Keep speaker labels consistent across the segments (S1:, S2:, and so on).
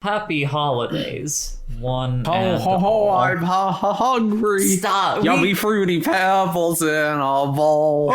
S1: Happy holidays. I'm
S2: hungry.
S1: Stop.
S2: Yummy fruity pebbles in a bowl.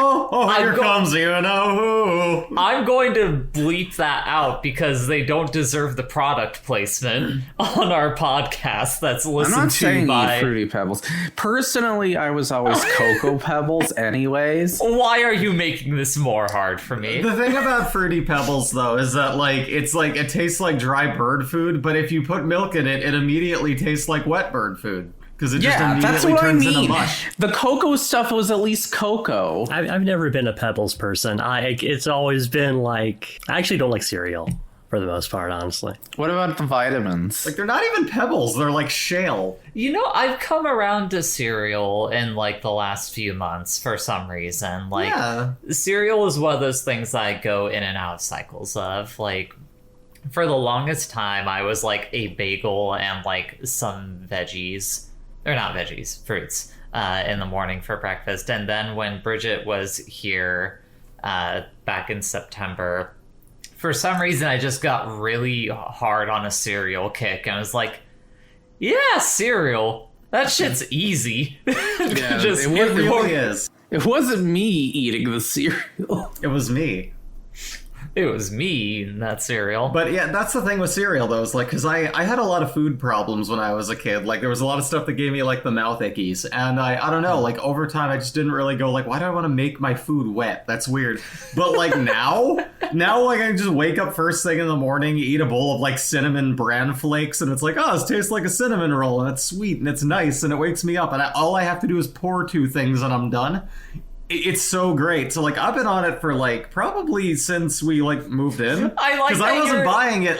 S3: Here comes you know who.
S1: I'm going to bleep that out because they don't deserve the product placement on our podcast that's listened
S2: I'm not
S1: to
S2: saying
S1: by...
S2: eat fruity pebbles. Personally, I was always cocoa pebbles anyways.
S1: Why are you making this more hard for me?
S3: The thing about Fruity Pebbles, though, is that, it tastes like dry bird food, but if you put milk in it, it immediately tastes like wet bird food. Because it just immediately turns into mush.
S2: The cocoa stuff was at least cocoa.
S4: I've never been a Pebbles person. It's always been like... I actually don't like cereal, for the most part, honestly.
S2: What about the vitamins?
S3: They're not even pebbles, they're like shale.
S1: You know, I've come around to cereal in, the last few months for some reason. Cereal is one of those things I go in and out of cycles of. For the longest time, I was, a bagel and, some veggies. Or not veggies, fruits, in the morning for breakfast. And then when Bridget was here back in September, for some reason I just got really hard on a cereal kick. And I was like, yeah, cereal. That shit's easy.
S2: Yeah,
S3: it really is.
S2: It wasn't me eating the cereal.
S3: It was me.
S1: It was me eating that cereal.
S3: But yeah, that's the thing with cereal, though, is because I had a lot of food problems when I was a kid. There was a lot of stuff that gave me the mouth ickies, and I don't know, over time I just didn't really go why do I want to make my food wet? That's weird. But now I can just wake up first thing in the morning, eat a bowl of cinnamon bran flakes, and it's this tastes like a cinnamon roll, and it's sweet and it's nice, and it wakes me up, and all I have to do is pour two things and I'm done. It's so great. So I've been on it for probably since we moved in. Because I wasn't buying it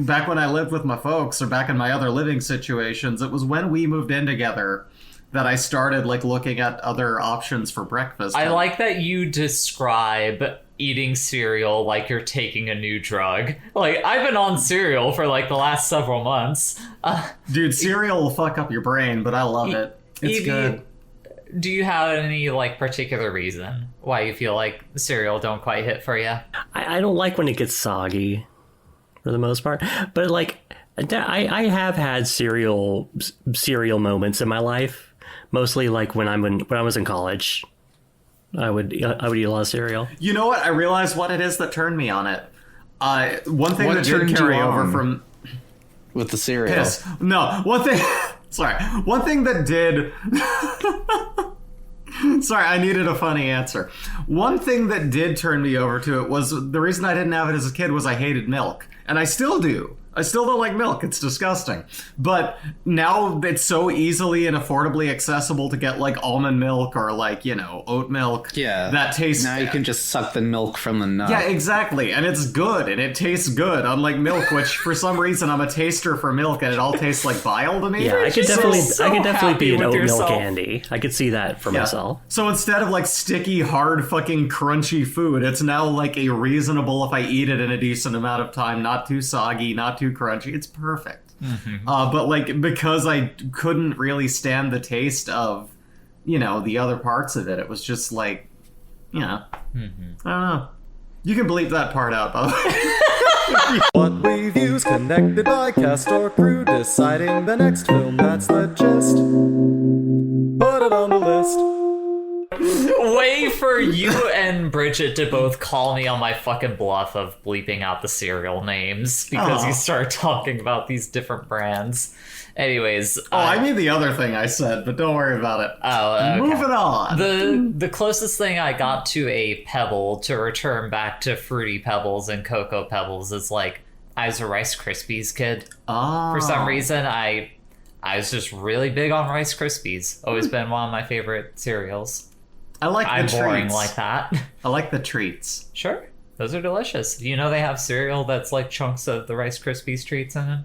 S3: back when I lived with my folks or back in my other living situations. It was when we moved in together that I started looking at other options for breakfast.
S1: I like that you describe eating cereal like you're taking a new drug. I've been on cereal for the last several months.
S3: Dude, cereal will fuck up your brain, but I love it. It's good.
S1: Do you have any particular reason why you feel cereal don't quite hit for you?
S4: I don't like when it gets soggy, for the most part. But I have had cereal moments in my life. Mostly when I was in college, I would eat a lot of cereal.
S3: You know what? I realized what it is that turned me on it. One thing that did carry over from
S2: with the cereal.
S3: Piss. No, one thing. Sorry. One thing that did... Sorry, I needed a funny answer. One thing that did turn me over to it was the reason I didn't have it as a kid was I hated milk. And I still do. I still don't like milk. It's disgusting. But now it's so easily and affordably accessible to get almond milk or oat milk.
S2: Yeah.
S3: That tastes...
S2: Now you can just suck the milk from the nut.
S3: Yeah, exactly. And it's good and it tastes good. Unlike milk, which for some reason I'm a taster for milk and it all tastes like bile to me.
S4: Yeah, I could definitely be an oat
S1: yourself.
S4: milk candy. I could see that for myself.
S3: So instead of sticky, hard, fucking crunchy food, it's now a reasonable, if I eat it in a decent amount of time, not too soggy, not too crunchy. It's perfect.
S1: Mm-hmm.
S3: But because I couldn't really stand the taste of, the other parts of it, it was just I don't know. You can bleep that part out, by the way.
S5: What reviews connected by cast or crew, deciding the next film, that's the gist. Put it on the list.
S1: Way for you and Bridget to both call me on my fucking bluff of bleeping out the cereal names because you start talking about these different brands. Anyways.
S3: I mean the other thing I said, but don't worry about it.
S1: Oh, okay.
S3: Moving on.
S1: The closest thing I got to a pebble to return back to Fruity Pebbles and Cocoa Pebbles is I was a Rice Krispies kid.
S3: Oh.
S1: For some reason, I was just really big on Rice Krispies. Always been one of my favorite cereals.
S3: I like the treats.
S1: I'm boring like that.
S3: I like the treats.
S1: Sure. Those are delicious. Do you know they have cereal that's chunks of the Rice Krispies treats in it?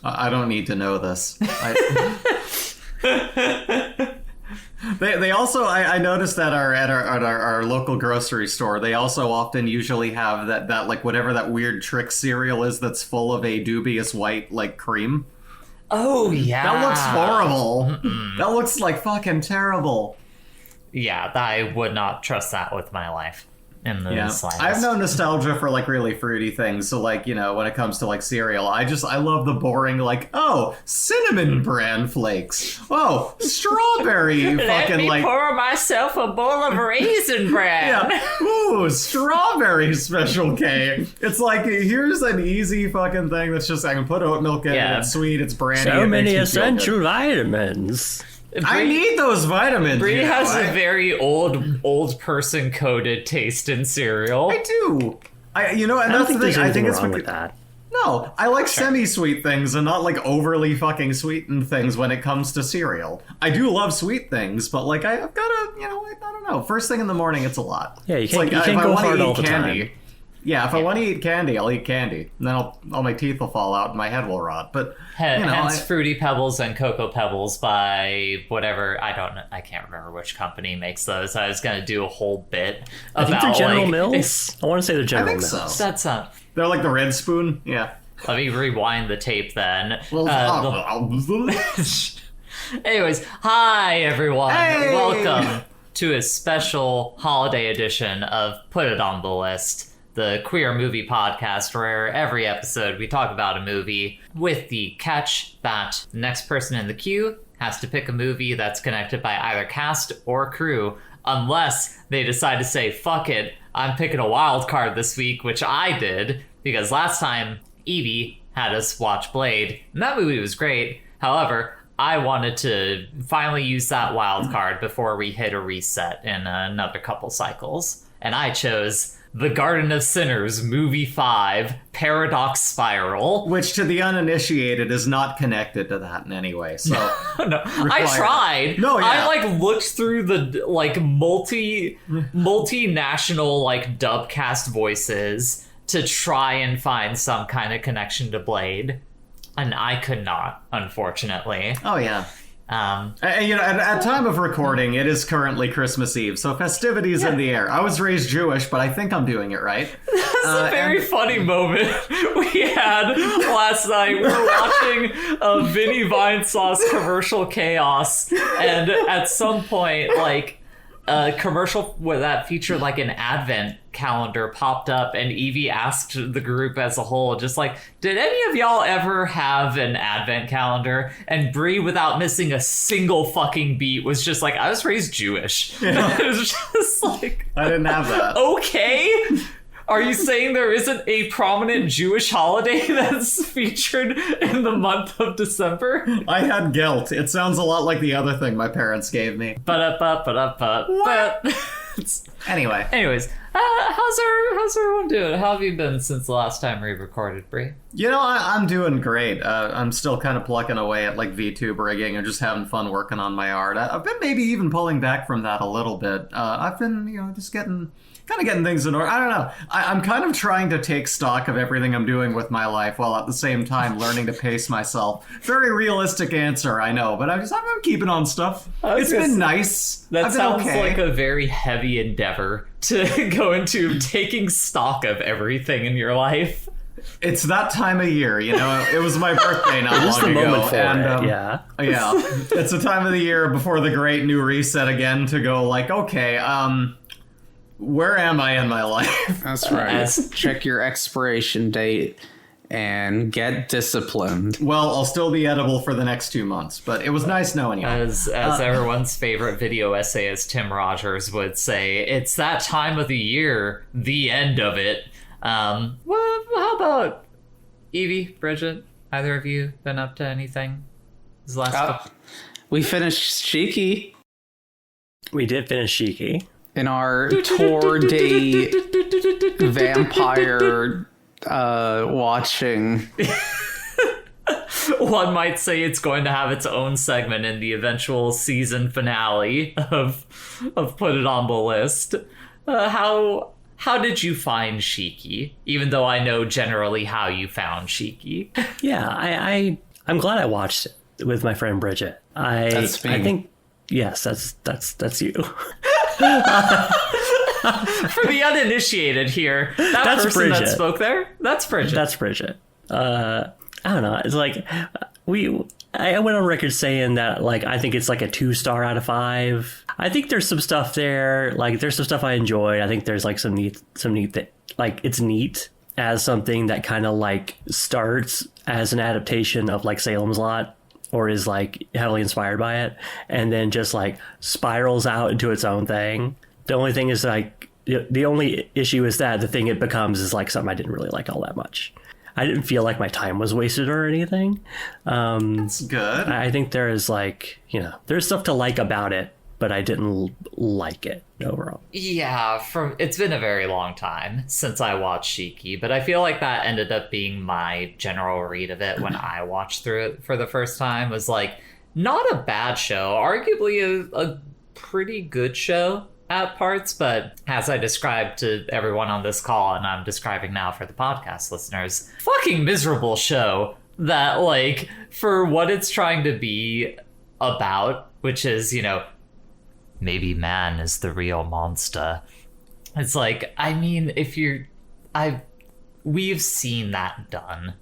S3: I don't need to know this. They also, I noticed that at our local grocery store, they also often usually have that whatever that weird trick cereal is that's full of a dubious white cream.
S1: Oh, yeah.
S3: That looks horrible. That looks fucking terrible.
S1: Yeah, I would not trust that with my life. in the slightest.
S3: I have no nostalgia for like really fruity things. So like, when it comes to like cereal, I love the boring like, oh, cinnamon bran flakes. Oh, strawberry
S1: Let
S3: fucking
S1: me
S3: like
S1: pour myself a bowl of raisin bran.
S3: yeah. Ooh, strawberry Special K. It's like, here's an easy fucking thing that's just I can put oat milk in it. It's sweet. It's brandy.
S4: So
S3: it
S4: many
S3: makes me feel
S4: essential
S3: good.
S4: vitamins.
S3: I need those vitamins.
S1: Brie has a very old person coded taste in cereal.
S3: I do. And
S4: I don't
S3: that's
S4: think
S3: the
S4: there's
S3: thing. I think
S4: anything
S3: it's
S4: wrong with that.
S3: No, I like semi-sweet things and not like overly fucking sweetened things when it comes to cereal. I do love sweet things, but like I've got to, I don't know. First thing in the morning, it's a lot.
S4: Yeah, you
S3: It's
S4: can't,
S3: like,
S4: you
S3: if
S4: can't
S3: I
S4: go
S3: wanna
S4: hard
S3: eat
S4: all the
S3: candy,
S4: time.
S3: Yeah, if I want to eat candy, I'll eat candy. And then all my teeth will fall out and my head will rot. But
S1: Hence Fruity Pebbles and Cocoa Pebbles by whatever, I can't remember which company makes those. I was going to do a whole bit
S4: I
S1: about
S4: think they're General
S1: like,
S4: Mills. I want to say they're General
S3: think
S4: Mills.
S3: so.
S1: That's
S3: they're like the red spoon. Yeah.
S1: let me rewind the tape then.
S3: Well,
S1: Anyways, hi everyone.
S3: Hey!
S1: Welcome to a special holiday edition of Put It On The List, the queer movie podcast where every episode we talk about a movie with the catch that the next person in the queue has to pick a movie that's connected by either cast or crew, unless they decide to say, fuck it, I'm picking a wild card this week, which I did, because last time Evie had us watch Blade, and that movie was great. However, I wanted to finally use that wild card before we hit a reset in another couple cycles. And I chose The Garden of Sinners, Movie 5, Paradox Spiral.
S3: which to the uninitiated is not connected to that in any way. So
S1: No, I tried.
S3: No, yeah.
S1: I looked through the multinational dubcast voices to try and find some kind of connection to Blade. And I could not, unfortunately.
S3: Oh yeah. At time of recording, it is currently Christmas Eve, so festivities in the air. I was raised Jewish, but I think I'm doing it right.
S1: This is a very funny moment we had last night. We were watching a Vinnie Vine Sauce commercial chaos, and at some point, a commercial where that featured an advent calendar popped up, and Evie asked the group as a whole, just did any of y'all ever have an advent calendar? And Brie, without missing a single fucking beat, was just I was raised Jewish. Yeah. It was just
S3: I didn't have that.
S1: Okay. Are you saying there isn't a prominent Jewish holiday that's featured in the month of December?
S3: I had Gelt. It sounds a lot like the other thing my parents gave me. Anyway.
S1: Anyways, how's everyone doing? How have you been since the last time we recorded, Brie?
S3: I'm doing great. I'm still kind of plucking away at VTuber rigging and just having fun working on my art. I've been maybe even pulling back from that a little bit. I've been, just getting things in order. I don't know. I'm kind of trying to take stock of everything I'm doing with my life while at the same time learning to pace myself. Very realistic answer, I know, but I'm keeping on stuff. It's been nice.
S1: That sounds like a very heavy endeavor to go into, taking stock of everything in your life.
S3: It's that time of year, It was my birthday not long
S4: the
S3: ago.
S4: moment for
S3: and,
S4: it, yeah.
S3: Yeah. It's the time of the year before the great new reset again to go okay, where am I in my life?
S2: That's right. Check your expiration date and get disciplined.
S3: Well, I'll still be edible for the next 2 months, but it was nice knowing you.
S1: As everyone's favorite video essayist Tim Rogers would say, it's that time of the year, the end of it. Well, how about Evie, Bridget? Either of you been up to anything this last couple?
S2: We finished Shiki
S4: We did finish Shiki.
S2: in our tour de vampire watching.
S1: One might say it's going to have its own segment in the eventual season finale of Put It On The List. How did you find Shiki? Even though I know generally how you found Shiki.
S4: Yeah, I'm glad I watched it with my friend Bridget.
S2: That's me.
S4: I think yes, that's you.
S1: For the uninitiated here, that's person
S4: Bridget.
S1: that spoke there, that's Bridget.
S4: That's Bridget. I don't know. It's I went on record saying that, like, I think it's like a 2-star out of 5. I think there's some stuff there. Like, there's some stuff I enjoyed. I think there's like some neat that, like, it's neat as something that kind of like starts as an adaptation of like Salem's Lot, or is like heavily inspired by it, and then just like spirals out into its own thing. The only thing is, like, the only issue is that the thing it becomes is like something I didn't really like all that much. I didn't feel like my time was wasted or anything.
S3: That's good.
S4: I think there is, like, you know, there's stuff to like about it, but I didn't like it overall.
S1: Yeah, it's been a very long time since I watched Shiki, but I feel like that ended up being my general read of it when I watched through it for the first time. Was like, not a bad show, arguably a pretty good show at parts, but as I described to everyone on this call, and I'm describing now for the podcast listeners, fucking miserable show that, like, for what it's trying to be about, which is, you know, maybe man is the real monster. It's like, I mean, we've seen that done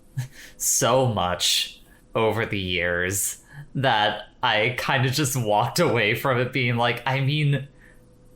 S1: so much over the years that I kind of just walked away from it being like, I mean,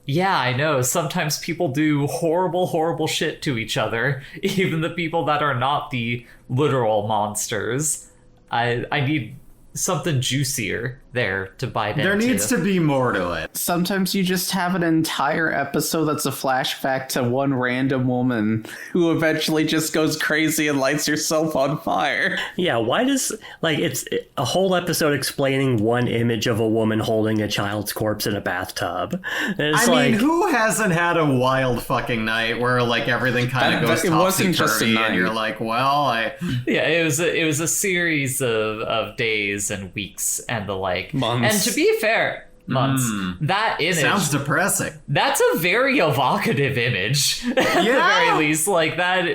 S1: yeah, I know. Sometimes people do horrible, horrible shit to each other, even the people that are not the literal monsters. I need something juicier there to bite into.
S3: There needs to be more to it.
S2: Sometimes you just have an entire episode that's a flashback to one random woman who eventually just goes crazy and lights herself on fire.
S4: Yeah, why does, like, it's a whole episode explaining one image of a woman holding a child's corpse in a bathtub. I
S3: mean, who hasn't had a wild fucking night where, like, everything kind of goes topsy-turvy and you're like, well,
S1: Yeah, it was a series of days and weeks and the like.
S2: Months.
S1: And to be fair, months. That image
S3: sounds depressing.
S1: That's a very evocative image. At the very least, like that.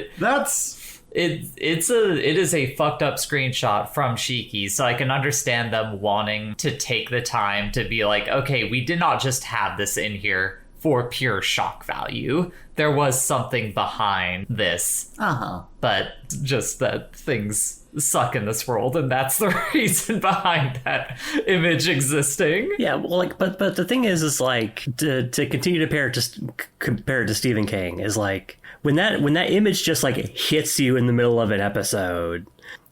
S1: It is a fucked up screenshot from Shiki, so I can understand them wanting to take the time to be like, okay, we did not just have this in here for pure shock value. There was something behind this. But just that things suck in this world, and that's the reason behind that image existing.
S4: Yeah, well, like, but the thing is like, to continue to compare it to Stephen King is like, when that image just like hits you in the middle of an episode,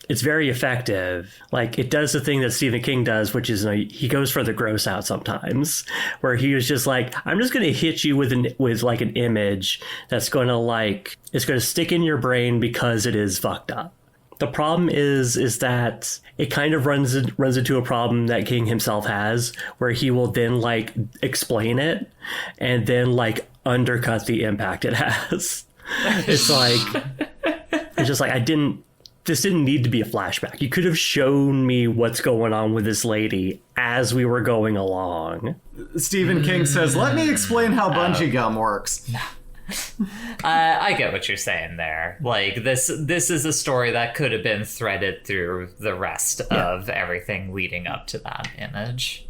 S4: it's very effective. Like, it does the thing that Stephen King does, which is, you know, he goes for the gross out sometimes, where he was just like, I'm just going to hit you with like an image that's going to, like, it's going to stick in your brain because it is fucked up. The problem is that it kind of runs into a problem that King himself has, where he will then, like, explain it and then, like, undercut the impact it has. It's just like, this didn't need to be a flashback. You could have shown me what's going on with this lady as we were going along.
S3: Stephen King says, let me explain how bungee gum works.
S1: I get what you're saying there. Like, this is a story that could have been threaded through the rest of everything leading up to that image.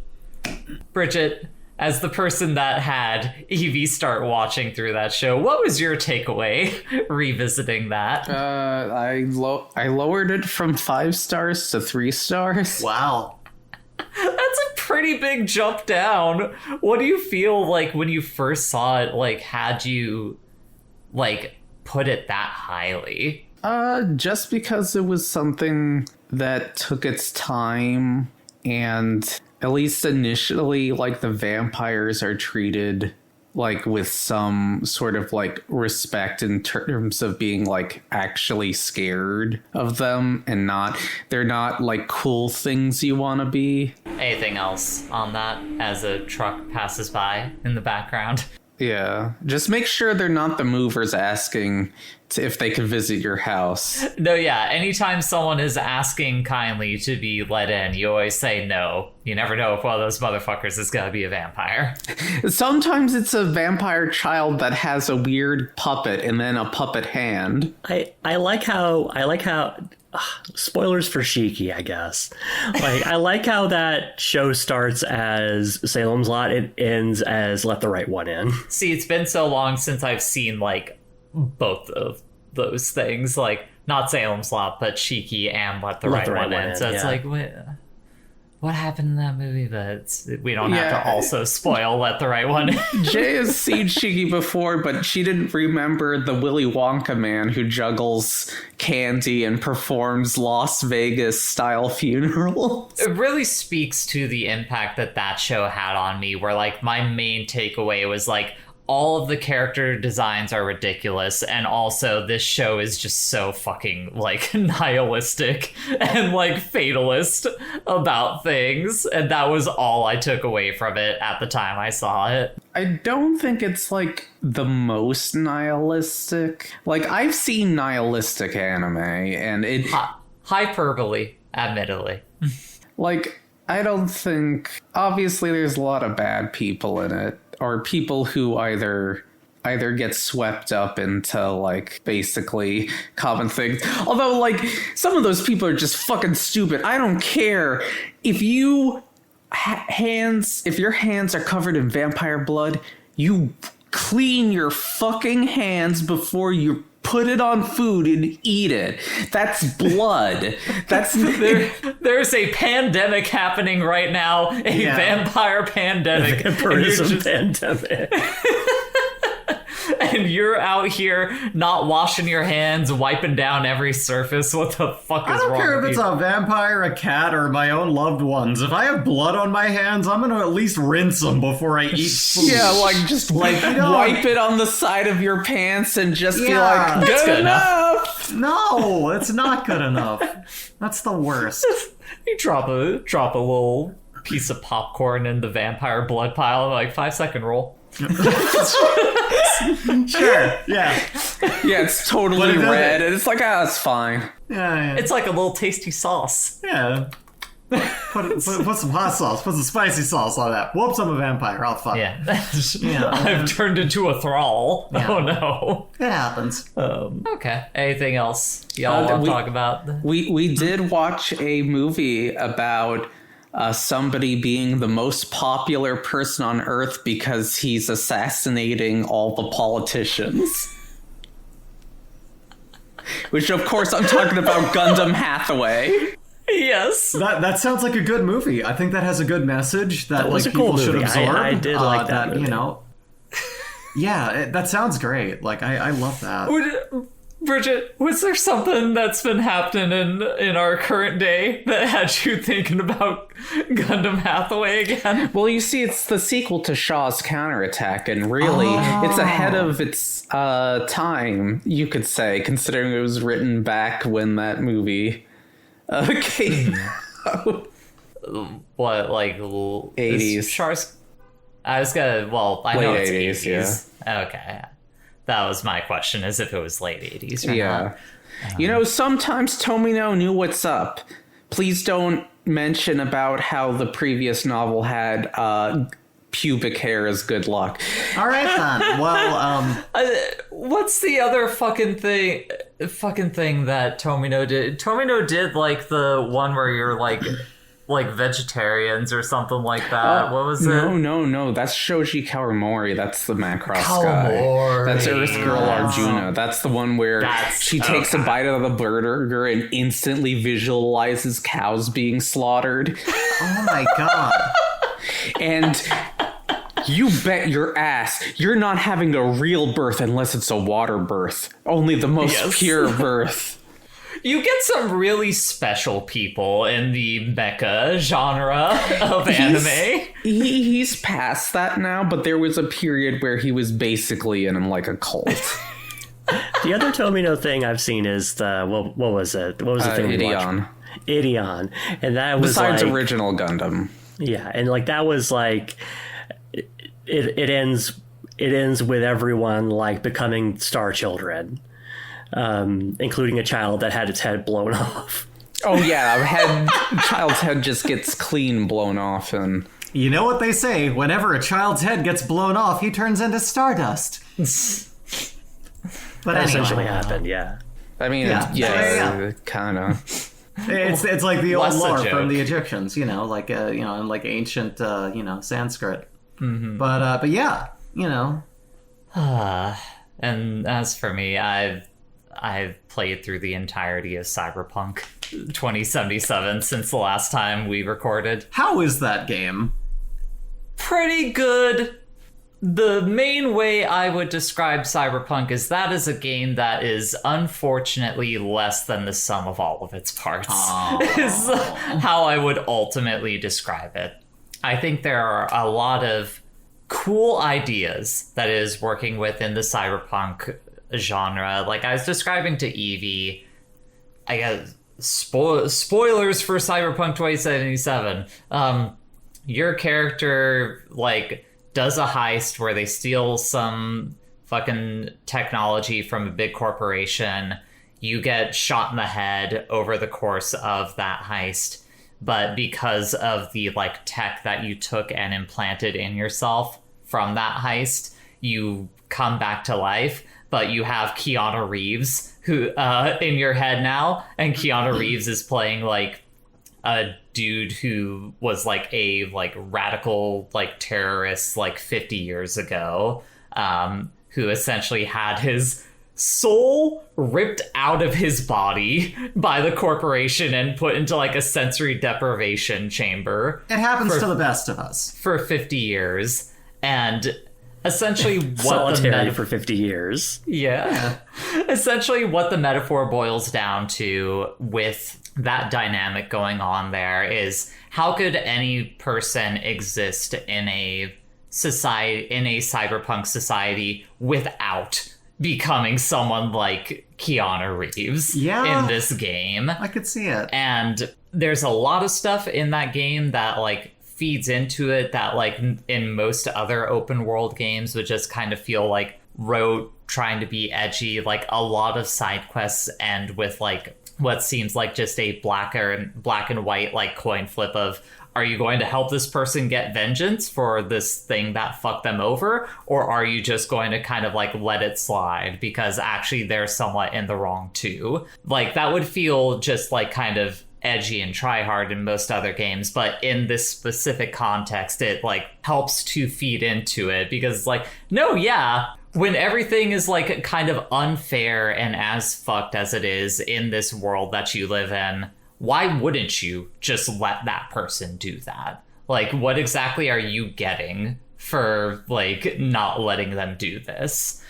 S1: Bridget, as the person that had Evie start watching through that show, what was your takeaway revisiting that?
S2: I lowered it from 5 stars to 3 stars.
S3: Wow.
S1: That's a pretty big jump down. What do you feel like when you first saw it? Like, had you, like, put it that highly?
S2: Just because it was something that took its time, and at least initially, like, the vampires are treated, like, with some sort of, like, respect in terms of being, like, actually scared of them, and they're not, like, cool things you want to be.
S1: Anything else on that as a truck passes by in the background?
S2: Yeah, just make sure they're not the movers asking if they can visit your house.
S1: No, yeah, anytime someone is asking kindly to be let in, you always say no. You never know if one of those motherfuckers is gonna be a vampire.
S2: Sometimes it's a vampire child that has a weird puppet and then a puppet hand.
S4: I like how spoilers for Shiki, I guess. Like, I like how that show starts as Salem's Lot, it ends as Let the Right One In.
S1: See, it's been so long since I've seen, like, both of those things. Like, not Salem's Lot, but Shiki and Let the Right One In. So it's like, wait, what happened in that movie, but we don't have to also spoil Let the Right One.
S2: Jay has seen Shiggy before, but she didn't remember the Willy Wonka man who juggles candy and performs Las Vegas style funerals.
S1: It really speaks to the impact that show had on me, where like my main takeaway was like, all of the character designs are ridiculous, and also this show is just so fucking like nihilistic and like fatalist about things, and that was all I took away from it at the time I saw it.
S2: I don't think it's like the most nihilistic. Like, I've seen nihilistic anime, and it
S1: hyperbole, admittedly.
S2: like, I don't think, obviously there's a lot of bad people in it, or people who either get swept up into like basically common things. Although like some of those people are just fucking stupid. I don't care if your hands are covered in vampire blood, you clean your fucking hands before you put it on food and eat it. That's blood. That's
S1: there's a pandemic happening right now. A vampire pandemic.
S4: Vampirism pandemic.
S1: And you're out here not washing your hands, wiping down every surface. What the fuck is wrong?
S3: I don't care
S1: with
S3: if it's
S1: you?
S3: a vampire, a cat, or my own loved ones. If I have blood on my hands, I'm gonna at least rinse them before I eat food.
S2: Yeah, like just like wipe it on the side of your pants and just be like, good enough.
S3: No, it's not good enough. That's the worst.
S1: You drop a little piece of popcorn in the vampire blood pile, like 5-second roll.
S3: Sure, yeah.
S2: Yeah, it's totally red, and it's like, it's fine.
S3: Yeah.
S1: It's like a little tasty sauce.
S3: Yeah. Put some hot sauce, put some spicy sauce on that. Whoops, I'm a vampire. I'll fuck.
S1: Yeah. I've turned into a thrall.
S3: Yeah.
S1: Oh no.
S3: It happens.
S1: Okay. Anything else y'all want to talk about?
S2: We did watch a movie about somebody being the most popular person on Earth because he's assassinating all the politicians. Which, of course, I'm talking about Gundam Hathaway.
S1: Yes.
S3: That sounds like a good movie. I think that has a good message that
S4: was
S3: like
S4: a cool
S3: people should
S4: movie.
S3: absorb.
S4: I did like that movie.
S3: You know. Yeah, that sounds great. Like I love that.
S1: Bridget, was there something that's been happening in our current day that had you thinking about Gundam Hathaway again?
S2: Well, you see, it's the sequel to Shaw's Counterattack, and really, it's ahead of its time, you could say, considering it was written back when that movie came out.
S1: What, like
S2: 80s?
S1: Shaw's... I was gonna... Well, I know it's
S2: Late
S1: 80s. Yeah. Okay. That was my question, as if it was late 80s or
S2: Yeah.
S1: not.
S2: You know, sometimes Tomino knew what's up. Please don't mention about how the previous novel had pubic hair as good luck.
S3: All right then. Well,
S1: What's the other fucking thing that Tomino did? Tomino did, like, the one where you're, like vegetarians or something like that. What was it?
S2: No. That's Shoji Kawamori. That's the Macross guy. That's Earth Girl Arjuna. That's the one where she takes a bite out of the burger and instantly visualizes cows being slaughtered.
S3: oh my god.
S2: And you bet your ass you're not having a real birth unless it's a water birth. Only the most pure birth.
S1: You get some really special people in the mecha genre of anime.
S2: He's past that now, but there was a period where he was basically in like a cult.
S4: The other Tomino thing I've seen is the what was it? What was the thing we watched? Ideon. And that was
S2: besides
S4: like,
S2: original Gundam.
S4: Yeah, and like that was like it ends with everyone like becoming star children. Including a child that had its head blown off.
S2: Oh yeah, child's head just gets clean blown off, and
S3: You know what they say, whenever a child's head gets blown off, he turns into stardust. But
S4: That essentially
S3: anyway,
S4: happened, yeah.
S2: I mean,
S3: Yeah.
S2: kind of.
S3: it's like the old
S1: Less a
S3: lore
S1: joke.
S3: from the Egyptians, in like ancient Sanskrit. Mm-hmm. But yeah,
S1: And as for me, I've played through the entirety of Cyberpunk. 2077 since the last time we recorded.
S3: How is that game?
S1: Pretty good. The main way I would describe Cyberpunk is that is a game that is unfortunately less than the sum of all of its parts, is how I would ultimately describe it. I think there are a lot of cool ideas that it is working with in the Cyberpunk genre. Like I was describing to Evie, I guess, spoilers for Cyberpunk 2077. Your character, like, does a heist where they steal some fucking technology from a big corporation. You get shot in the head over the course of that heist. But because of the, like, tech that you took and implanted in yourself from that heist, you come back to life. But you have Keanu Reeves who in your head now. And Keanu Reeves is playing, like, a dude who was like a like radical like terrorist like 50 years ago, who essentially had his soul ripped out of his body by the corporation and put into like a sensory deprivation chamber.
S3: It happens to the best of us.
S1: For 50 years. And essentially what
S4: solitary for 50 years.
S1: Yeah. Essentially what the metaphor boils down to with that dynamic going on there is how could any person exist in a society, in a cyberpunk society, without becoming someone like Keanu Reeves in this game?
S3: I could see it.
S1: And there's a lot of stuff in that game that like feeds into it that like in most other open world games would just kind of feel like rote, trying to be edgy. Like a lot of side quests end with like what seems like just a black and white like coin flip of, are you going to help this person get vengeance for this thing that fucked them over, or are you just going to kind of like let it slide because actually they're somewhat in the wrong too? Like that would feel just like kind of edgy and try hard in most other games, but in this specific context it like helps to feed into it because it's like, no, yeah, when everything is like kind of unfair and as fucked as it is in this world that you live in, why wouldn't you just let that person do that? Like, what exactly are you getting for like not letting them do this?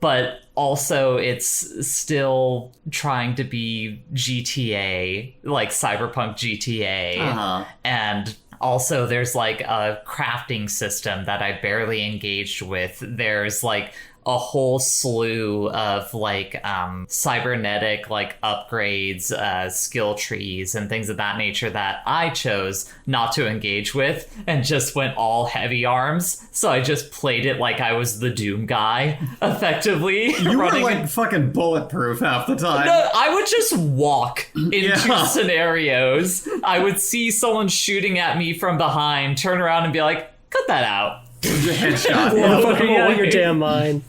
S1: But also it's still trying to be GTA, like Cyberpunk GTA. And also there's like a crafting system that I barely engaged with. There's like a whole slew of like cybernetic like upgrades, skill trees and things of that nature that I chose not to engage with and just went all heavy arms. So I just played it like I was the Doom guy, effectively.
S3: You were like fucking bulletproof half the time.
S1: No, I would just walk into scenarios. I would see someone shooting at me from behind, turn around and be like, cut that out.
S3: Headshot.
S4: Fucking out of your damn mind.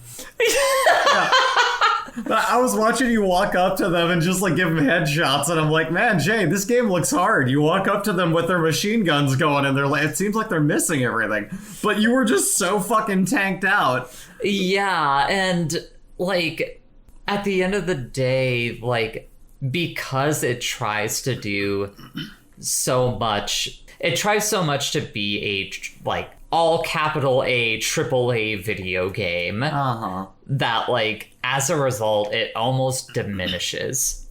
S3: I was watching you walk up to them and just like give them headshots, and I'm like, man, Jay, this game looks hard. You walk up to them with their machine guns going, and they're like, it seems like they're missing everything. But you were just so fucking tanked out.
S1: Yeah, and like at the end of the day, like because it tries to do so much, it tries so much to be a like all capital A, triple A video game that like as a result it almost diminishes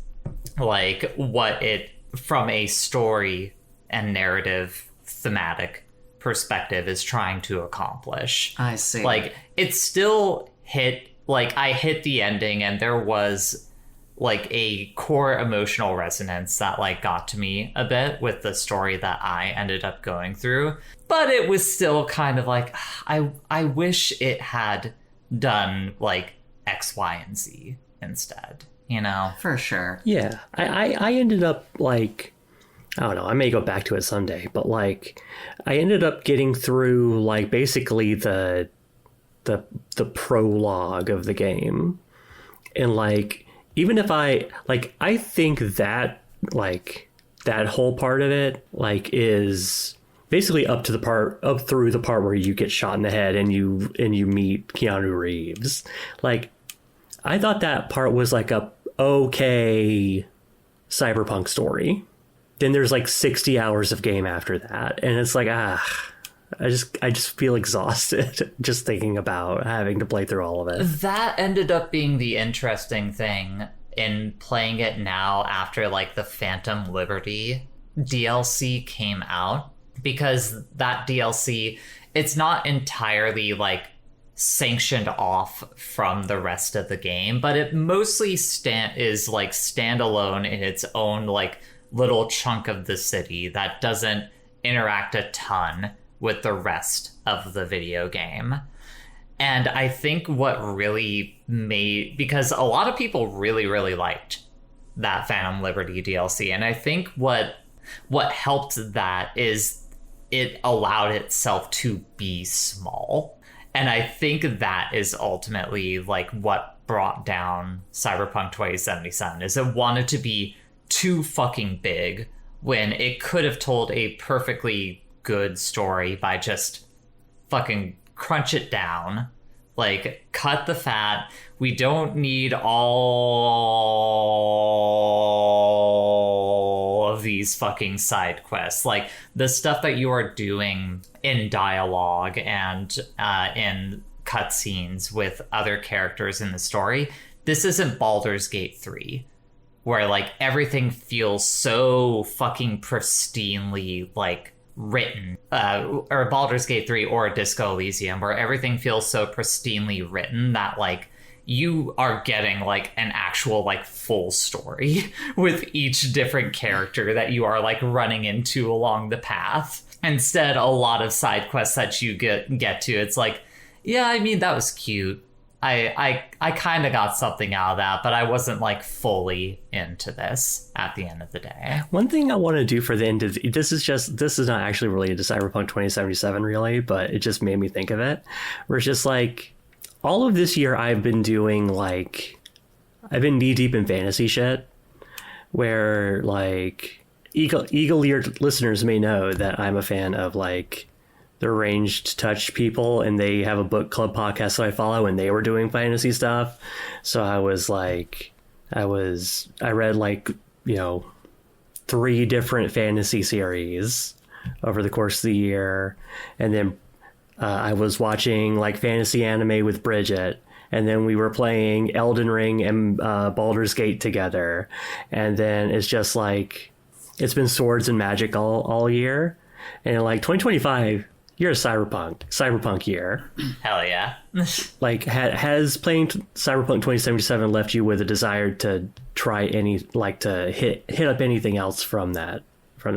S1: like what it from a story and narrative thematic perspective is trying to accomplish.
S3: I see.
S1: Like it still hit, like I hit the ending and there was like a core emotional resonance that like got to me a bit with the story that I ended up going through, but it was still kind of like I wish it had done like X, Y, and Z instead, you know?
S3: For sure.
S4: Yeah. I ended up like, I don't know, I may go back to it someday, but like I ended up getting through like basically the prologue of the game. And like even if I think that like that whole part of it like is basically up through the part where you get shot in the head and you meet Keanu Reeves. Like I thought that part was like a okay cyberpunk story. Then there's like 60 hours of game after that. And it's like, I just feel exhausted just thinking about having to play through all of it.
S1: That ended up being the interesting thing in playing it now after like the Phantom Liberty DLC came out, because that DLC, it's not entirely like sanctioned off from the rest of the game, but it mostly is like standalone in its own like little chunk of the city that doesn't interact a ton with the rest of the video game. And I think what really because a lot of people really, really liked that Phantom Liberty DLC. And I think what helped that is it allowed itself to be small. And I think that is ultimately like what brought down Cyberpunk 2077, is it wanted to be too fucking big when it could have told a perfectly good story by just fucking crunch it down, like cut the fat. We don't need all of these fucking side quests, like the stuff that you are doing in dialogue and in cutscenes with other characters in the story. This isn't Baldur's Gate 3, where like everything feels so fucking pristinely like written, or Baldur's Gate 3 or Disco Elysium, where everything feels so pristinely written that like you are getting like an actual like full story with each different character that you are like running into along the path. Instead, a lot of side quests that you get to, it's like, yeah, I mean, that was cute. I kind of got something out of that, but I wasn't like fully into this at the end of the day.
S4: One thing I want to do for the end of this is not actually related to Cyberpunk 2077 really, but it just made me think of it. Where it's just like all of this year I've been doing like, I've been knee deep in fantasy shit, where like eagle-eared listeners may know that I'm a fan of like the Ranged Touch people, and they have a book club podcast that I follow, and they were doing fantasy stuff. So I was like, I read like, 3 different fantasy series over the course of the year. And then I was watching like fantasy anime with Bridget. And then we were playing Elden Ring and Baldur's Gate together. And then it's just like, it's been swords and magic all year. And like 2025, you're a cyberpunk year.
S1: Hell yeah.
S4: Like, has playing Cyberpunk 2077 left you with a desire to try to hit up anything else from that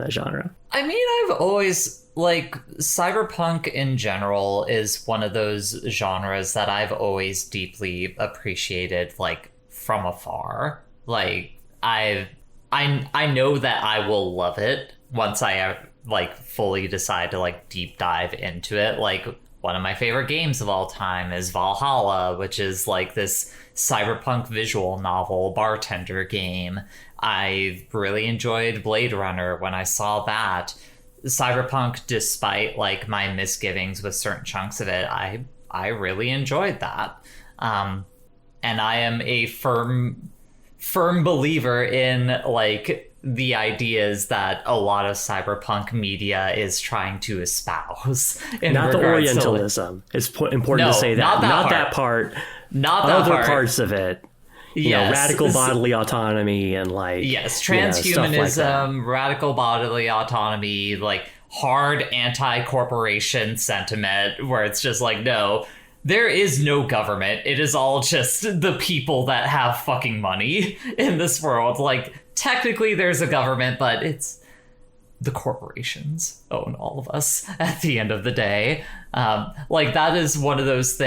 S4: genre?
S1: I mean, I've always, like, cyberpunk in general is one of those genres that I've always deeply appreciated, like, from afar. Like, I know that I will love it once I like fully decide to like deep dive into it. Like, one of my favorite games of all time is Valhalla, which is like this cyberpunk visual novel bartender game. I really enjoyed Blade Runner when I saw that. Cyberpunk, despite like my misgivings with certain chunks of it, I really enjoyed that. And I am a firm believer in like the ideas that a lot of cyberpunk media is trying to espouse.
S4: Not the Orientalism. It's important to say that. Not that part. Other parts of it. Yes. Radical bodily autonomy and like... Yes,
S1: transhumanism, like radical bodily autonomy, like hard anti-corporation sentiment where it's just like, no, there is no government. It is all just the people that have fucking money in this world. Like, technically there's a government, but it's the corporations own all of us at the end of the day. Like, that is one of those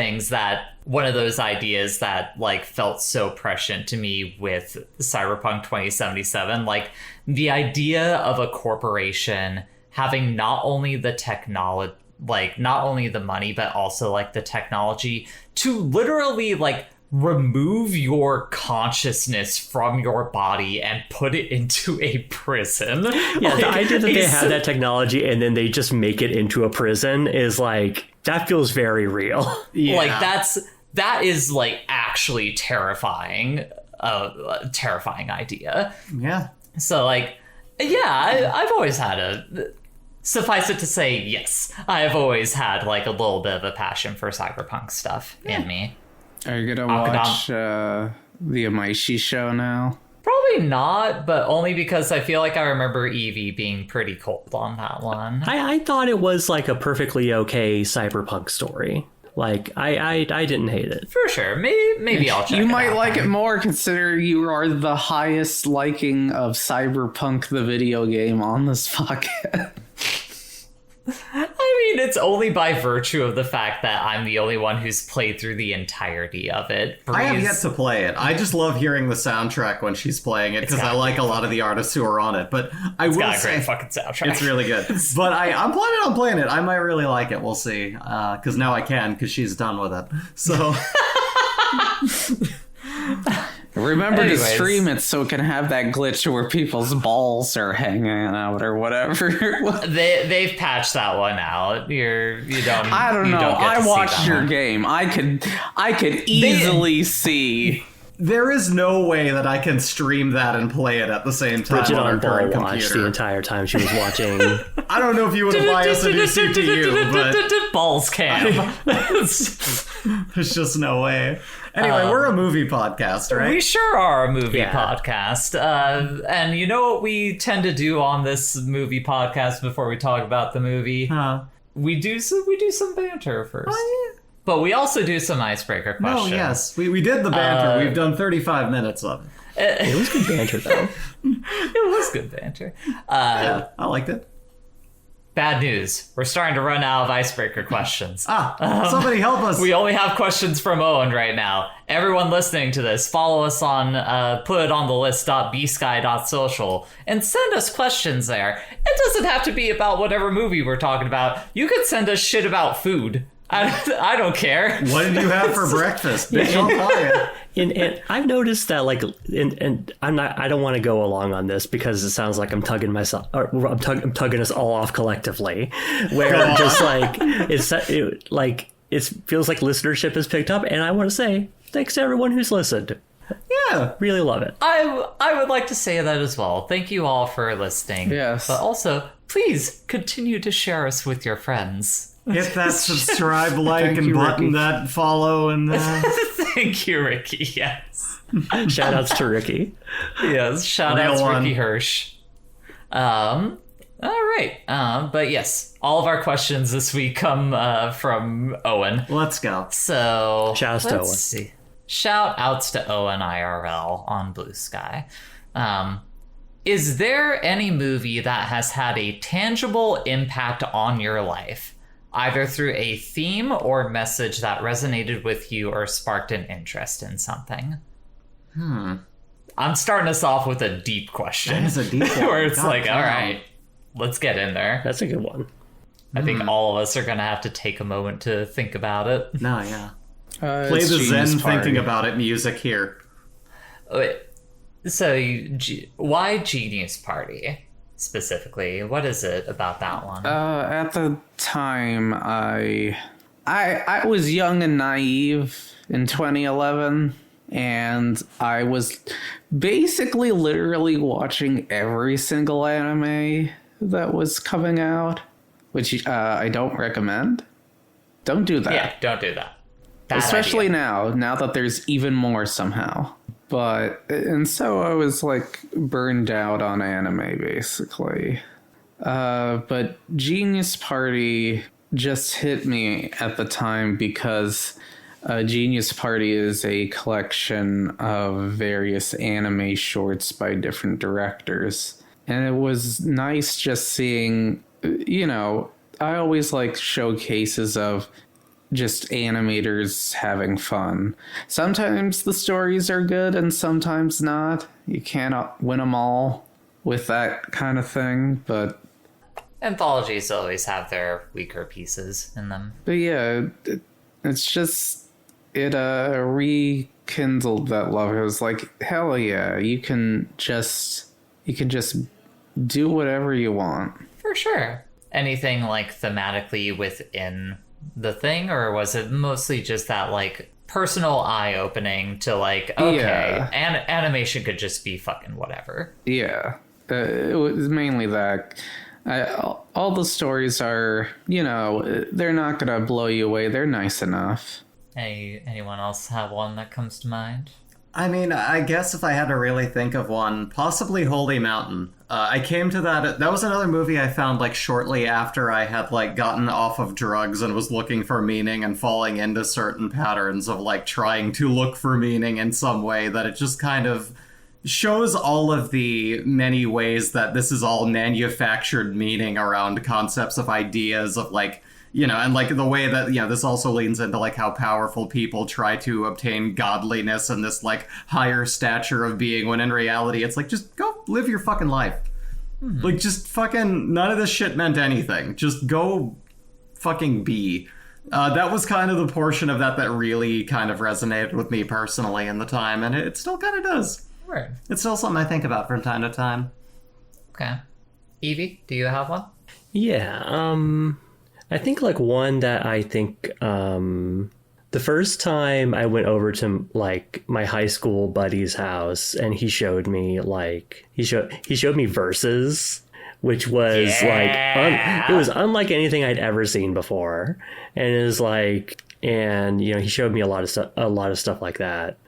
S1: ideas that like felt so prescient to me with Cyberpunk 2077. Like, the idea of a corporation having not only the technology, like not only the money, but also like the technology to literally like remove your consciousness from your body and put it into a prison.
S4: Yeah, like, the idea that they have that technology and then they just make it into a prison is like, that feels very real.
S1: Yeah. Like, that is like actually terrifying. A terrifying idea.
S3: Yeah.
S1: So, like, yeah, I've always had suffice it to say, yes, I've always had, like, a little bit of a passion for cyberpunk stuff in me.
S2: Are you gonna watch the Amaishi show now?
S1: Probably not, but only because I feel like I remember Evie being pretty cold on that one.
S4: I thought it was like a perfectly okay cyberpunk story. Like, I didn't hate it.
S1: For sure. Maybe I'll check it out.
S2: You might like it more considering you are the highest liking of Cyberpunk the video game on this podcast.
S1: I mean, it's only by virtue of the fact that I'm the only one who's played through the entirety of it.
S3: I have yet to play it. I just love hearing the soundtrack when she's playing it because I like a lot of the artists who are on it. But I will
S1: got a
S3: say
S1: great fucking soundtrack.
S3: It's really good. But I'm planning on playing it. I might really like it. We'll see. Because now I can because she's done with it. So...
S2: Remember to stream it so it can have that glitch where people's balls are hanging out or whatever.
S1: They've patched that one out. You don't.
S2: I don't know. I watched your game. I could easily see.
S3: There is no way that I can stream that and play it at the same time.
S4: Bridget
S3: on her
S4: on
S3: current
S4: ball watched the entire time she was watching.
S3: I don't know if you would have biased a new CPU, but
S1: balls cam.
S3: There's just no way. Anyway, we're a movie podcast, right?
S1: We sure are a movie podcast. And you know what we tend to do on this movie podcast before we talk about the movie? We do some banter first. Oh, yeah. But we also do some icebreaker questions.
S3: Oh, yes. We did the banter. We've done 35 minutes of it.
S4: It was good banter, though.
S1: It was good banter.
S3: Yeah, I liked it.
S1: Bad news. We're starting to run out of icebreaker questions.
S3: Somebody help us.
S1: We only have questions from Owen right now. Everyone listening to this, follow us on putitonthelist.bsky.social and send us questions there. It doesn't have to be about whatever movie we're talking about. You could send us shit about food. I don't care.
S3: What did you have for breakfast? Bitch, I'll call you.
S4: And I've noticed that, like, and I don't want to go along on this because it sounds like I'm tugging myself, or I'm tugging us all off collectively, where I'm just like, it feels like listenership has picked up, and I want to say thanks to everyone who's listened.
S3: Yeah,
S4: really love it.
S1: I would like to say that as well. Thank you all for listening.
S2: Yes,
S1: but also please continue to share us with your friends.
S3: Hit that subscribe, like, and button, that follow, and
S1: Thank you, Ricky. Yes.
S4: Shout outs to Ricky.
S1: Yes, shout outs to Ricky Hirsch. All right. But yes, all of our questions this week come from Owen.
S3: Let's go.
S1: So
S4: shout outs to Owen.
S1: See. Shout outs to Owen IRL on Blue Sky. Is there any movie that has had a tangible impact on your life, either through a theme or message that resonated with you or sparked an interest in something? I'm starting us off with a deep question.
S3: That is a deep one.
S1: Where it's all right, let's get in there.
S4: That's a good one.
S1: I think all of us are going to have to take a moment to think about it.
S3: No, yeah. Play the Zen thinking about it music here.
S1: So, why Genius Party? Specifically, what is it about that one?
S2: At the time, I was young and naive in 2011, and I was basically literally watching every single anime that was coming out, which I don't recommend. Don't do that.
S1: Yeah, don't do that.
S2: Especially now that there's even more somehow. And so I was like burned out on anime basically. But Genius Party just hit me at the time because Genius Party is a collection of various anime shorts by different directors. And it was nice just seeing, I always like showcases of just animators having fun. Sometimes the stories are good and sometimes not. You cannot win them all with that kind of thing, but
S1: anthologies always have their weaker pieces in them.
S2: But yeah, it's just, it rekindled that love. It was like, hell yeah, you can just do whatever you want.
S1: For sure. Anything like thematically within the thing, or was it mostly just that like personal eye-opening to like, okay,
S2: Yeah.
S1: animation could just be fucking whatever.
S2: Yeah, it was mainly that. All the stories are, they're not gonna blow you away. They're nice enough.
S1: Anyone else have one that comes to mind?
S3: I mean, I guess if I had to really think of one, possibly Holy Mountain. I came to that. That was another movie I found like shortly after I had like gotten off of drugs and was looking for meaning and falling into certain patterns of like trying to look for meaning in some way, that it just kind of shows all of the many ways that this is all manufactured meaning around concepts of ideas of like, and like the way that, this also leans into like how powerful people try to obtain godliness and this like higher stature of being, when in reality it's like, just go live your fucking life. Like, just fucking, none of this shit meant anything. Just go fucking be. That was kind of the portion of that really kind of resonated with me personally in the time, and it still kind of does.
S1: Right.
S3: It's still something I think about from time to time.
S1: Okay. Evie, do you have one?
S4: Yeah, I think like one that I think the first time I went over to like my high school buddy's house and he showed me like he showed me Verses, which was it was unlike anything I'd ever seen before, and it was like, and he showed me a lot of stuff like that,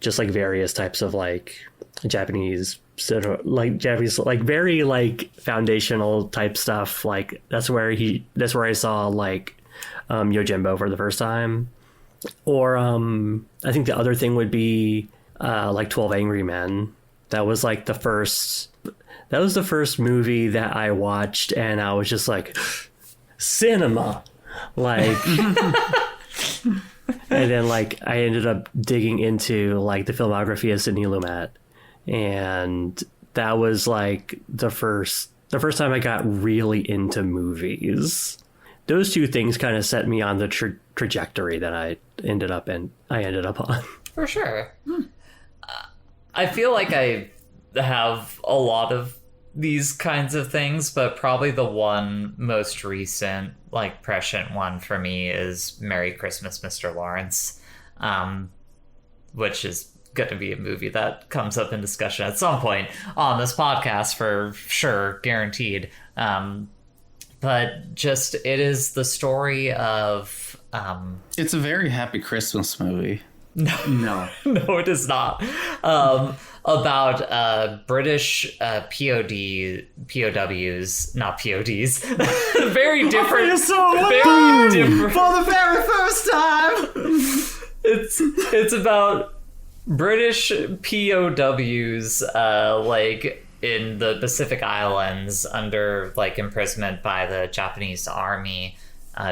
S4: just like various types of like Japanese sort of like very like foundational type stuff. Like that's where I saw like Yojimbo for the first time. Or I think the other thing would be like 12 Angry Men. That was like the first movie that I watched and I was just like, cinema, like. And then like I ended up digging into like the filmography of Sidney Lumet, and that was like the first time I got really into movies. Those two things kind of set me on the trajectory that I ended up on.
S1: For sure. I feel like I have a lot of these kinds of things, but probably the one most recent, like prescient one for me is Merry Christmas, Mr. Lawrence, which is going to be a movie that comes up in discussion at some point on this podcast for sure, guaranteed. But just, it is the story of...
S2: It's a very happy Christmas movie.
S3: No,
S1: it is not. About British POWs, not PODs. Very different.
S3: Very different. For the very first time.
S1: It's about British POWs, like in the Pacific Islands under like imprisonment by the Japanese army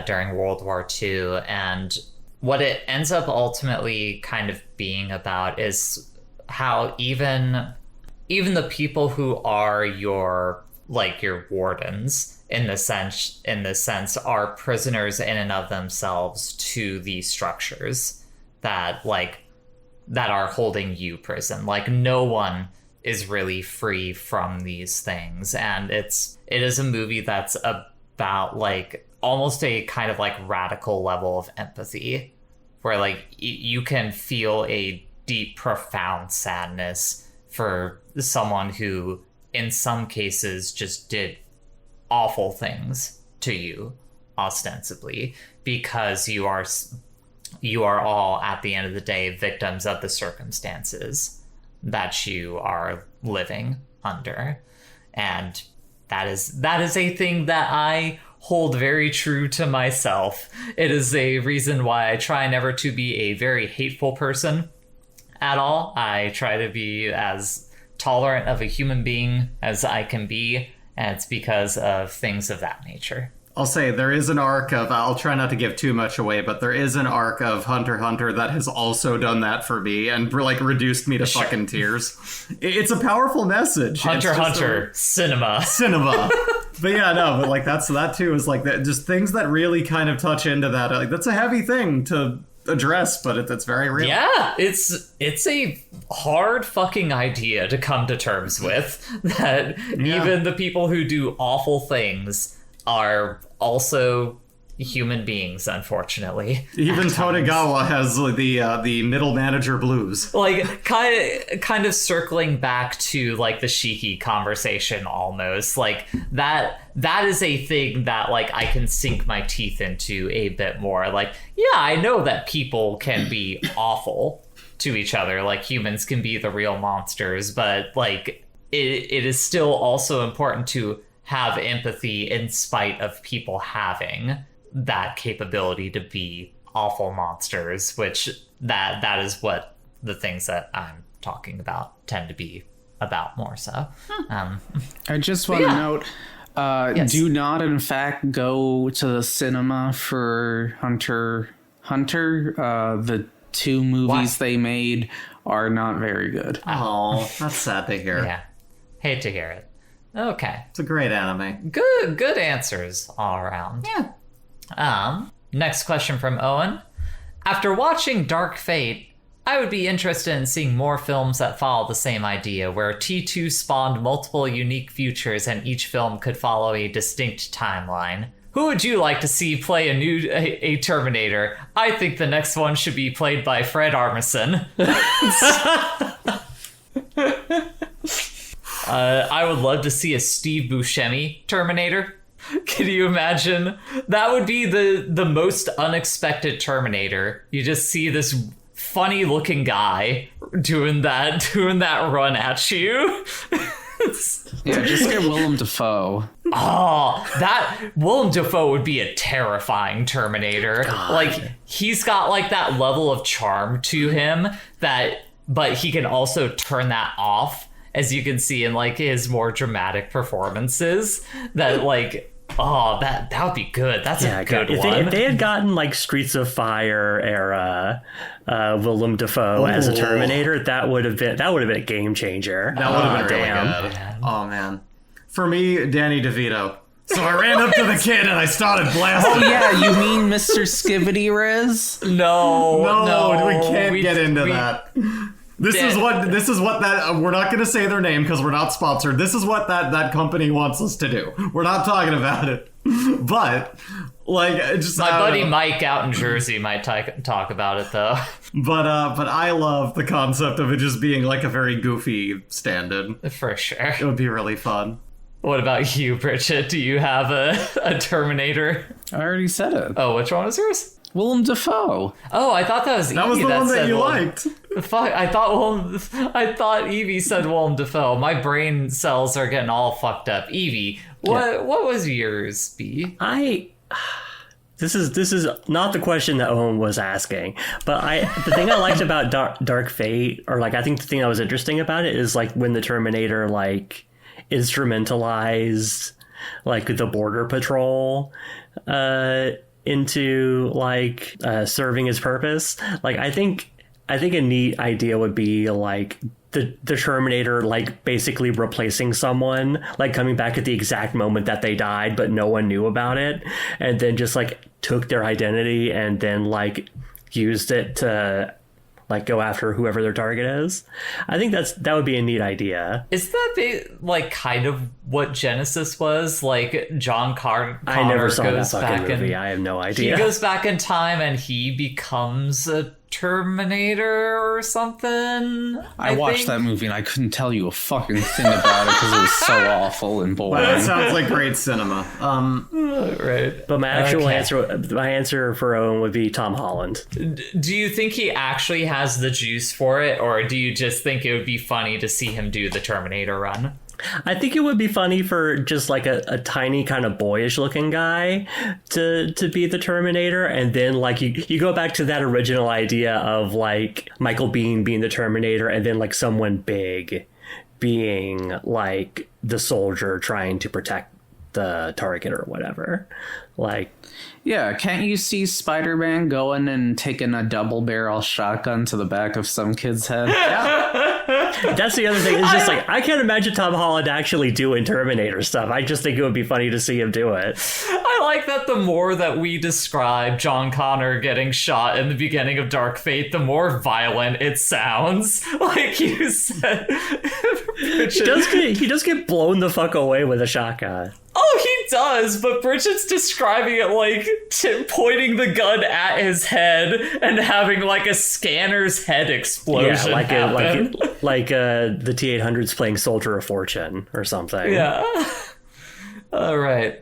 S1: during World War II, and what it ends up ultimately kind of being about is how even the people who are your wardens in the sense are prisoners in and of themselves to these structures that are holding you prison. Like, no one is really free from these things, and it is a movie that's about like almost a kind of like radical level of empathy, where like you can feel a deep, profound sadness for someone who in some cases just did awful things to you, ostensibly, because you are all at the end of the day victims of the circumstances that you are living under. And that is a thing that I hold very true to myself. It is a reason why I try never to be a very hateful person at all. I try to be as tolerant of a human being as I can be, and it's because of things of that nature.
S3: I'll say there is an arc of, I'll try not to give too much away, but there is an arc of Hunter x Hunter that has also done that for me and like reduced me to fucking tears. It's a powerful message.
S1: Hunter x Hunter, cinema.
S3: But yeah, no, but like that too is like that, just things that really kind of touch into that. Like, that's a heavy thing to address, but it's very real.
S1: Yeah, it's a hard fucking idea to come to terms with, that even the people who do awful things are also human beings, unfortunately.
S3: Even Tonegawa has the middle manager blues.
S1: Like, kind of circling back to, like, the Shiki conversation almost. Like, that is a thing that, like, I can sink my teeth into a bit more. Like, yeah, I know that people can be awful to each other. Like, humans can be the real monsters, but, like, it is still also important to have empathy in spite of people having that capability to be awful monsters, which that is what the things that I'm talking about tend to be about more so.
S2: I just want to note,
S1: yes.
S2: do not in fact go to the cinema for Hunter. The 2 movies they made are not very good.
S3: Oh, that's sad to hear.
S1: Yeah, hate to hear it. Okay,
S3: It's a great anime.
S1: good answers all around.
S3: Yeah.
S1: Next question from Owen. After watching Dark Fate, I would be interested in seeing more films that follow the same idea, where T2 spawned multiple unique futures and each film could follow a distinct timeline. Who would you like to see play a Terminator? I think the next one should be played by Fred Armisen. I would love to see a Steve Buscemi Terminator. Can you imagine? That would be the most unexpected Terminator. You just see this funny looking guy doing that run at you.
S2: Yeah, just get Willem Dafoe.
S1: Oh, that Willem Dafoe would be a terrifying Terminator. God. Like, he's got like that level of charm to him but he can also turn that off, as you can see in like his more dramatic performances. That like, oh, that would be good. That's a good one.
S4: If they had gotten like Streets of Fire era Willem Dafoe as a Terminator, that would have been a game changer.
S3: That would have been really good. Oh man, for me, Danny DeVito. So I ran up to the kid and I started blasting.
S2: Oh yeah, you mean Mr. Skibbity Riz?
S1: No,
S3: we can't get into that. This is what that we're not going to say their name because we're not sponsored. This is what that company wants us to do. We're not talking about it. But like, just
S1: my buddy Mike out in Jersey might talk about it though.
S3: But I love the concept of it just being like a very goofy stand-in.
S1: For sure.
S3: It would be really fun.
S1: What about you, Bridget? Do you have a Terminator?
S2: I already said it.
S1: Oh, which one was yours?
S2: Willem Dafoe.
S1: Oh, I thought that was Evie.
S3: That was the one that you liked.
S1: Fuck! I thought Evie said Willem Dafoe. My brain cells are getting all fucked up. Evie, what was yours, B?
S4: This is not the question that Owen was asking, but the thing I liked about Dark Fate, or like I think the thing that was interesting about it is like when the Terminator like instrumentalized like the border patrol into like serving his purpose. Like I think a neat idea would be like the Terminator like basically replacing someone, like coming back at the exact moment that they died but no one knew about it, and then just like took their identity and then like used it to like go after whoever their target is. I think that would be a neat idea.
S1: Is that like kind of what Genesis was? Like John Connor
S4: I never saw
S1: goes
S4: that fucking movie. I have no idea.
S1: He goes back in time and he becomes a Terminator or something.
S2: I watched that movie and I couldn't tell you a fucking thing about it because it was so awful and boring.
S3: That sounds like great cinema.
S1: Right.
S4: But my actual answer for Owen would be Tom Holland.
S1: Do you think he actually has the juice for it, or do you just think it would be funny to see him do the Terminator run?
S4: I think it would be funny for just like a tiny kind of boyish looking guy to be the Terminator. And then like you go back to that original idea of like Michael Biehn being the Terminator and then like someone big being like the soldier trying to protect the target or whatever. Like,
S2: yeah, can't you see Spider-Man going and taking a double barrel shotgun to the back of some kid's head?
S4: Yeah. That's the other thing. It's just like, I can't imagine Tom Holland actually doing Terminator stuff. I just think it would be funny to see him do it.
S1: I like that the more that we describe John Connor getting shot in the beginning of Dark Fate, the more violent it sounds. Like you said.
S4: He does get blown the fuck away with a shotgun.
S1: Oh, he does, but Bridget's describing it like pointing the gun at his head and having like a scanner's head explosion.
S4: Yeah, like the T-800's playing Soldier of Fortune or something.
S1: Yeah. All right.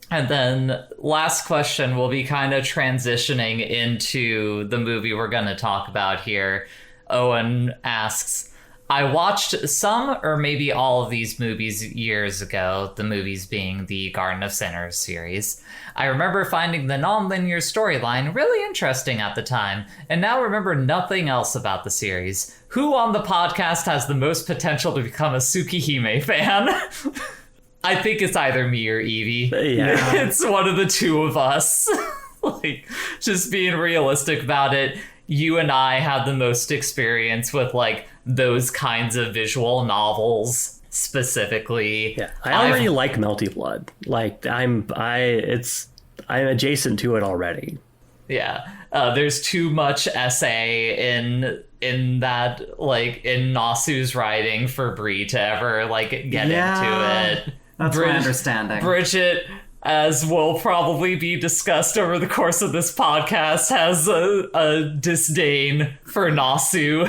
S1: And then last question will be kind of transitioning into the movie we're going to talk about here. Owen asks, I watched some or maybe all of these movies years ago, the movies being the Garden of Sinners series. I remember finding the non-linear storyline really interesting at the time, and now remember nothing else about the series. Who on the podcast has the most potential to become a Tsukihime fan? I think it's either me or Evie.
S4: Yeah.
S1: It's one of the two of us. Like, just being realistic about it, you and I have the most experience with like those kinds of visual novels specifically.
S4: Yeah, I already like Melty Blood. Like I'm adjacent to it already.
S1: Yeah, there's too much essay in that, like in Nasu's writing for Bree to ever like get into it.
S3: That's my understanding.
S1: Bridget, as will probably be discussed over the course of this podcast, has a disdain for Nasu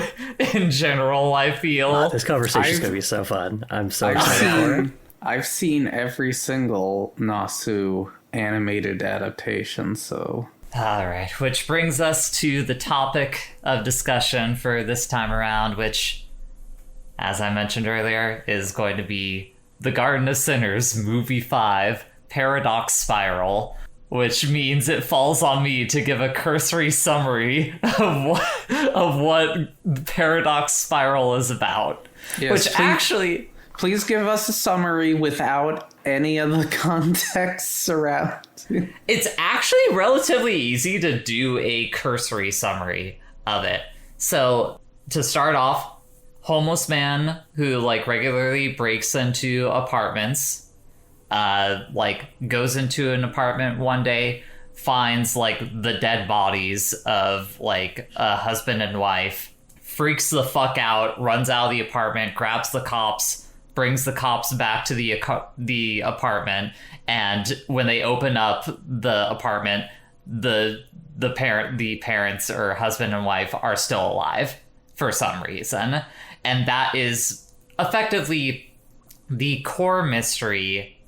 S1: in general, I feel.
S4: This conversation's going to be so fun. I'm so excited for it.
S2: I've seen every single Nasu animated adaptation, so...
S1: All right, which brings us to the topic of discussion for this time around, which, as I mentioned earlier, is going to be The Garden of Sinners, Movie 5, Paradox Spiral, which means it falls on me to give a cursory summary of what Paradox Spiral is about.
S2: Yes, please give us a summary without any of the context around.
S1: It's actually relatively easy to do a cursory summary of it. So, to start off, homeless man who like regularly breaks into apartments, like goes into an apartment one day, finds like the dead bodies of like a husband and wife, freaks the fuck out, runs out of the apartment, grabs the cops, brings the cops back to the apartment, and when they open up the apartment, the parents or husband and wife are still alive for some reason. And that is effectively the core mystery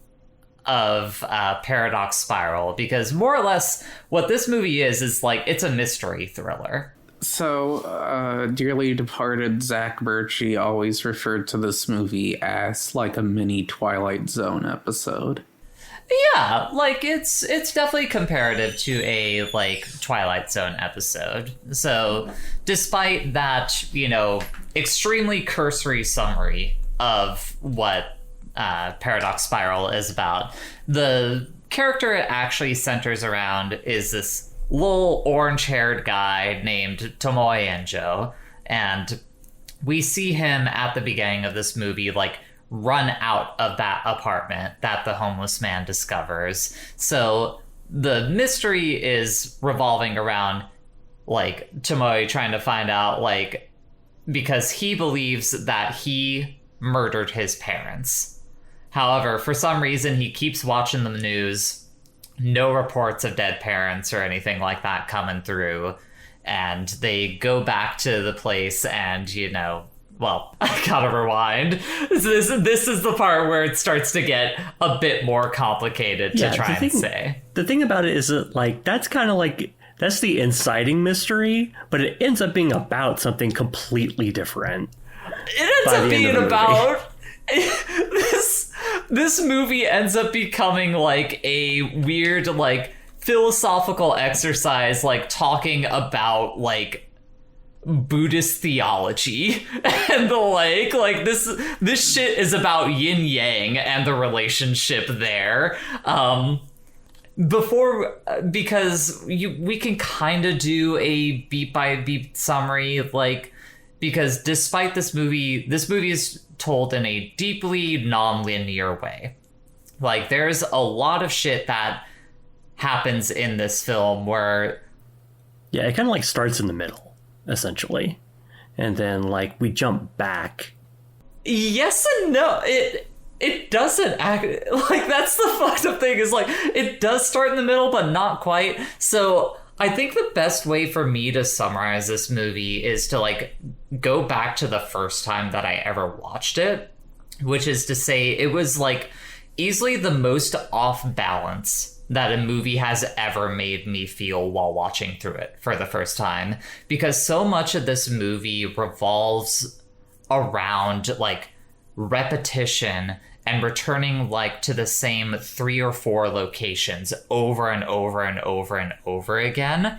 S1: of Paradox Spiral, because more or less what this movie is like, it's a mystery thriller.
S2: So, dearly departed Zach Birchie always referred to this movie as like a mini Twilight Zone episode.
S1: Yeah, like it's definitely comparative to a like Twilight Zone episode. So, despite that, extremely cursory summary of what Paradox Spiral is about, the character it actually centers around is this little orange-haired guy named Tomoe Enjo, and we see him at the beginning of this movie like run out of that apartment that the homeless man discovers. So the mystery is revolving around like Tomoe trying to find out, like, because he believes that he murdered his parents. However, for some reason he keeps watching the news. No reports of dead parents or anything like that coming through. And they go back to the place and, well, I gotta rewind. This is the part where it starts to get a bit more complicated to try and say.
S4: The thing about it is that, like, that's kind of like, that's the inciting mystery, but it ends up being about something completely different.
S1: It ends up being about... This movie ends up becoming like a weird like philosophical exercise, like talking about like Buddhist theology and the like this shit is about yin yang and the relationship there. Because we can kind of do a beat by beat summary, like, because despite this movie is told in a deeply non-linear way. Like, there's a lot of shit that happens in this film where...
S4: Yeah, it kind of like starts in the middle, essentially. And then, like, we jump back.
S1: Yes and no. it doesn't act like, that's the fucked up thing, is like it does start in the middle but not quite. So I think the best way for me to summarize this movie is to like go back to the first time that I ever watched it, which is to say it was like easily the most off balance that a movie has ever made me feel while watching through it for the first time, because so much of this movie revolves around like repetition and returning like to the same 3 or 4 locations over and over and over and over again.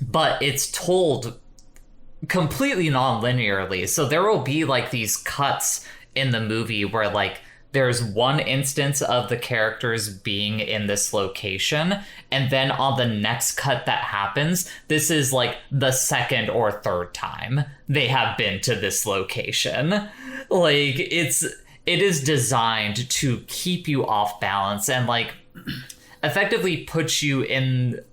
S1: But it's told completely non-linearly. So there will be like these cuts in the movie where like there's one instance of the characters being in this location, and then on the next cut that happens, this is like the second or third time they have been to this location. Like it is designed to keep you off balance and like effectively put you into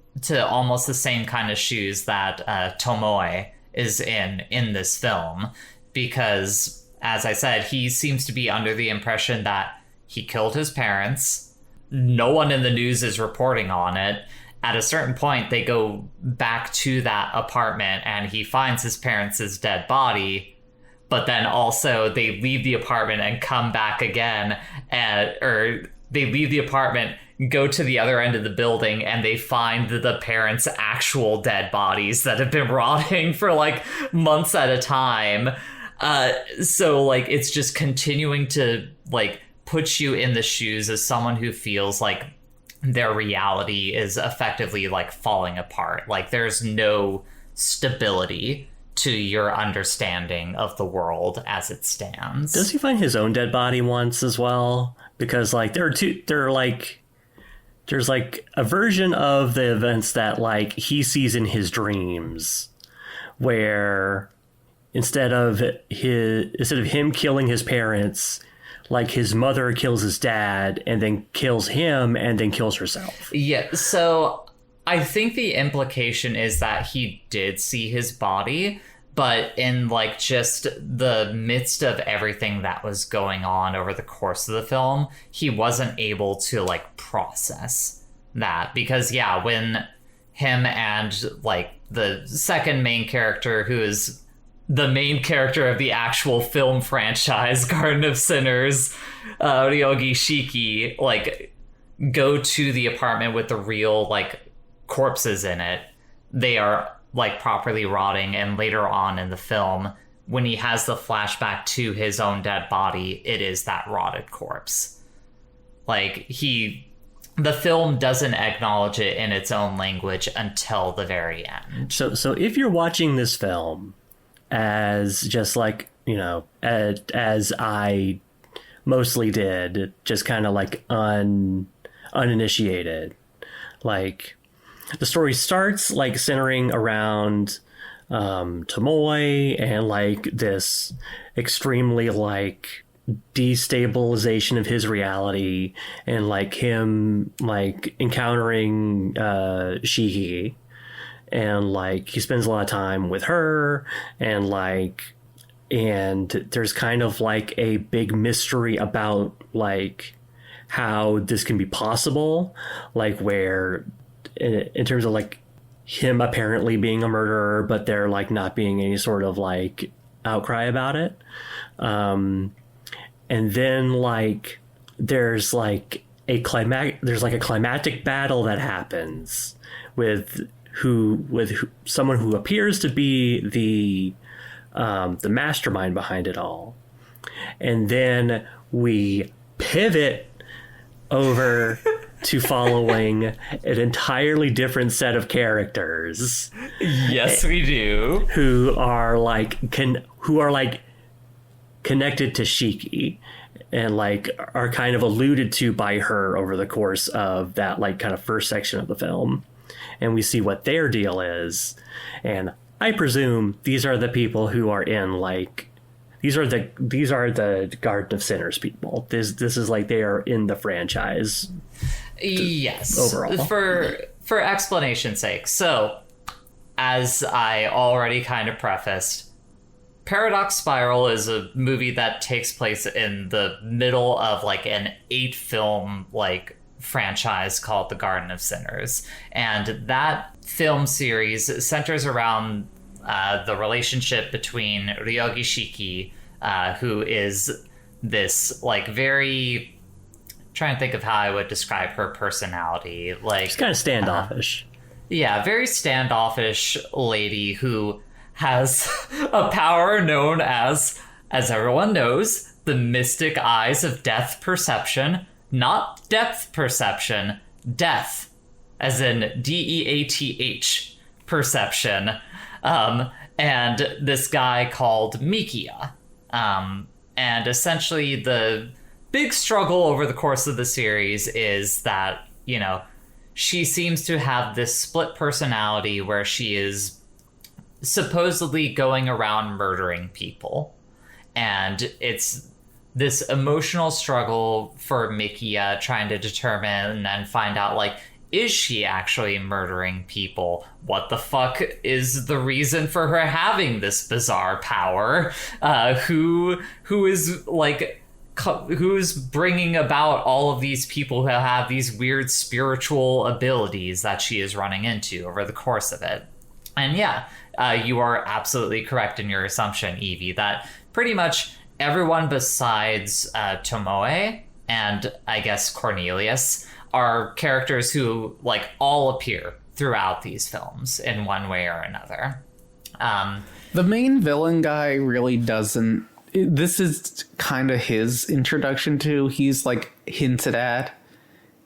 S1: almost the same kind of shoes that Tomoe is in this film, because as I said, he seems to be under the impression that he killed his parents. No one in the news is reporting on it. At a certain point, they go back to that apartment and he finds his parents' dead body. But then also they leave the apartment and come back again. Or they leave the apartment, go to the other end of the building, and they find the parents' actual dead bodies that have been rotting for like months at a time. So like it's just continuing to like put you in the shoes as someone who feels like their reality is effectively like falling apart. Like there's no stability to your understanding of the world as it stands.
S4: Does he find his own dead body once as well? Because like there's like a version of the events that like he sees in his dreams where instead of him killing his parents, like his mother kills his dad and then kills him and then kills herself.
S1: Yeah, so I think the implication is that he did see his body, but in like just the midst of everything that was going on over the course of the film, he wasn't able to like process that. Because yeah, when him and like the second main character, who is the main character of the actual film franchise, Garden of Sinners, Ryogi Shiki, like go to the apartment with the real like corpses in it, they are like properly rotting. And later on in the film, when he has the flashback to his own dead body, it is that rotted corpse. Like the film doesn't acknowledge it in its own language until the very end.
S4: So if you're watching this film as just like, you know, as I mostly did, just kind of like uninitiated, like the story starts like centering around Tomoe and like this extremely like destabilization of his reality and like him like encountering Shiki. And like he spends a lot of time with her, and there's kind of like a big mystery about like how this can be possible, like where in terms of like him apparently being a murderer, but there like not being any sort of like outcry about it. And then like there's like a climactic battle that happens with someone who appears to be the mastermind behind it all. And then we pivot over to following an entirely different set of characters.
S1: Yes, we do.
S4: Who are connected to Shiki and like are kind of alluded to by her over the course of that like kind of first section of the film. And we see what their deal is. And I presume these are the people who are in like these are the Garden of Sinners people. This is like they are in the franchise.
S1: Yes.
S4: Overall.
S1: For explanation's sake. So, as I already kind of prefaced, Paradox Spiral is a movie that takes place in the middle of like an 8-film like franchise called The Garden of Sinners. And that film series centers around the relationship between Ryogi Shiki, who is this like very... trying to think of how I would describe her personality. Like,
S4: she's kind of standoffish.
S1: Yeah, very standoffish lady who has a power known as everyone knows, the mystic eyes of death perception. Not depth perception, death, as in DEATH perception. And this guy called Mikia. And essentially the big struggle over the course of the series is that, you know, she seems to have this split personality where she is supposedly going around murdering people. And it's this emotional struggle for Mikia trying to determine and find out, like, is she actually murdering people? What the fuck is the reason for her having this bizarre power? Who is, like... who's bringing about all of these people who have these weird spiritual abilities that she is running into over the course of it. And yeah, you are absolutely correct in your assumption, Evie, that pretty much everyone besides Tomoe and I guess Cornelius are characters who like all appear throughout these films in one way or another.
S2: The main villain guy really doesn't... This is kind of his introduction to. He's like hinted at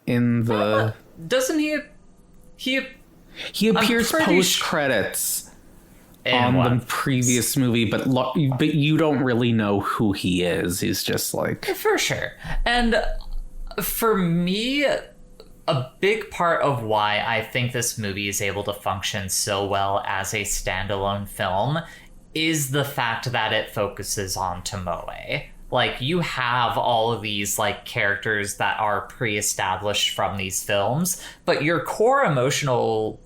S2: in the.
S1: Doesn't he?
S2: He appears post credits on the previous movie, but you don't really know who he is. He's just like,
S1: for sure. And for me, a big part of why I think this movie is able to function so well as a standalone film is the fact that it focuses on Tomoe. Like, you have all of these, like, characters that are pre-established from these films, but your emotional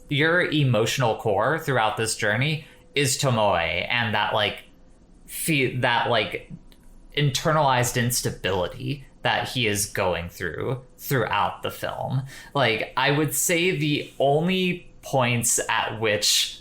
S1: core throughout this journey is Tomoe, and that, like, internalized instability that he is going throughout the film. Like, I would say the only points at which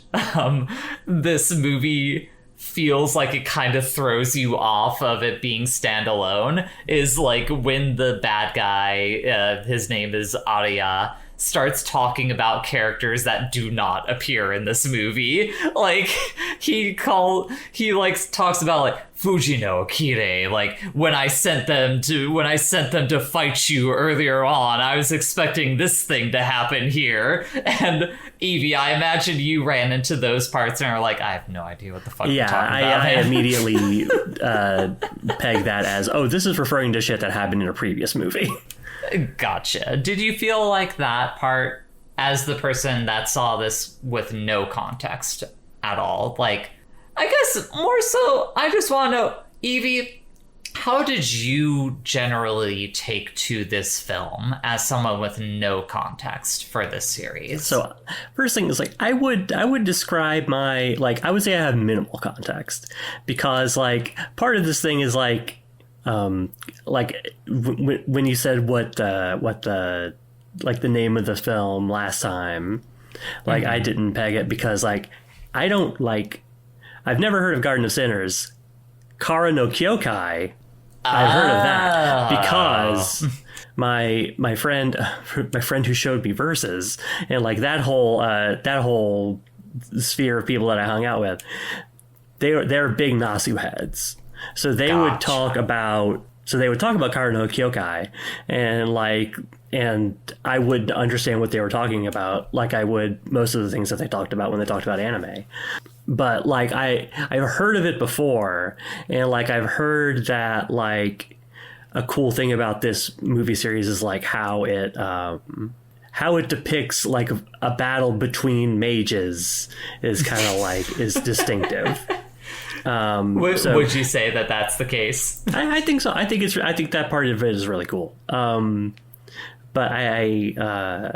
S1: this movie feels like it kind of throws you off of it being standalone is like when the bad guy, his name is Arya, starts talking about characters that do not appear in this movie. Like he talks about like Fujino Kire, like when I sent them to fight you earlier on, I was expecting this thing to happen here. And Evie, I imagine you ran into those parts and are like, I have no idea what the fuck you're talking about.
S4: I immediately pegged that as, oh, this is referring to shit that happened in a previous movie.
S1: Gotcha. Did you feel like that part, as the person that saw this with no context at all? Like, I guess more so, I just want to know, Evie, how did you generally take to this film as someone with no context for this series? So,
S4: first thing is, like, I would describe my, like, I would say I have minimal context, because, like, part of this thing is, like, when you said what the like the name of the film last time, like, I didn't peg it because, like, I don't, like, I've never heard of Garden of Sinners. Kara no Kyokai, I've heard of that because my friend who showed me verses, and like that whole sphere of people that I hung out with, they're big Nasu heads. So they would talk about Kara no Kyokai, and I would understand what they were talking about, like I would most of the things that they talked about when they talked about anime. But like I've heard of it before, and like I've heard that, like, a cool thing about this movie series is like how it depicts like a battle between mages is kind of like is distinctive.
S1: Would you say that that's the case?
S4: I think so. I think that part of it is really cool. But I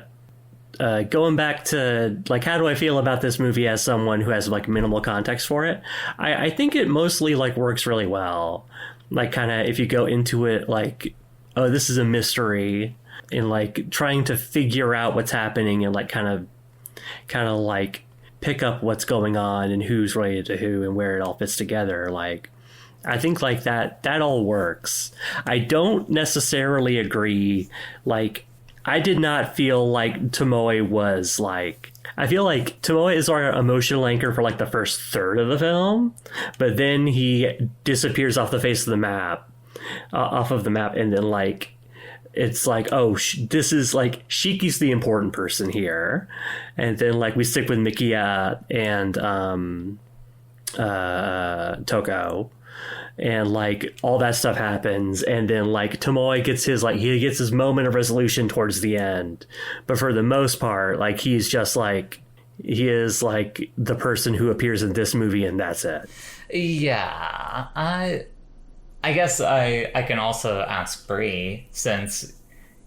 S4: going back to like, how do I feel about this movie as someone who has like minimal context for it? I think it mostly like works really well. Like kind of if you go into it like, oh, this is a mystery, and like trying to figure out what's happening and like kind of like pick up what's going on and who's related to who and where it all fits together. Like, I think like that all works. I don't necessarily agree. Like, I did not feel like Tomoe was like, I feel like Tomoe is our emotional anchor for like the first third of the film, but then he disappears off the face of the map, and then like, it's like, oh, this is like, Shiki's the important person here. And then like we stick with Mikia and Toko. And like all that stuff happens, and then like Tomoe gets his moment of resolution towards the end, but for the most part, like he is like the person who appears in this movie, and that's it.
S1: Yeah, I guess I can also ask Bree, since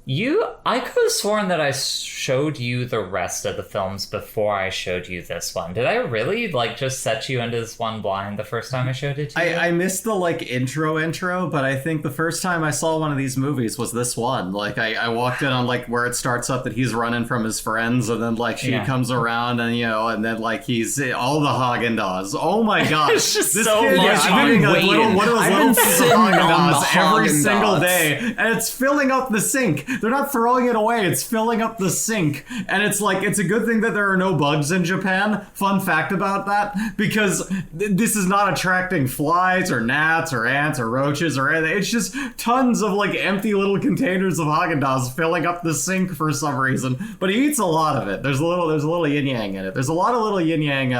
S1: I could have sworn that I showed you the rest of the films before I showed you this one. Did I really like just set you into this one blind the first time I showed it to you?
S3: I missed the like intro, but I think the first time I saw one of these movies was this one. Like I walked in on like where it starts up that he's running from his friends, and then like she comes around, and and then like he's all the Haagen-Dazs. Oh my gosh,
S1: it's just
S3: this
S1: so
S3: kid
S1: much.
S3: is eating like one of those little pieces of Haagen-Dazs every
S2: Haagen-Dazs
S3: single day, and it's filling up the sink. They're not throwing it away, it's filling up the sink. And it's like, it's a good thing that there are no bugs in Japan. Fun fact about that, because this is not attracting flies or gnats or ants or roaches or anything. It's just tons of like empty little containers of Haagen-Dazs filling up the sink for some reason. But he eats a lot of it. There's a little yin-yang in it. There's a lot of little yin-yang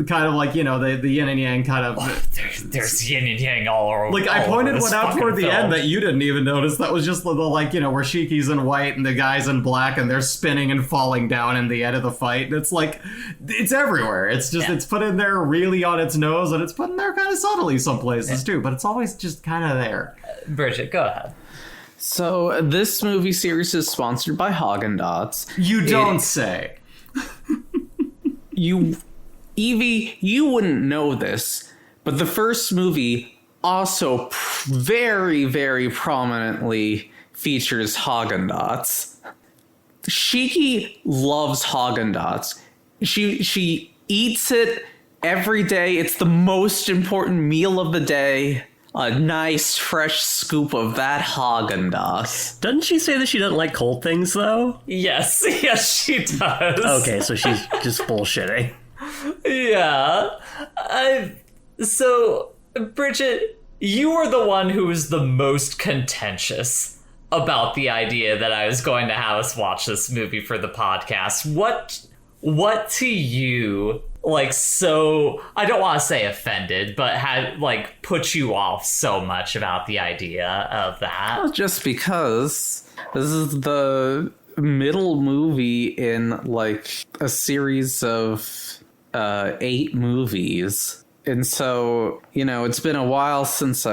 S3: kind of like, the yin and yang kind of...
S1: There's yin and yang all over.
S3: Like, I pointed one out toward the end that you didn't even notice. That was just the like, where Shiki's in white and the guy's in black and they're spinning and falling down in the end of the fight. And it's like, it's everywhere. It's just, it's put in there really on its nose, and it's put in there kind of subtly some places too, but it's always just kind of there.
S1: Bridget, go ahead.
S2: So, this movie series is sponsored by Haagen-Dazs.
S3: You don't say.
S2: Evie, you wouldn't know this, but the first movie also very, very prominently features Haagen-Dazs. Shiki loves Haagen-Dazs. She eats it every day. It's the most important meal of the day. A nice fresh scoop of that Haagen-Dazs.
S4: Doesn't she say that she doesn't like cold things though?
S1: Yes, she does.
S4: Okay, so she's just bullshitting.
S1: Yeah. So, Bridget, you were the one who was the most contentious about the idea that I was going to have us watch this movie for the podcast. What to you, like, so, I don't want to say offended, but had, like, put you off so much about the idea of that?
S2: Well, just because this is the middle movie in, like, a series of 8 movies. And so, it's been a while since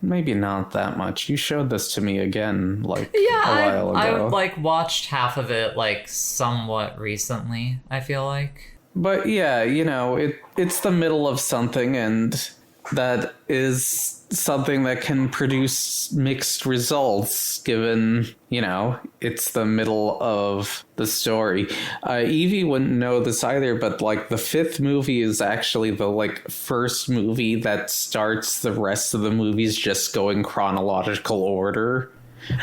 S2: maybe not that much. You showed this to me again, like, a while ago.
S1: I like watched half of it, like, somewhat recently, I feel like.
S2: But yeah, it's the middle of something, and that is something that can produce mixed results given, it's the middle of the story. Evie wouldn't know this either, but like the 5th movie is actually the like first movie that starts the rest of the movies just going chronological order.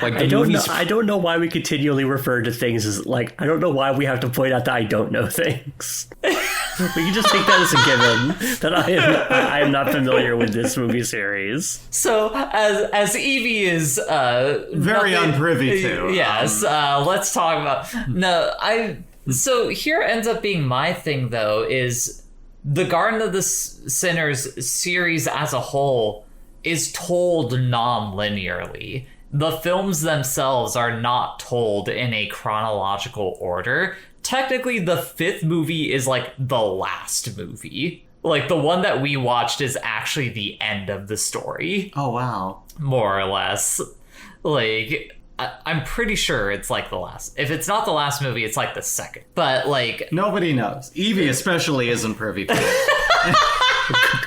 S2: Like
S4: I don't know why we continually refer to things as like, I don't know why we have to point out that I don't know things. We can just take that as a given that I am not familiar with this movie series.
S1: So as Evie is
S3: very unprivy to.
S1: Yes, let's talk about so here ends up being my thing though, is the Garden of the Sinners series as a whole is told non-linearly. The films themselves are not told in a chronological order. Technically, the 5th movie is like the last movie. Like, the one that we watched is actually the end of the story.
S3: Oh, wow.
S1: More or less. Like, I'm pretty sure it's like the last. If it's not the last movie, it's like the second. But like
S3: nobody knows. Evie especially isn't privy to it.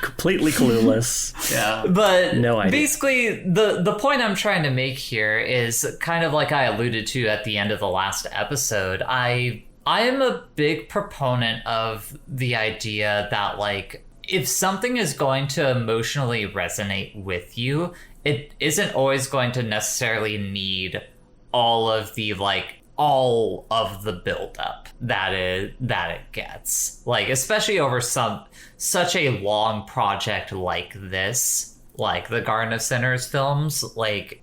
S4: Completely clueless.
S3: Yeah.
S1: But
S4: no idea.
S1: Basically, the point I'm trying to make here is kind of like I alluded to at the end of the last episode. I am a big proponent of the idea that, like, if something is going to emotionally resonate with you, it isn't always going to necessarily need all of the buildup that it gets. Like, especially over such a long project like this, like the Garden of Sinners films, like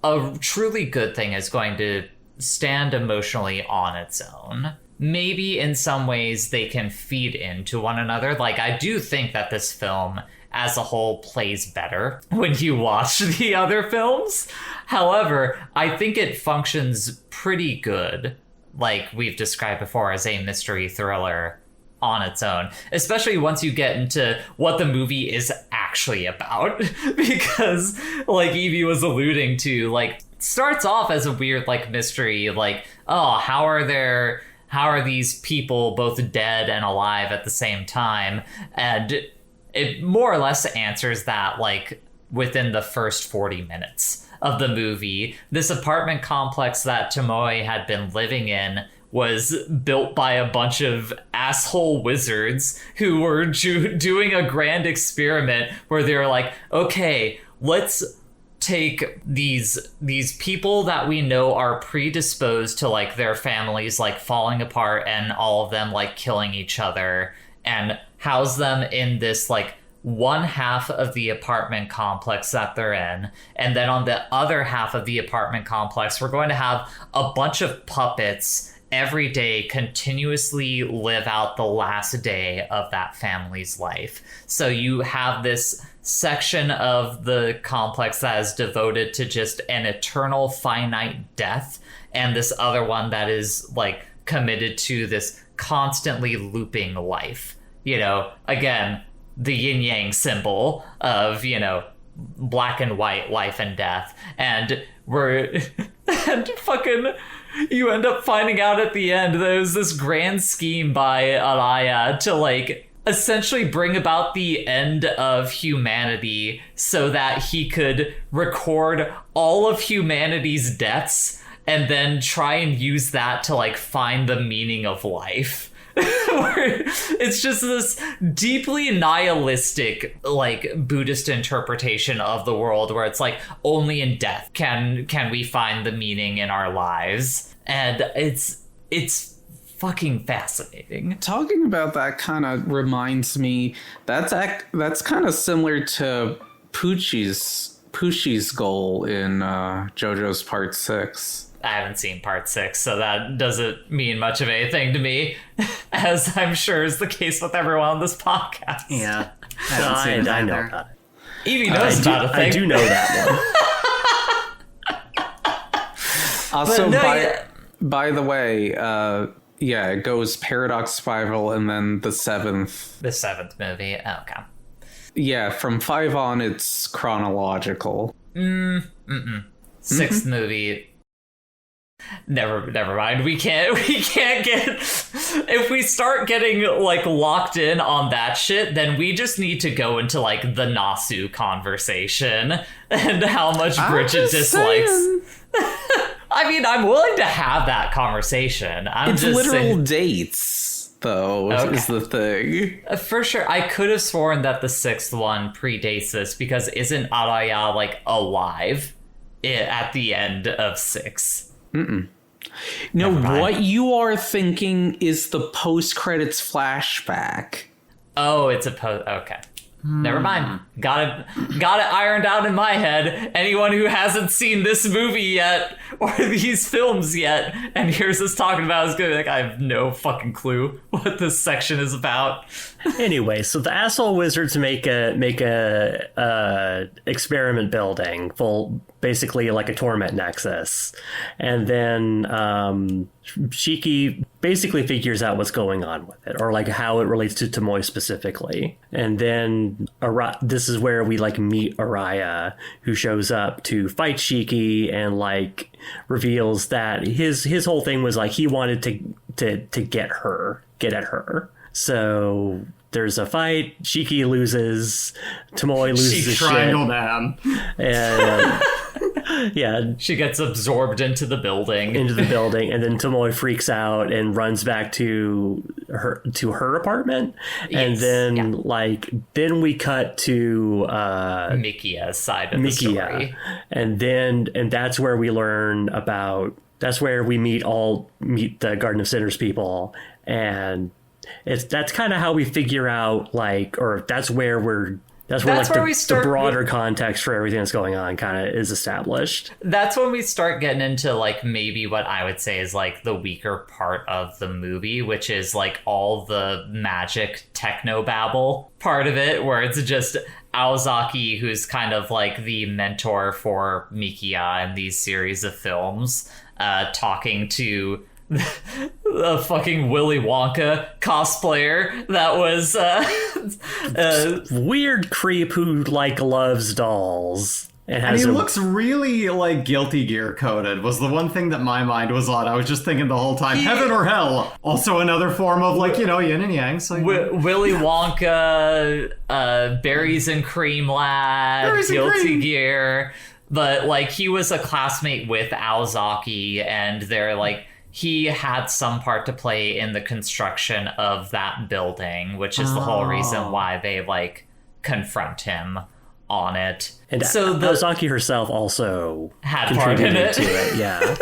S1: a truly good thing is going to stand emotionally on its own. Maybe in some ways they can feed into one another. Like, I do think that this film as a whole plays better when you watch the other films. However, I think it functions pretty good, like we've described before, as a mystery thriller on its own, especially once you get into what the movie is actually about. Because, like Evie was alluding to, like, starts off as a weird, like, mystery, like, oh, how are these people both dead and alive at the same time? And it more or less answers that, like, within the first 40 minutes of the movie. This apartment complex that Tomoe had been living in was built by a bunch of asshole wizards who were doing a grand experiment where they're like, okay, let's take these people that we know are predisposed to, like, their families, like, falling apart and all of them, like, killing each other, and house them in this, like, one half of the apartment complex that they're in. And then on the other half of the apartment complex, we're going to have a bunch of puppets every day continuously live out the last day of that family's life. So you have this section of the complex that is devoted to just an eternal finite death, and this other one that is, like, committed to this constantly looping life. You know, again, the yin-yang symbol of, you know, black and white, life and death. And you end up finding out at the end there's this grand scheme by Araya to, like, essentially bring about the end of humanity so that he could record all of humanity's deaths and then try and use that to, like, find the meaning of life. It's just this deeply nihilistic, like, Buddhist interpretation of the world where it's like only in death can we find the meaning in our lives, and it's fucking fascinating.
S2: Talking about that kind of reminds me that's kind of similar to Pushi's goal in JoJo's Part 6.
S1: I haven't seen Part 6, so that doesn't mean much of anything to me, as I'm sure is the case with everyone on this podcast.
S3: Yeah, I
S4: know about it.
S1: Evie knows about a thing.
S4: I do know that
S2: one. Also, by the way, yeah, it goes Paradox Spiral and then the seventh.
S1: The seventh movie. Oh, okay.
S2: Yeah, from 5 on, it's chronological.
S1: Sixth movie. Never mind. We can't get, if we start getting, like, locked in on that shit, then we just need to go into, like, the Nasu conversation and how much Bridget dislikes. I mean, I'm willing to have that conversation.
S2: It's just literal saying, dates, though, is the thing.
S1: For sure. I could have sworn that the sixth one predates this, because isn't Araya, like, alive at the end of 6?
S2: No, what you are thinking is the post-credits flashback.
S1: Oh, it's a post. Okay. Never mind. Got it ironed out in my head. Anyone who hasn't seen this movie yet or these films yet and hears us talking about is gonna be like, I have no fucking clue what this section is about.
S4: Anyway, so the asshole wizards make a experiment building full, basically like a torment nexus, and then Shiki basically figures out what's going on with it, or like how it relates to Tomoe specifically. And then this is where we like meet Araya, who shows up to fight Shiki and like reveals that his whole thing was like he wanted to get at her. So there's a fight. Shiki loses. Tomoe loses his
S3: triangle
S4: shit.
S3: man.
S4: And yeah,
S1: she gets absorbed into the building.
S4: And then Tomoe freaks out and runs back to her apartment. Yes, and then then we cut to
S1: Mikia's side of the story.
S4: And that's where we learn about. That's where we meet the Garden of Sinners people, and that's kind of how we figure out that's where the broader context for everything that's going on kind of is established.
S1: That's when we start getting into like maybe what I would say is like the weaker part of the movie, which is like all the magic technobabble part of it, where it's just Aozaki, who's kind of like the mentor for Mikia in these series of films, talking to a fucking Willy Wonka cosplayer that was
S4: weird creep who like loves dolls.
S3: And he looks really like Guilty Gear coded was the one thing that my mind was on. I was just thinking the whole time, heaven or hell. Also another form of like, yin and yang. So
S1: Willy Wonka, Berries and Cream Lad, Guilty Gear. But like he was a classmate with Aozaki, and they're like, he had some part to play in the construction of that building, which is the whole reason why they like confront him on it.
S4: And so Aozaki herself also
S1: had part in it.
S4: To it. Yeah.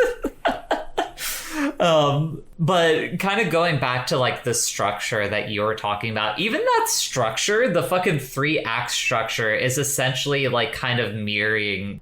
S1: But kind of going back to like the structure that you were talking about, even that structure, the fucking 3-act structure, is essentially like kind of mirroring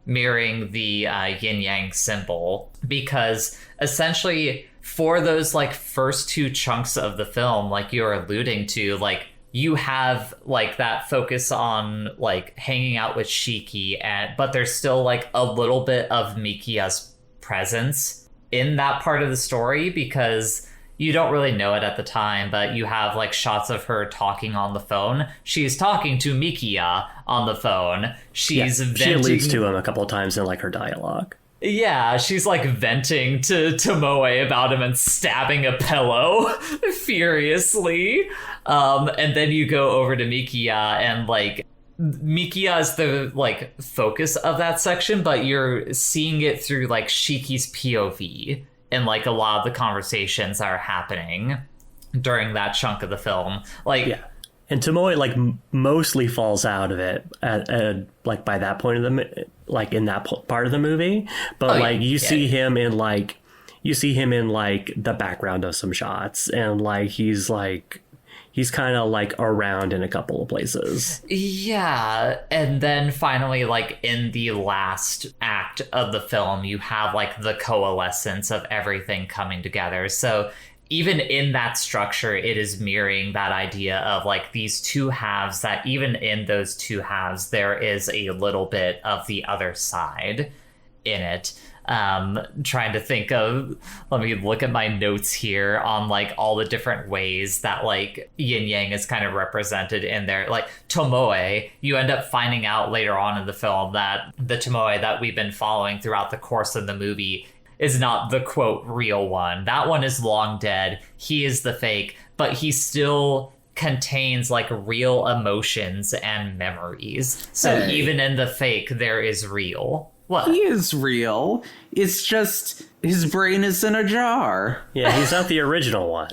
S1: the yin yang symbol, because essentially for those like first 2 chunks of the film, like you're alluding to, like you have like that focus on like hanging out with Shiki, but there's still like a little bit of Mikia's presence in that part of the story, because you don't really know it at the time, but you have like shots of her talking on the phone. She's talking to Mikia on the phone. She's venting.
S4: She alludes to him a couple of times in like her dialogue.
S1: Yeah, she's like venting to Tomoe about him and stabbing a pillow furiously. And then you go over to Mikia, and like Mikia is the like focus of that section, but you're seeing it through like Shiki's POV and like a lot of the conversations that are happening during that chunk of the film. Like, yeah.
S4: And Tomoe like mostly falls out of it like by that point of like in that part of the movie, but you see him in like the background of some shots, and like he's kind of like around in a couple of places.
S1: Yeah. And then finally, like in the last act of the film, you have like the coalescence of everything coming together. So even in that structure, it is mirroring that idea of like these 2 halves, that even in those 2 halves, there is a little bit of the other side in it. Trying to think of, let me look at my notes here on like all the different ways that like yin yang is kind of represented in there. Like Tomoe, you end up finding out later on in the film that the Tomoe that we've been following throughout the course of the movie is not the quote real one. That one is long dead. He is the fake, but he still contains like real emotions and memories. So even in the fake, there is real. What?
S2: He is real. It's just his brain is in a jar.
S4: Yeah, he's not the original one.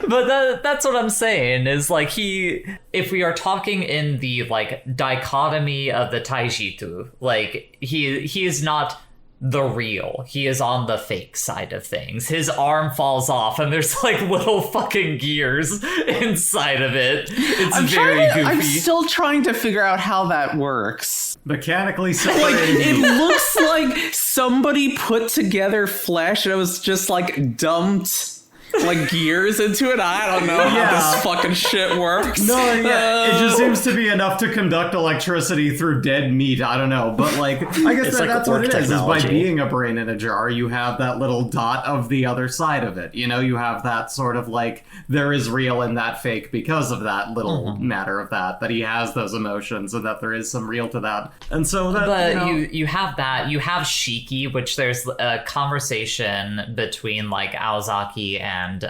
S1: But that's what I'm saying, is like if we are talking in the like dichotomy of the Taijitu, like he is not the real. He is on the fake side of things. His arm falls off and there's like little fucking gears inside of it. It's very goofy.
S2: I'm still trying to figure out how that works.
S3: Mechanically separated.
S2: It looks like somebody put together flesh and it was just like dumped like years into it. I don't know how this fucking shit works.
S3: No, yeah, it just seems to be enough to conduct electricity through dead meat. I don't know, but like, I guess that's what it is by being a brain in a jar, you have that little dot of the other side of it. You know, you have that sort of like, there is real and that fake because of that little matter of that he has those emotions and that there is some real to that. And so that,
S1: but you have that, you have Shiki, which there's a conversation between like Aozaki and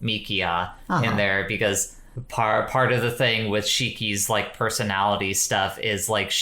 S1: Mikia in there, because part of the thing with Shiki's like personality stuff is like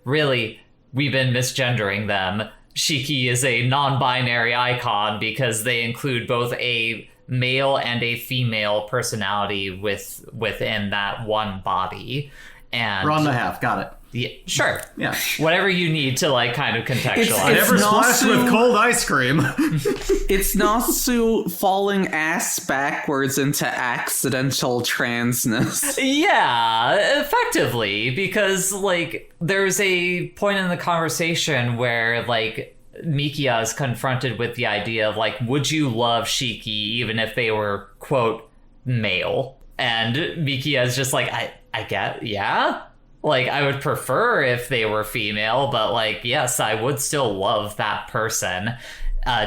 S1: we've been misgendering them. Shiki is a non-binary icon because they include both a male and a female personality within that one body. And
S3: Ron and a half, got it.
S1: Yeah, sure.
S3: Yeah.
S1: Whatever you need to like kind of contextualize.
S3: Never splashed with cold ice cream.
S2: It's Nasu falling ass backwards into accidental transness.
S1: Yeah, effectively, because like there's a point in the conversation where like Mikia is confronted with the idea of like, would you love Shiki even if they were quote male? And Mikia is just like, I get, yeah. Like, I would prefer if they were female, but, like, yes, I would still love that person,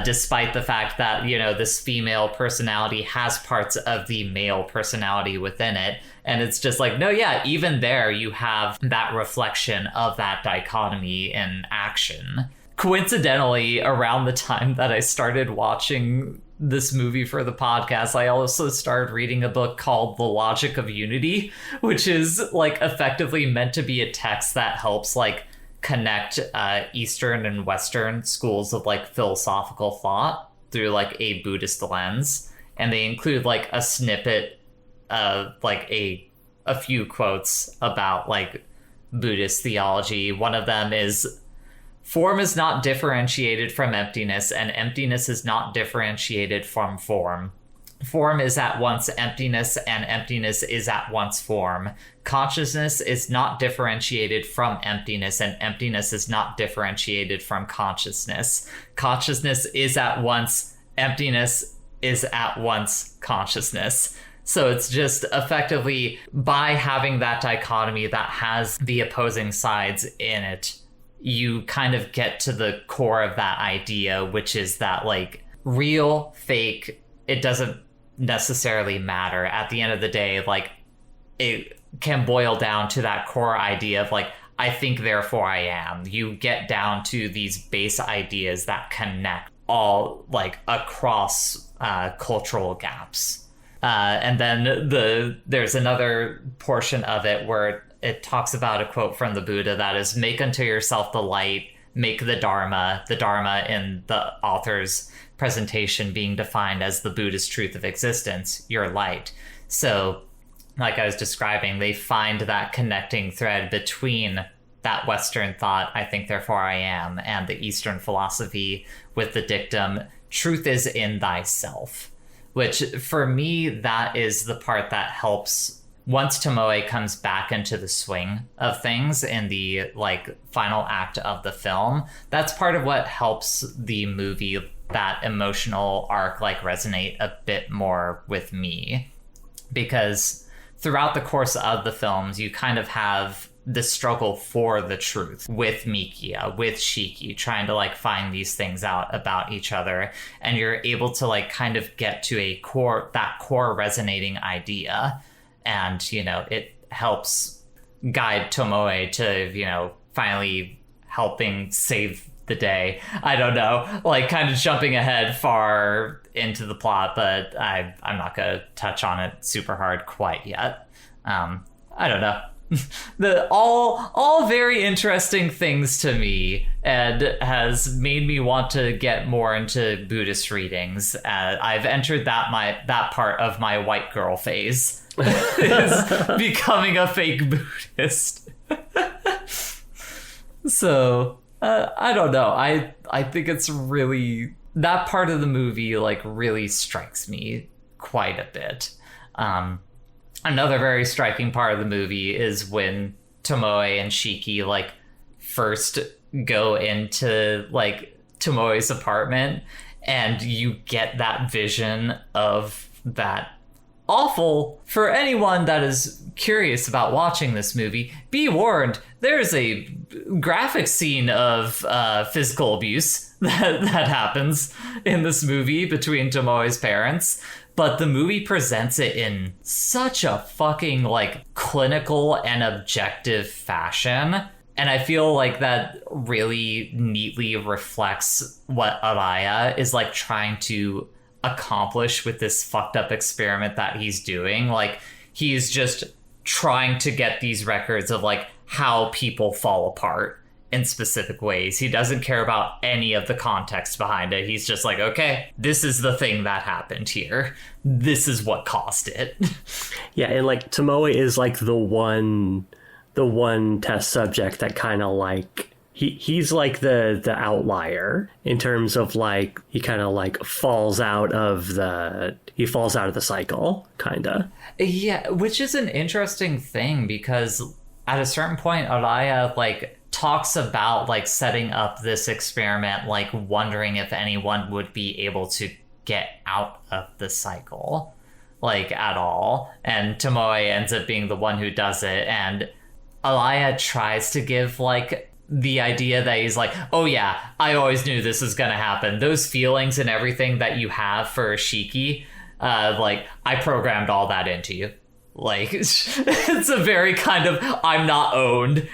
S1: despite the fact that, you know, this female personality has parts of the male personality within it. And it's just like, no, yeah, even there you have that reflection of that dichotomy in action. Coincidentally, around the time that I started watching this movie for the podcast, I also started reading a book called The Logic of Unity, which is like effectively meant to be a text that helps like connect Eastern and Western schools of like philosophical thought through like a Buddhist lens. And they include like a snippet of like a few quotes about like Buddhist theology. One of them is, form is not differentiated from emptiness, and emptiness is not differentiated from form. Form is at once emptiness, and emptiness is at once form. Consciousness is not differentiated from emptiness, and emptiness is not differentiated from consciousness. Consciousness is at once emptiness, is at once consciousness. So it's just effectively by having that dichotomy that has the opposing sides in it, you kind of get to the core of that idea, which is that like real, fake, it doesn't necessarily matter. At the end of the day, like it can boil down to that core idea of like, I think, therefore I am. You get down to these base ideas that connect all like across cultural gaps. And then there's another portion of it where it talks about a quote from the Buddha that is, make unto yourself the light, make the Dharma in the author's presentation being defined as the Buddhist truth of existence, your light. So, like I was describing, they find that connecting thread between that Western thought, I think, therefore I am, and the Eastern philosophy with the dictum, truth is in thyself. Which, for me, that is the part that helps once Tomoe comes back into the swing of things in the like final act of the film. That's part of what helps the movie, that emotional arc, like resonate a bit more with me, because throughout the course of the films you kind of have the struggle for the truth with Mikia, with Shiki, trying to like find these things out about each other, and you're able to like kind of get to a core resonating idea. And, you know, it helps guide Tomoe to, you know, finally helping save the day. I don't know, like kind of jumping ahead far into the plot, but I'm not going to touch on it super hard quite yet. I don't know. all very interesting things to me, and has made me want to get more into Buddhist readings. I've entered that part of my white girl phase. Is becoming a fake Buddhist. So I don't know. I think it's really, that part of the movie like really strikes me quite a bit. Another very striking part of the movie is when Tomoe and Shiki like first go into like Tomoe's apartment, and you get that vision of that awful. For anyone that is curious about watching this movie, be warned, there's a graphic scene of physical abuse that happens in this movie between Tomoe's parents, but the movie presents it in such a fucking like clinical and objective fashion. And I feel like that really neatly reflects what Araya is like trying to accomplish with this fucked up experiment that he's doing. Like, he's just trying to get these records of like how people fall apart in specific ways. He doesn't care about any of the context behind it. He's just like, okay, this is the thing that happened here. This is what caused it.
S4: Yeah, and like Tomoe is like the one test subject that kind of like he's like the outlier in terms of like he kind of like falls out of the cycle, kind of.
S1: Yeah, which is an interesting thing because at a certain point Araya like talks about like setting up this experiment, like wondering if anyone would be able to get out of the cycle like at all, and Tomoe ends up being the one who does it, and Alaya tries to give like the idea that he's like, oh yeah, I always knew this was gonna happen. Those feelings and everything that you have for Shiki, like I programmed all that into you. Like it's a very kind of I'm not owned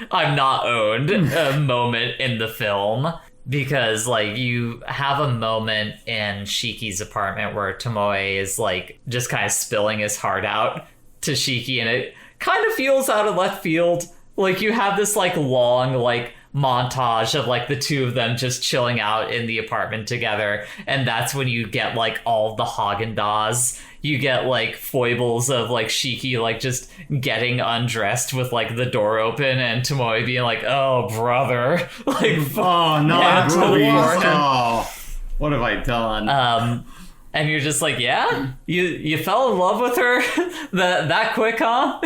S1: moment in the film, because like you have a moment in Shiki's apartment where Tomoe is like just kind of spilling his heart out to Shiki, and it kind of feels out of left field. Like you have this like long like montage of like the two of them just chilling out in the apartment together, and that's when you get like all the Haagen-Dazs. You get like foibles of like Shiki like just getting undressed with like the door open, and Tomoe being like, oh brother, like
S3: oh no,
S1: yeah,
S3: oh, what have I done?
S1: And you're just like, yeah, you fell in love with her that quick, huh?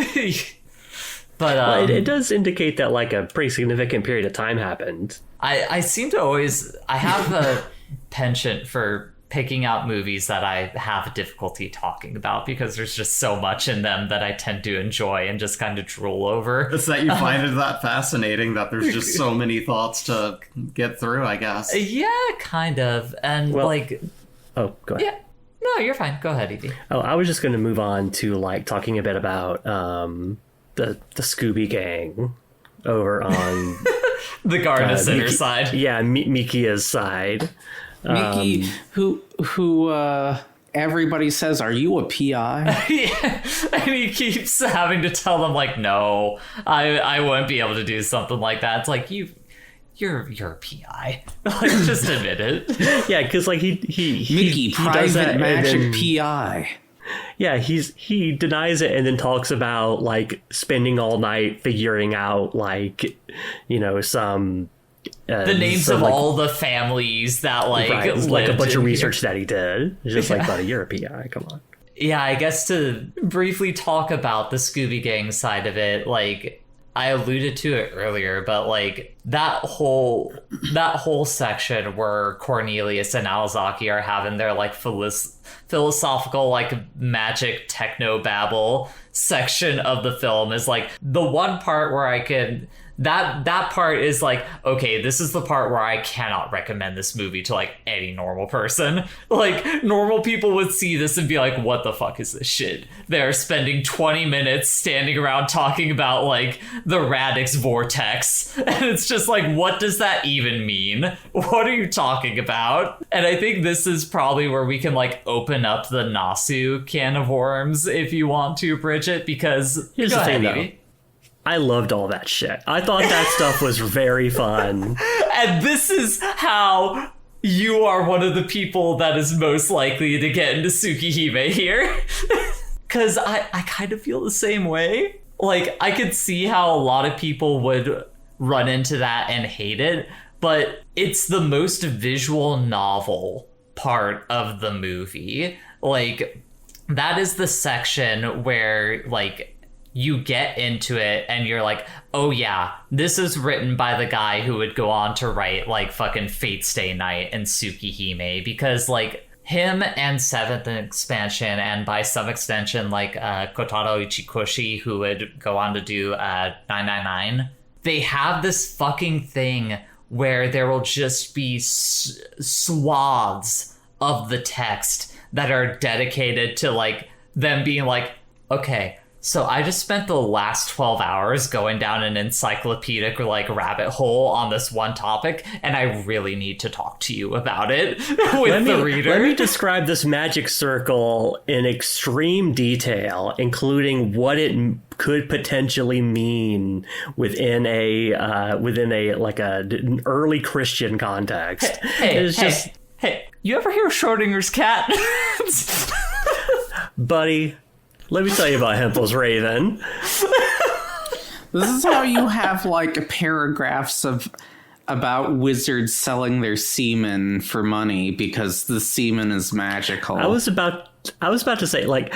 S1: But
S4: well, it does indicate that like a pretty significant period of time happened.
S1: I seem to always, I have a penchant for picking out movies that I have difficulty talking about because there's just so much in them that I tend to enjoy and just kind of drool over.
S3: It's that you find it that fascinating that there's just so many thoughts to get through, I guess.
S1: Yeah, kind of. And
S4: well,
S1: like...
S4: Oh, go ahead.
S1: Yeah. No, you're fine. Go ahead, Evie.
S4: Oh, I was just going to move on to like talking a bit about the Scooby Gang over on...
S1: the Garden Center side.
S4: Yeah, Mikia's side.
S2: Miki, who everybody says, "Are you a PI?"
S1: Yeah, and he keeps having to tell them like, "No, I wouldn't be able to do something like that." It's like you're a PI. Like, just admit it.
S4: Yeah, because like he
S2: Mickey, private magic PI.
S4: Yeah, he denies it and then talks about like spending all night figuring out like, you know, some.
S1: The names of like, all the families that like
S4: right, like a bunch of research that he did. It's just like, buddy, you're a PI. Come on.
S1: Yeah, I guess to briefly talk about the Scooby Gang side of it, like I alluded to it earlier, but like that whole section where Cornelius and Alzaki are having their like philosophical like magic techno babble section of the film is like the one part where I could. That part is like, okay, this is the part where I cannot recommend this movie to like any normal person. Like normal people would see this and be like, what the fuck is this shit? They're spending 20 minutes standing around talking about like the Radix vortex. And it's just like, what does that even mean? What are you talking about? And I think this is probably where we can like open up the Nasu can of worms if you want to, Bridget, because
S4: here's the thing though. I loved all that shit. I thought that stuff was very fun.
S1: And this is how you are one of the people that is most likely to get into Tsukihime here. Because I kind of feel the same way. Like, I could see how a lot of people would run into that and hate it, but it's the most visual novel part of the movie. Like, that is the section where, like, you get into it and you're like, oh yeah, this is written by the guy who would go on to write like fucking Fate Stay Night and Tsukihime, because like him and Seventh Expansion, and by some extension like Kotaro Ichikoshi, who would go on to do 999, they have this fucking thing where there will just be swaths of the text that are dedicated to like them being like, okay, so I just spent the last 12 hours going down an encyclopedic like rabbit hole on this one topic, and I really need to talk to you about it with the reader.
S4: Let me describe this magic circle in extreme detail, including what it could potentially mean within a like an early Christian context.
S1: Hey, you ever hear of Schrodinger's cat?
S4: Buddy, let me tell you about Hempel's Raven.
S2: This is how you have like paragraphs about wizards selling their semen for money because the semen is magical.
S4: I was about to say, like,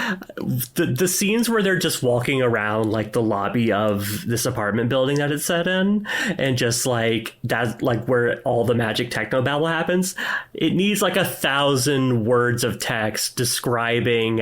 S4: the scenes where they're just walking around like the lobby of this apartment building that it's set in, and just like that, like where all the magic technobabble happens, it needs like 1,000 words of text describing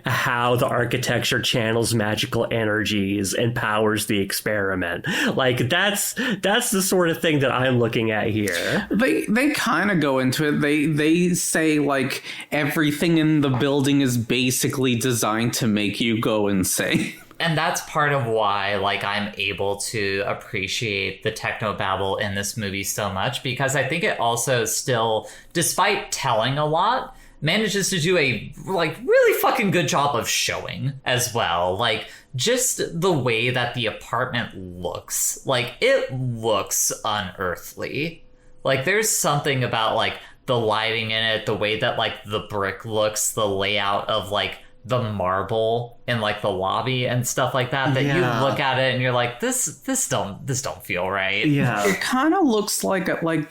S4: how the architecture channels magical energies and powers the experiment. Like that's the sort of thing that I'm looking at here.
S2: They kind of go into it. They say like everything in the building is basically designed to make you go insane.
S1: And that's part of why like I'm able to appreciate the technobabble in this movie so much, because I think it also still, despite telling a lot, manages to do a like really fucking good job of showing as well. Like just the way that the apartment looks, like it looks unearthly. Like there's something about like the lighting in it, the way that like the brick looks, the layout of like the marble in like the lobby and stuff like that, that you look at it and you're like, this don't feel right.
S2: Yeah. It kind of looks like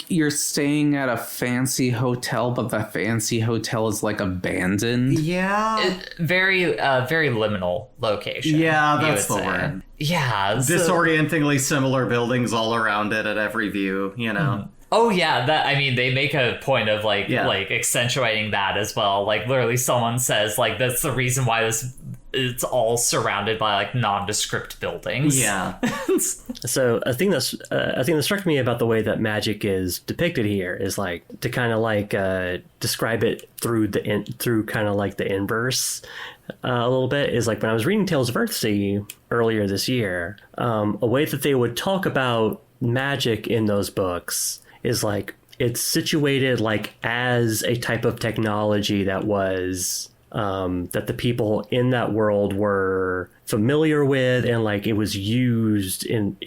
S2: you're staying at a fancy hotel, but the fancy hotel is like abandoned.
S3: Yeah.
S1: Very liminal location.
S3: Yeah, that's the word.
S1: Yeah.
S3: Disorientingly similar buildings all around it at every view, you know. Mm-hmm.
S1: Oh yeah, that, I mean, they make a point of like accentuating that as well. Like literally someone says like that's the reason why it's all surrounded by like nondescript buildings.
S3: Yeah.
S4: So a thing that struck me about the way that magic is depicted here is like to kind of like describe it through kind of like the inverse a little bit, is like when I was reading Tales of Earthsea earlier this year, a way that they would talk about magic in those books is like it's situated like as a type of technology that was that the people in that world were familiar with, and like it was used in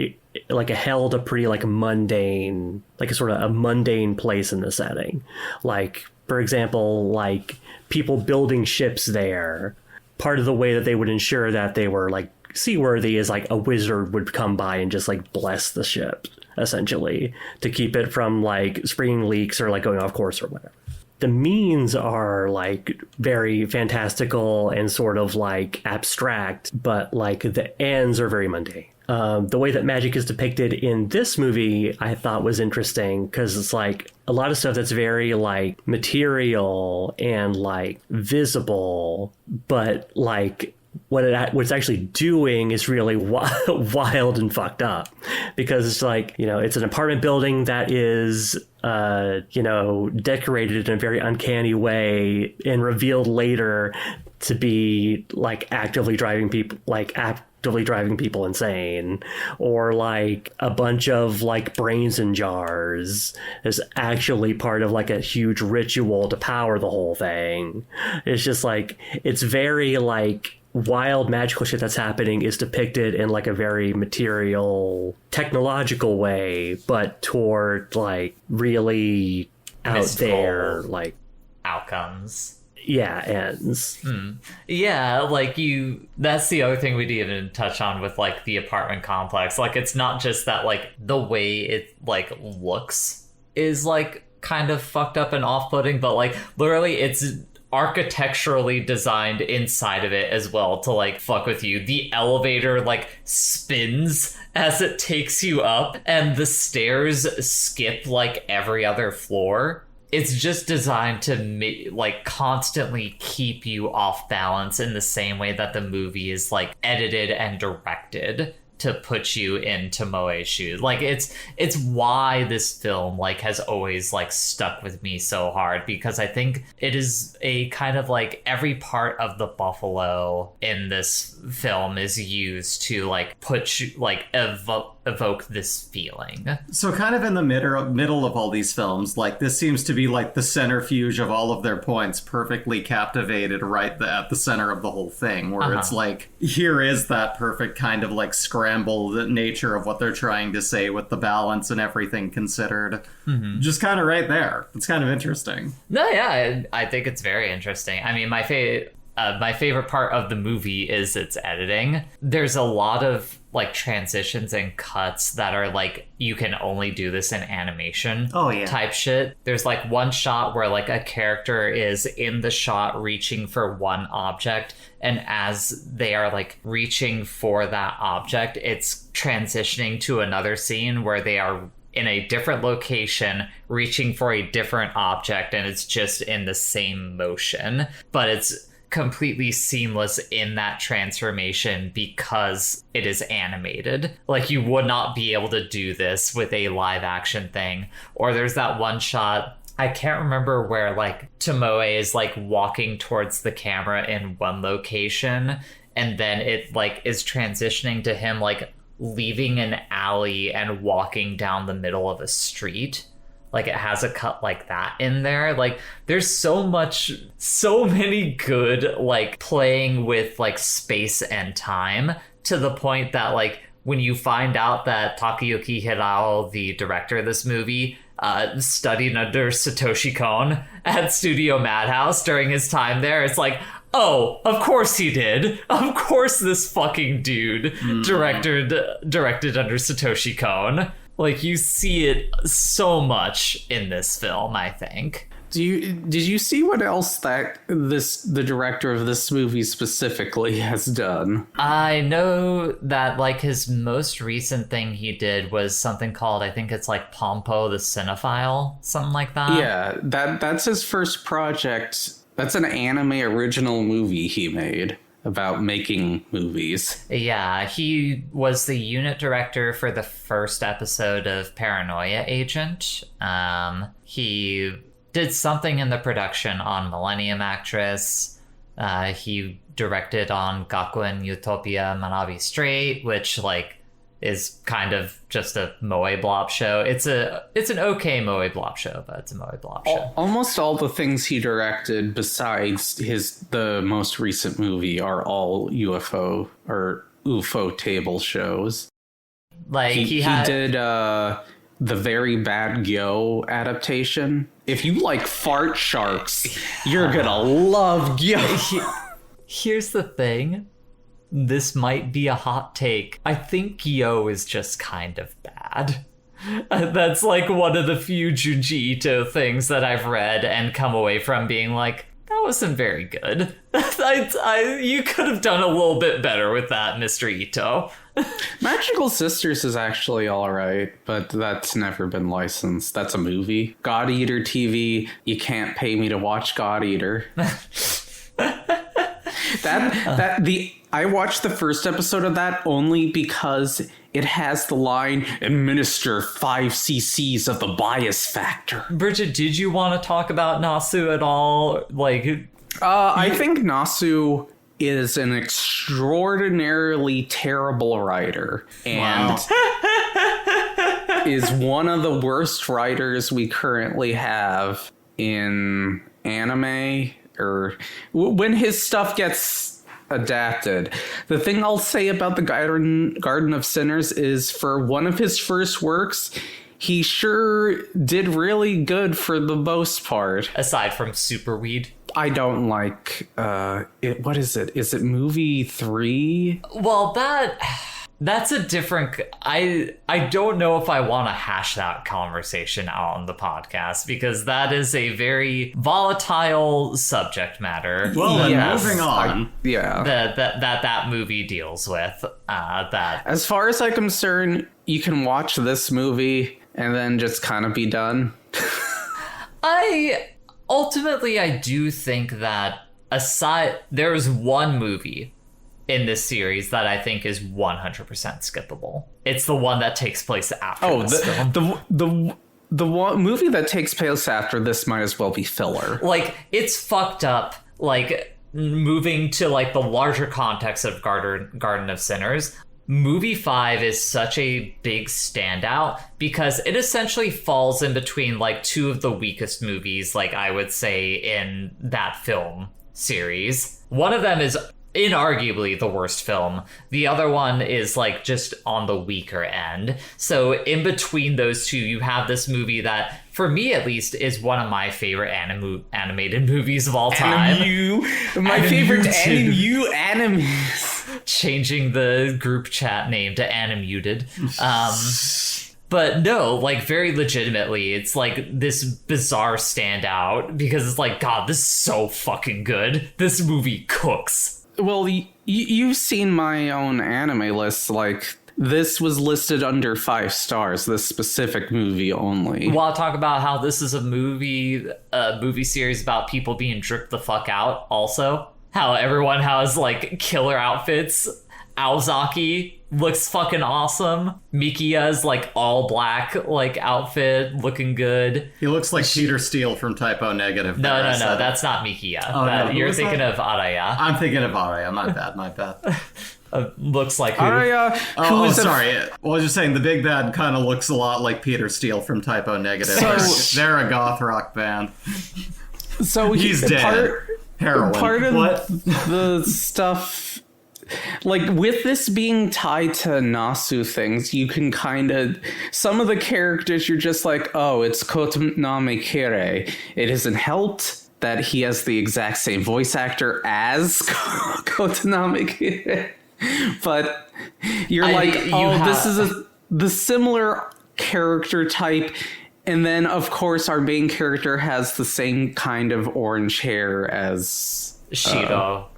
S4: like held a pretty like mundane, like a sort of a mundane place in the setting. Like for example, like people building ships there, part of the way that they would ensure that they were like seaworthy is like a wizard would come by and just like bless the ship, essentially, to keep it from like springing leaks or like going off course or whatever. The means are like very fantastical and sort of like abstract, but like the ends are very mundane. The way that magic is depicted in this movie I thought was interesting, because it's like a lot of stuff that's very like material and like visible, but like what it's actually doing is really wild and fucked up, because it's like, you know, it's an apartment building that is you know, decorated in a very uncanny way and revealed later to be like actively driving people insane, or like a bunch of like brains in jars is actually part of like a huge ritual to power the whole thing. It's just like, it's very like wild magical shit that's happening is depicted in like a very material technological way, but toward like really out
S1: mystical
S4: there like
S1: outcomes.
S4: Ends.
S1: Yeah, like that's the other thing we didn't even touch on with like the apartment complex. Like it's not just that like the way it like looks is like kind of fucked up and off-putting, but like literally it's architecturally designed inside of it as well to like fuck with you. The elevator like spins as it takes you up, and the stairs skip like every other floor. It's just designed to like constantly keep you off balance in the same way that the movie is like edited and directed to put you into Moe's shoes. Like it's why this film like has always like stuck with me so hard, because I think it is a kind of like every part of the buffalo in this film is used to like put you like evoke this feeling.
S3: So kind of in the middle of all these films, like this seems to be like the centrifuge of all of their points, perfectly captivated right at the center of the whole thing, where it's like, here is that perfect kind of like scrambled nature of what they're trying to say with the balance and everything considered. Just kind of right there. It's kind of interesting.
S1: No, yeah, I think it's very interesting. I mean, my favorite part of the movie is its editing. There's a lot of like transitions and cuts that are like, you can only do this in animation type shit. There's like one shot where like a character is in the shot reaching for one object, and as they are like reaching for that object, it's transitioning to another scene where they are in a different location reaching for a different object, and it's just in the same motion, but it's completely seamless in that transformation because it is animated. Like, you would not be able to do this with a live action thing. Or there's that one shot, I can't remember, where like Tomoe is like walking towards the camera in one location, and then it like is transitioning to him like leaving an alley and walking down the middle of a street. Like, it has a cut like that in there. Like, there's so many good, like, playing with, like, space and time, to the point that, like, when you find out that Takayuki Hirao, the director of this movie, studied under Satoshi Kon at Studio Madhouse during his time there, it's like, oh, of course he did. Of course this fucking dude directed under Satoshi Kon. Like, you see it so much in this film, I think.
S2: Did you see what else that the director of this movie specifically has done?
S1: I know that like his most recent thing he did was something called, I think it's like Pompo the Cinephile, something like that.
S2: Yeah, that's his first project. That's an anime original movie he made about making movies.
S1: Yeah, he was the unit director for the first episode of Paranoia Agent. He did something in the production on Millennium Actress. He directed on Gakuen Utopia Manabi Straight, which like is kind of just a Moe Blob show. It's an okay Moe Blob show, but it's a Moe Blob show.
S2: Almost all the things he directed besides the most recent movie are all UFO or UFO table shows.
S1: Like
S2: he did the Very Bad Gyo adaptation. If you like fart sharks, you're gonna love Gyo.
S1: Here's the thing. This might be a hot take. I think Yo is just kind of bad. That's like one of the few Junji Ito things that I've read and come away from being like, that wasn't very good. You could have done a little bit better with that, Mr. Ito.
S2: Magical Sisters is actually alright, but that's never been licensed. That's a movie. God Eater TV, you can't pay me to watch God Eater. I watched the first episode of that only because it has the line, administer 5 cc's of the bias factor.
S1: Bridget, did you want to talk about Nasu at all? Like,
S2: I think Nasu is an extraordinarily terrible writer and is one of the worst writers we currently have in anime, or when his stuff gets adapted. The thing I'll say about the Garden of Sinners is, for one of his first works, he sure did really good for the most part.
S1: Aside from Superweed.
S2: I don't like it. What is it? Is it movie 3?
S1: Well, That's a different... I don't know if I want to hash that conversation out on the podcast, because that is a very volatile subject matter.
S3: Well, moving on.
S1: That movie deals with. That,
S2: as far as I'm concerned, you can watch this movie and then just kind of be done.
S1: Ultimately, I do think that there's one movie in this series that I think is 100% skippable. It's the one that takes place after this film.
S2: The one movie that takes place after this might as well be filler.
S1: Like, it's fucked up, like, moving to, like, the larger context of Garden of Sinners. Movie 5 is such a big standout because it essentially falls in between, like, two of the weakest movies, like, I would say, in that film series. One of them is inarguably the worst film. The other one is like just on the weaker end. So in between those two, you have this movie that, for me at least, is one of my favorite animated movies of all time.
S2: My favorite animes.
S1: Changing the group chat name to Animuted. But no, like, very legitimately, it's like this bizarre standout because it's like, God, this is so fucking good. This movie cooks.
S2: Well, you've seen my own anime list. Like, this was listed under 5 stars, this specific movie only.
S1: Well, I'll talk about how this is a movie series about people being dripped the fuck out also. How everyone has, like, killer outfits. Aozaki looks fucking awesome. Mikia's, like, all black, like, outfit, looking good.
S3: He looks like Peter Steele from Typo Negative.
S1: No, that's not Mikia. You're thinking of Araya.
S3: I'm thinking of Araya. My bad.
S1: Looks like who?
S2: Araya.
S3: Sorry. Well, I was just saying, the big bad kind of looks a lot like Peter Steele from Typo Negative. They're a goth rock band.
S2: So
S3: he's dead. Heroin.
S2: Part of the stuff... Like, with this being tied to Nasu things, you can kind of... Some of the characters, you're just like, oh, it's Kotonami Kire. It isn't helped that he has the exact same voice actor as Kotonami Kire. But you're this is the similar character type. And then, of course, our main character has the same kind of orange hair as...
S1: Shiro.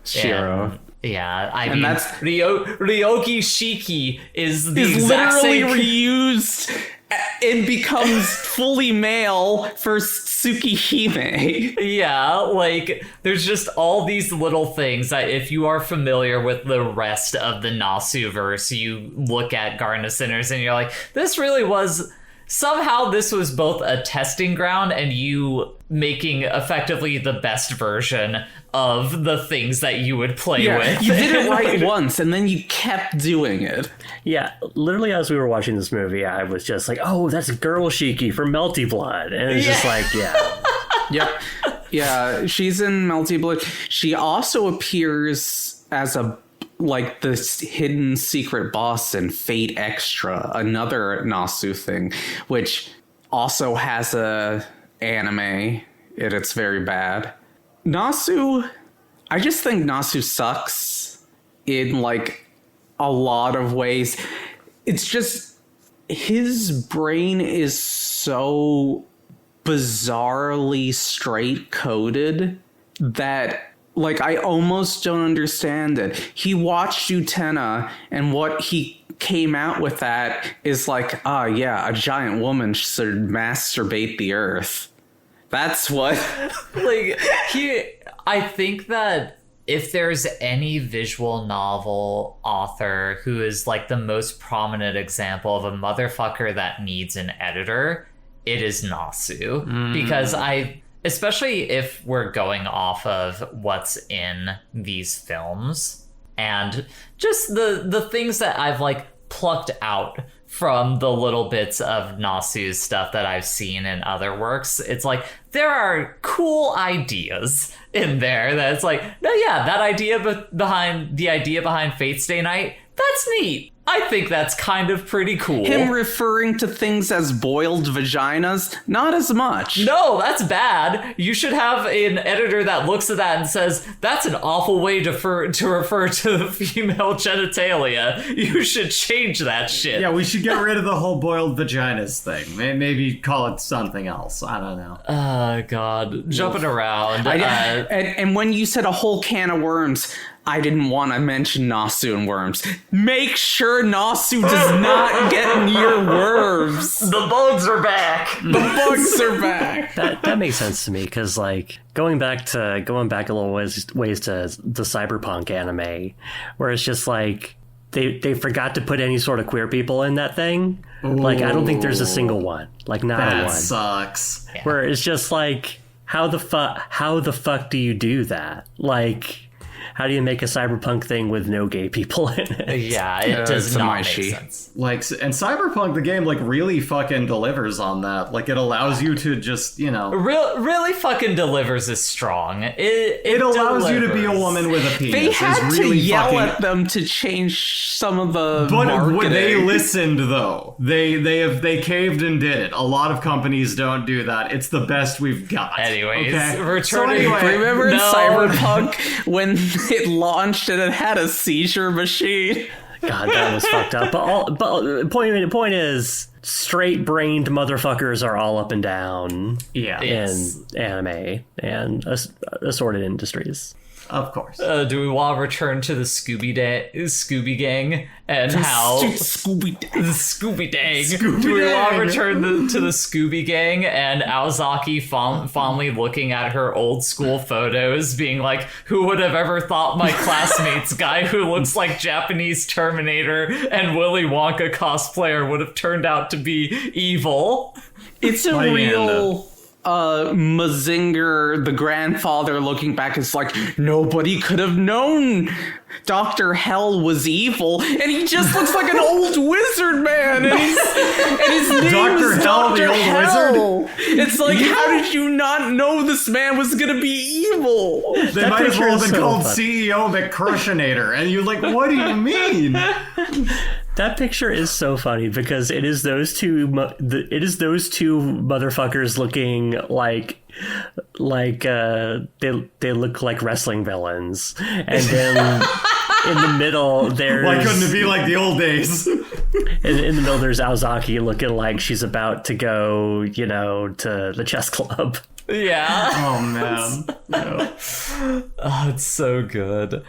S1: Yeah, I mean,
S2: that's
S1: Ryoki Shiki is the exact
S2: literally
S1: same...
S2: reused and becomes fully male for Tsukihime.
S1: Yeah, like, there's just all these little things that if you are familiar with the rest of the Nasu-verse, you look at Garden of Sinners and you're like, this really was... Somehow this was both a testing ground and you making effectively the best version of the things that you would play with.
S2: You did it right once and then you kept doing it.
S4: Yeah, literally as we were watching this movie, I was just like, oh, that's Girl Shiki from Melty Blood. And it's just like, yeah.
S2: Yep. Yeah, she's in Melty Blood. She also appears as this hidden secret boss in Fate Extra, another Nasu thing, which also has a anime, and it's very bad. Nasu, I just think Nasu sucks in, like, a lot of ways. It's just, his brain is so bizarrely straight-coded that... Like, I almost don't understand it. He watched Utena, and what he came out with that is like, a giant woman should masturbate the earth. That's what...
S1: I think that if there's any visual novel author who is, like, the most prominent example of a motherfucker that needs an editor, it is Nasu. Because especially if we're going off of what's in these films and just the things that I've, like, plucked out from the little bits of Nasu's stuff that I've seen in other works, it's like there are cool ideas in there that's like, no, yeah, that idea behind Fate Stay Night, that's neat. I think that's kind of pretty cool.
S2: Him referring to things as boiled vaginas, not as much.
S1: No, that's bad. You should have an editor that looks at that and says, that's an awful way to refer to the female genitalia. You should change that shit.
S3: Yeah, we should get rid of the whole boiled vaginas thing. Maybe call it something else. I don't know.
S1: Oh, God. Jumping around.
S2: And when you said a whole can of worms, I didn't want to mention Nasu and worms. Make sure Nasu does not get near worms.
S1: The bugs are back.
S2: The bugs are back.
S4: That makes sense to me, because like going back a little ways to the cyberpunk anime, where it's just like they forgot to put any sort of queer people in that thing. Ooh. Like I don't think there's a single one. Like not a one.
S3: That sucks.
S1: Yeah.
S4: Where it's just like how the fuck do you do that? Like, how do you make a cyberpunk thing with no gay people in it?
S1: Yeah, it does not make sense.
S3: Like, and Cyberpunk, the game, like, really fucking delivers on that. Like, it allows you to just, you know...
S1: Really fucking delivers is strong. It
S3: allows
S1: delivers.
S3: you to be a woman with a penis.
S2: They had
S3: really
S2: to yell at them to change some of the marketing.
S3: But they listened, though. They caved and did it. A lot of companies don't do that. It's the best we've got.
S1: Anyways,
S3: okay?
S2: Remember in Cyberpunk when it launched and it had a seizure machine?
S4: God, that was fucked up. But point is, straight-brained motherfuckers are all up and down.
S3: Yeah.
S4: In anime and assorted industries.
S3: Of course.
S1: Do we want to return to the Scooby Gang and how
S2: Scooby
S1: Dang?
S3: Scooby
S1: Do we want to
S3: Dang.
S1: return to the Scooby Gang and Aozaki fondly looking at her old school photos, being like, "Who would have ever thought my classmate's guy who looks like Japanese Terminator and Willy Wonka cosplayer would have turned out to be evil?"
S2: It's a real Mazinger, the grandfather, looking back, is like, nobody could have known Dr. Hell was evil, and he just looks like an old wizard man, and his name
S3: Dr.
S2: is
S3: Hell,
S2: Dr.
S3: the old
S2: Hell.
S3: wizard?
S2: It's like, how did you not know this man was gonna be evil?
S3: They
S4: That
S3: might as well have
S4: picture
S3: been
S4: is so
S3: called
S4: fun.
S3: CEO McCrushinator. And you're like, what do you mean?
S4: That picture is so funny because it is those two motherfuckers looking like they look like wrestling villains, and then in the middle there's
S3: Why couldn't it be like the old days?
S4: in the middle there's Aozaki looking like she's about to go, you know, to the chess club.
S1: Yeah.
S3: Oh, man. No.
S1: Oh, it's so good.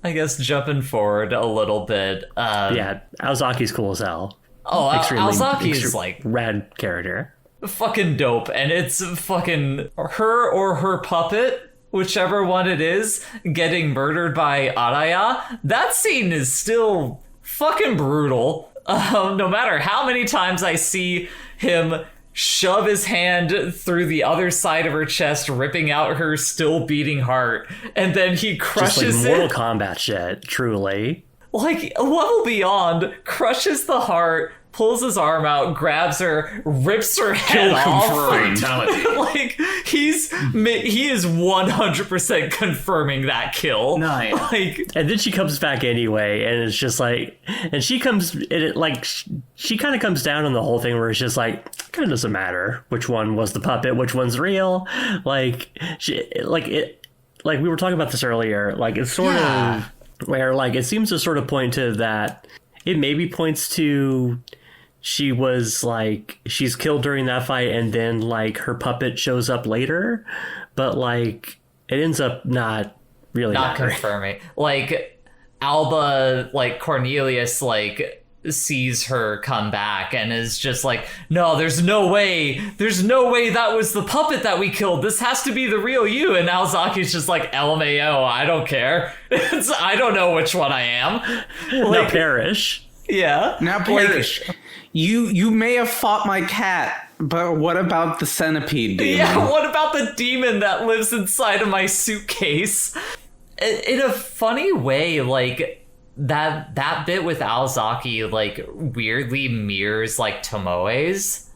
S1: I guess jumping forward a little bit.
S4: Yeah, Aozaki's cool as hell.
S1: Aozaki is like
S4: rad character.
S1: fucking dope, and it's fucking her or her puppet, whichever one it is, getting murdered by Araya. That scene is still fucking brutal. No matter how many times I see him shove his hand through the other side of her chest, ripping out her still beating heart, and then he crushes
S4: Just like Mortal
S1: it.
S4: Kombat shit, truly.
S1: Like, a level beyond, crushes the heart, pulls his arm out, grabs her, rips her head off. Like, he is 100% confirming that kill.
S3: Nice.
S1: Like,
S4: And then she comes back anyway, and it's just like, and she comes, and it like, she kind of comes down on the whole thing where it's just like, kind of doesn't matter which one was the puppet, which one's real. Like, like we were talking about this earlier. Like, it's sort of where, like, it seems to sort of point to that. It maybe points to she was like, she's killed during that fight, and then like her puppet shows up later, but like it ends up not really
S1: not
S4: mattering.
S1: confirming. Like, Alba, like, Cornelius, like, sees her come back and is just like, no, there's no way that was the puppet that we killed. This has to be the real you. And Aozaki's just like, LMAO, I don't care. I don't know which one I am.
S4: Now
S1: Like,
S4: perish.
S1: yeah.
S2: Now, Blake, you may have fought my cat, but what about the centipede demon?
S1: Yeah, what about the demon that lives inside of my suitcase? In a funny way, like, that bit with Aozaki, like, weirdly mirrors, like, Tomoe's,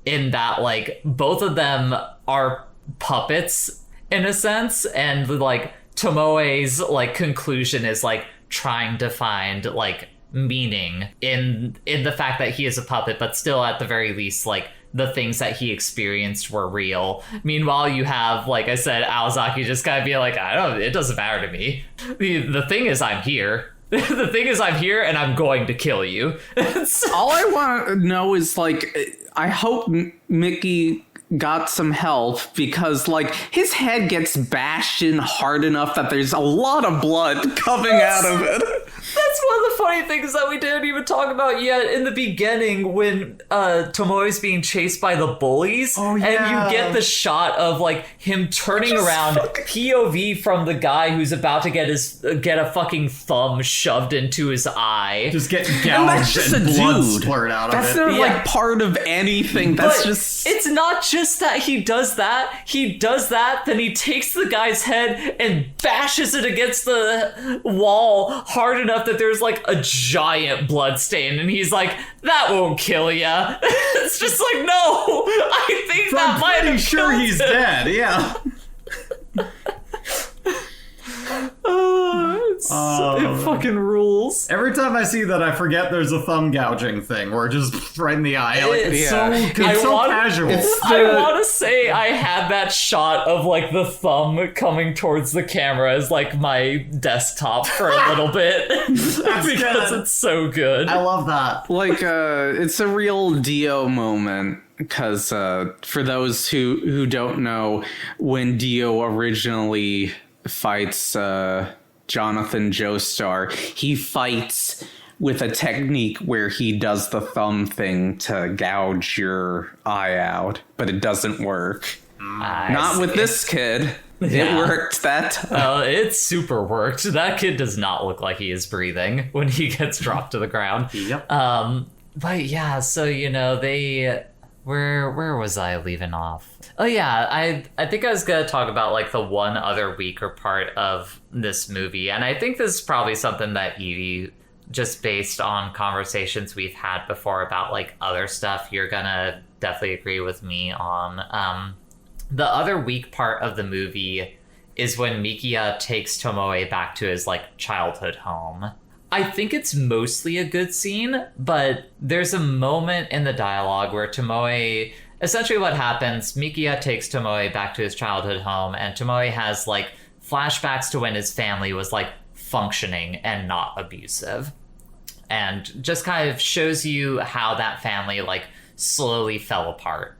S1: in that, like, both of them are puppets, in a sense, and, like, Tomoe's, like, conclusion is, like, trying to find, like, meaning in the fact that he is a puppet, but still at the very least, like, the things that he experienced were real. Meanwhile, you have, like I said, Aozaki just kind of be like, it doesn't matter to me. The thing is, I'm here. The thing is, I'm here and I'm going to kill you.
S2: All I want to know is, like, I hope Mickey got some help, because, like, his head gets bashed in hard enough that there's a lot of blood coming out of it.
S1: That's one of the funny things that we didn't even talk about yet in the beginning when Tomoe's being chased by the bullies.
S3: Oh, yeah.
S1: And you get the shot of, like, him turning around, POV from the guy who's about to get a fucking thumb shoved into his eye.
S3: Just get gouged and blood splurt out of it.
S2: That's not, like, part of anything. That's just...
S1: It's not just that he does that. He does that, then he takes the guy's head and bashes it against the wall hard enough that there's, like, a giant blood stain, and he's like, that won't kill ya. It's just like, no, I think that might have
S3: I'm pretty sure he's dead, yeah.
S1: It fucking rules.
S3: Every time I see that, I forget there's a thumb gouging thing, or just right in the eye. Like, it's so casual.
S1: I want to say I had that shot of, like, the thumb coming towards the camera as, like, my desktop for a little bit. Because it's so good.
S3: I love that.
S2: Like, it's a real Dio moment. Because for those who don't know, when Dio originally fights Jonathan Joestar, he fights with a technique where he does the thumb thing to gouge your eye out, but it doesn't work. Not with this kid. Yeah. It worked that time.
S1: It super worked. That kid does not look like he is breathing when he gets dropped to the ground.
S3: Yep.
S1: But yeah, so, you know, they... Where was I leaving off? Oh yeah, I think I was gonna talk about, like, the one other weaker part of this movie, and I think this is probably something that Evie, just based on conversations we've had before about, like, other stuff, you're gonna definitely agree with me on. The other weak part of the movie is when Mikiya takes Tomoe back to his, like, childhood home. I think it's mostly a good scene, but there's a moment in the dialogue where Tomoe... Essentially what happens, Mikiya takes Tomoe back to his childhood home, and Tomoe has, like, flashbacks to when his family was, like, functioning and not abusive. And just kind of shows you how that family, like, slowly fell apart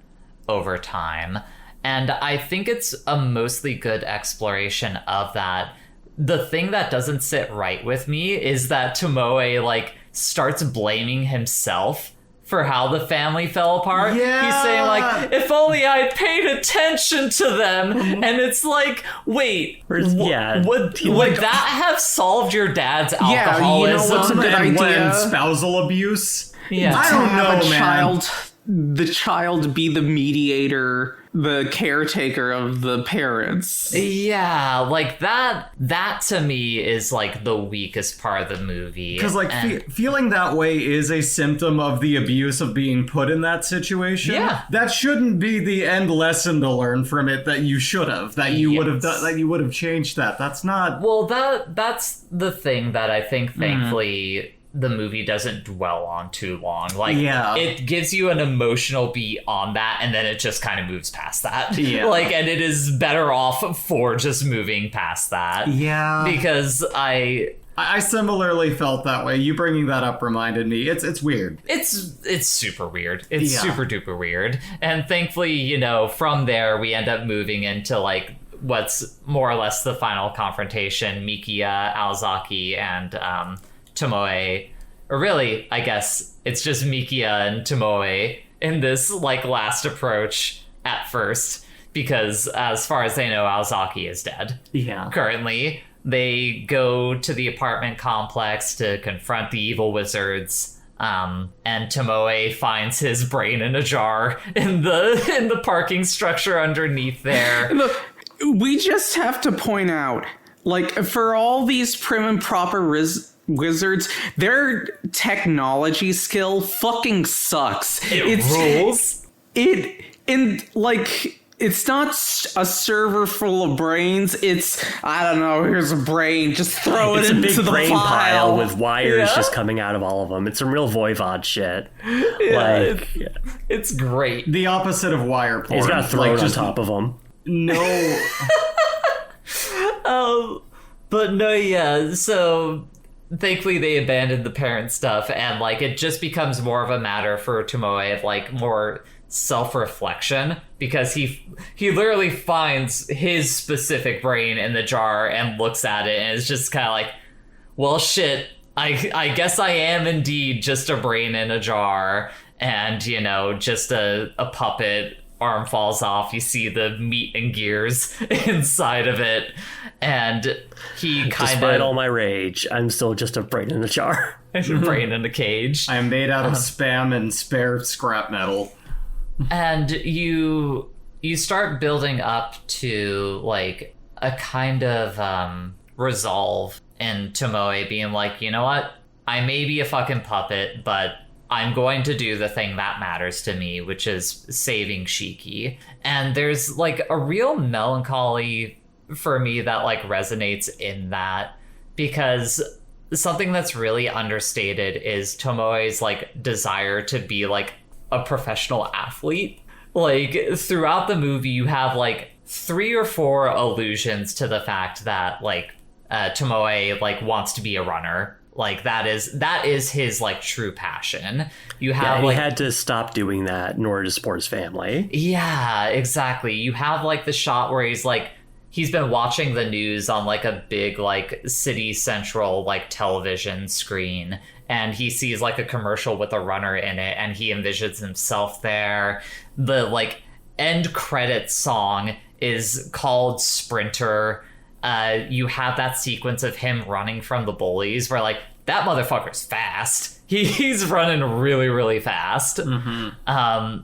S1: over time. And I think it's a mostly good exploration of that. The thing that doesn't sit right with me is that Tomoe, like, starts blaming himself for how the family fell apart.
S3: Yeah.
S1: He's saying, like, if only I paid attention to them. And it's like, wait, would that have solved your dad's alcoholism?
S2: You know what's a good idea?
S3: Spousal abuse?
S1: Yeah.
S3: I don't know, man.
S2: The child be the mediator, the caretaker of the parents.
S1: Yeah, like that to me is, like, the weakest part of the movie.
S3: Because, like, feeling that way is a symptom of the abuse of being put in that situation.
S1: Yeah.
S3: That shouldn't be the end lesson to learn from it that you should have, that you would have done, that you would have changed that. That's not...
S1: Well, that's the thing that I think, thankfully... the movie doesn't dwell on too long. Like, it gives you an emotional beat on that, and then it just kind of moves past that. Yeah. Like, and it is better off for just moving past that.
S3: Yeah.
S1: Because I
S3: similarly felt that way. You bringing that up reminded me. It's weird.
S1: It's super weird. It's super duper weird. And thankfully, you know, from there, we end up moving into, like, what's more or less the final confrontation. Mikiya, Aozaki, and Tomoe, or really, I guess it's just Mikiya and Tomoe in this, like, last approach at first, because as far as they know, Aozaki is dead.
S3: Yeah.
S1: Currently, they go to the apartment complex to confront the evil wizards, and Tomoe finds his brain in a jar in the parking structure underneath there.
S2: Look, we just have to point out, like, for all these prim and proper wizards, their technology skill fucking sucks.
S1: It rules.
S2: And, like, it's not a server full of brains. It's, I don't know, here's a brain, just throw it into the file. It's a big brain pile
S4: with wires just coming out of all of them. It's some real Voivod shit.
S1: Yeah, it's great.
S3: The opposite of wire porn.
S4: He's got a throne on top of them.
S3: No.
S1: But no, yeah, so thankfully they abandoned the parent stuff, and like it just becomes more of a matter for Tomoe of like more self-reflection, because he literally finds his specific brain in the jar and looks at it and is just kind of like, well, shit, I guess I am indeed just a brain in a jar, and you know, just a puppet. Arm falls off, you see the meat and gears inside of it, and he kind of,
S4: despite all my rage, I'm still just a brain in a jar.
S1: A brain in a cage.
S3: I am made out of spam and spare scrap metal.
S1: And you start building up to like a kind of resolve in Tomoe being like, you know what, I may be a fucking puppet, but I'm going to do the thing that matters to me, which is saving Shiki. And there's like a real melancholy for me that like resonates in that, because something that's really understated is Tomoe's like desire to be like a professional athlete. Like throughout the movie, you have like 3 or 4 allusions to the fact that like Tomoe like wants to be a runner. Like that is his like true passion. You have
S4: he had to stop doing that in order to support his family.
S1: Yeah, exactly. You have like the shot where he's been watching the news on like a big like city central like television screen, and he sees like a commercial with a runner in it, and he envisions himself there. The like end credit song is called Sprinter. You have that sequence of him running from the bullies where like that motherfucker's fast. He's running really, really fast. Mm-hmm.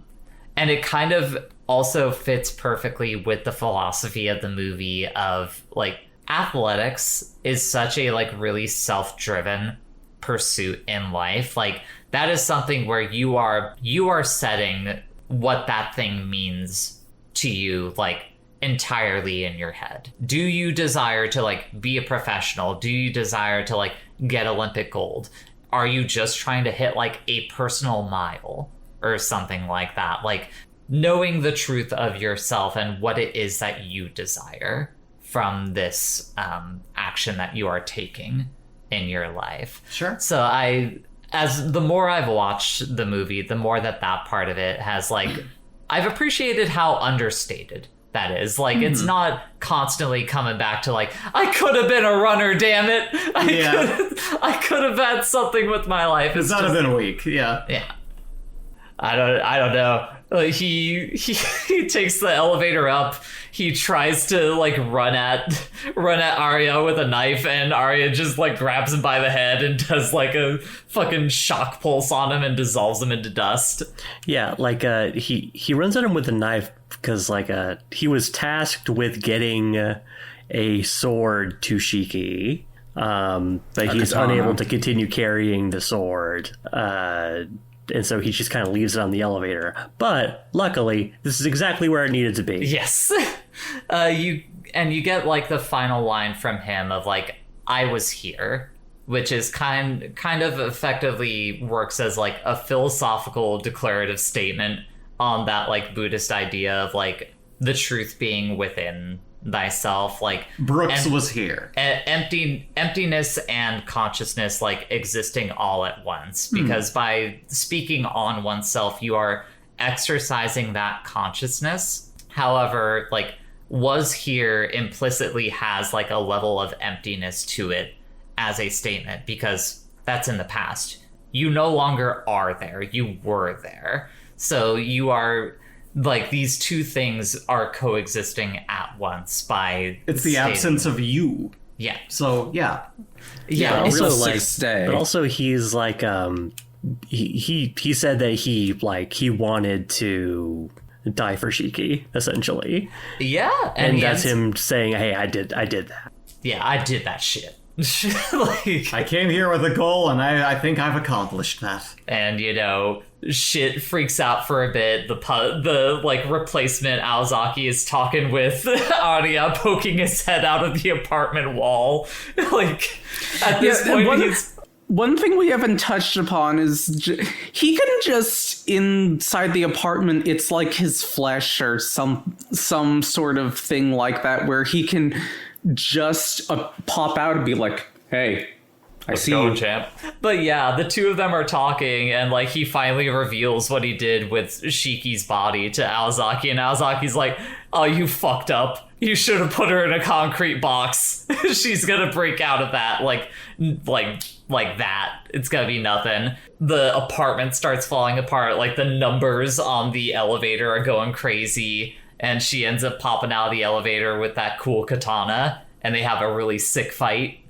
S1: And it kind of also fits perfectly with the philosophy of the movie of like athletics is such a like really self-driven pursuit in life. Like that is something where you are setting what that thing means to you, like entirely in your head. Do you desire to like be a professional? Do you desire to like get Olympic gold? Are you just trying to hit like a personal mile or something like that? Like knowing the truth of yourself and what it is that you desire from this action that you are taking in your life.
S3: Sure.
S1: So as the more I've watched the movie, the more that part of it has like, I've appreciated how understated that is. Like, it's not constantly coming back to like, I could have been a runner, damn it. I could have had something with my life.
S3: It's not been a week. Yeah.
S1: Yeah. I don't know. Like, he takes the elevator up. He tries to like run at Arya with a knife, and Arya just like grabs him by the head and does like a fucking shock pulse on him and dissolves him into dust.
S4: Yeah, like he runs at him with a knife because like he was tasked with getting a sword to Shiki, but he's unable to continue carrying the sword. And so he just kind of leaves it on the elevator. But luckily, this is exactly where it needed to be.
S1: Yes. You get like the final line from him of like, I was here, which is kind of effectively works as like a philosophical declarative statement on that like Buddhist idea of like the truth being within thyself. Like
S3: Brooks was here.
S1: Emptiness and consciousness like existing all at once, because by speaking on oneself you are exercising that consciousness. However, like was here implicitly has like a level of emptiness to it as a statement, because that's in the past. You no longer are there, you were there. So you are like, these two things are coexisting at once by
S3: it's the absence of you.
S1: Yeah.
S3: So yeah.
S1: Yeah.
S4: Also,
S2: real
S4: like,
S2: sixth day.
S4: but also he's like he said that he wanted to die for Shiki, essentially.
S1: Yeah.
S4: And that's him saying, hey, I did that.
S1: Yeah, I did that shit. Like,
S3: I came here with a goal, and I think I've accomplished that.
S1: and shit freaks out for a bit. The like replacement Aozaki is talking with Arya, poking his head out of the apartment wall. Like, at this point,
S2: one thing we haven't touched upon is he can just, inside the apartment, it's like his flesh or some sort of thing like that, where he can just pop out and be like, hey, I see you,
S1: champ. But yeah, the two of them are talking, and like he finally reveals what he did with Shiki's body to Aozaki, and Aozaki's like, oh, you fucked up. You should have put her in a concrete box. She's gonna break out of that like that. It's gonna be nothing. The apartment starts falling apart. Like, the numbers on the elevator are going crazy, and she ends up popping out of the elevator with that cool katana, and they have a really sick fight.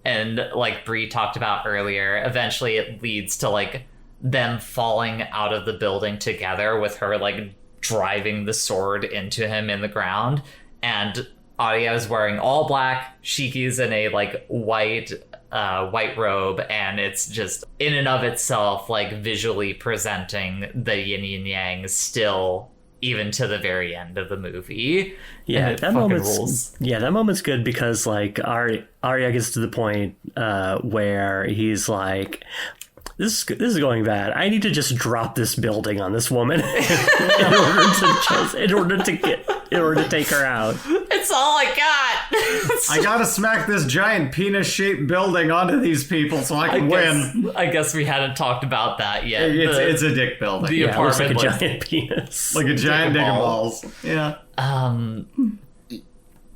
S1: And like Bree talked about earlier, eventually it leads to like them falling out of the building together, with her like driving the sword into him in the ground. And Arya is wearing all black, Shiki's in a like white robe, and it's just in and of itself like visually presenting the yin and yang still, even to the very end of the movie.
S4: Yeah, that moment's good, because like Arya gets to the point where he's like, this is going bad. I need to just drop this building on this woman in order to take her out.
S1: It's all I got.
S3: I gotta smack this giant penis-shaped building onto these people so I can win.
S1: I guess we hadn't talked about that yet.
S3: It's a dick building.
S1: The apartment
S4: looks like a giant penis.
S3: Like a giant dick of balls. Yeah.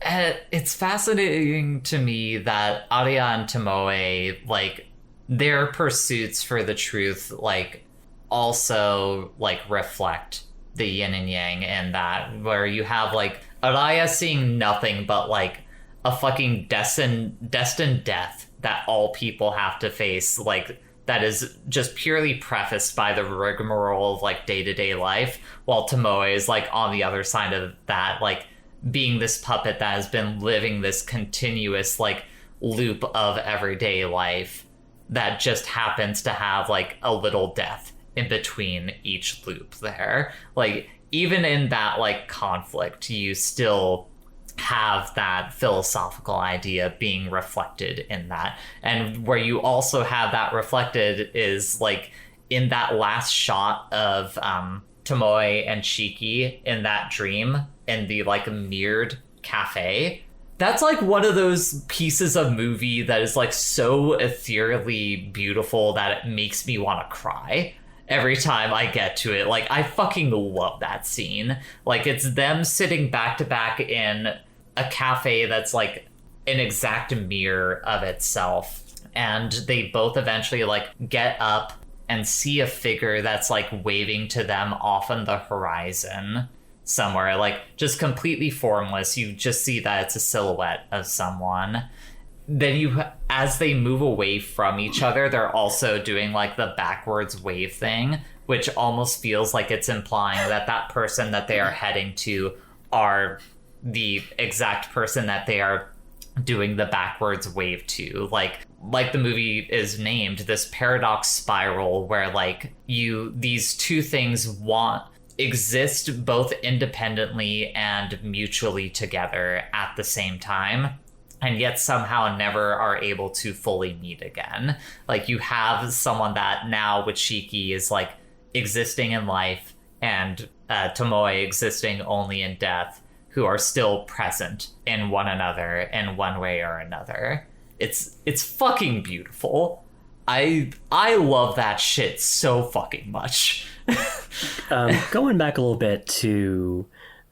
S1: It's fascinating to me that Arya and Tomoe, like, their pursuits for the truth, like, also like reflect the yin and yang, and that where you have like Arya seeing nothing but like a fucking destined death that all people have to face, like, that is just purely prefaced by the rigmarole of like day-to-day life, while Tomoe is like on the other side of that, like being this puppet that has been living this continuous like loop of everyday life that just happens to have like a little death in between each loop there. Like, even in that like conflict, you still have that philosophical idea being reflected in that. And where you also have that reflected is like in that last shot of Tomoe and Shiki in that dream in the like mirrored cafe. That's like one of those pieces of movie that is like so ethereally beautiful that it makes me want to cry every time I get to it. Like, I fucking love that scene. Like, it's them sitting back to back in a cafe that's like an exact mirror of itself. And they both eventually like get up and see a figure that's like waving to them off on the horizon somewhere, like just completely formless. You just see that it's a silhouette of someone. Then as they move away from each other, they're also doing like the backwards wave thing, which almost feels like it's implying that that person that they are heading to are the exact person that they are doing the backwards wave to. Like the movie is named, this paradox spiral where like these two things exist both independently and mutually together at the same time, and yet somehow never are able to fully meet again. Like, you have someone that now with Shiki is like existing in life, and Tomoe existing only in death, who are still present in one another in one way or another. It's fucking beautiful. I love that shit so fucking much.
S4: Going back a little bit to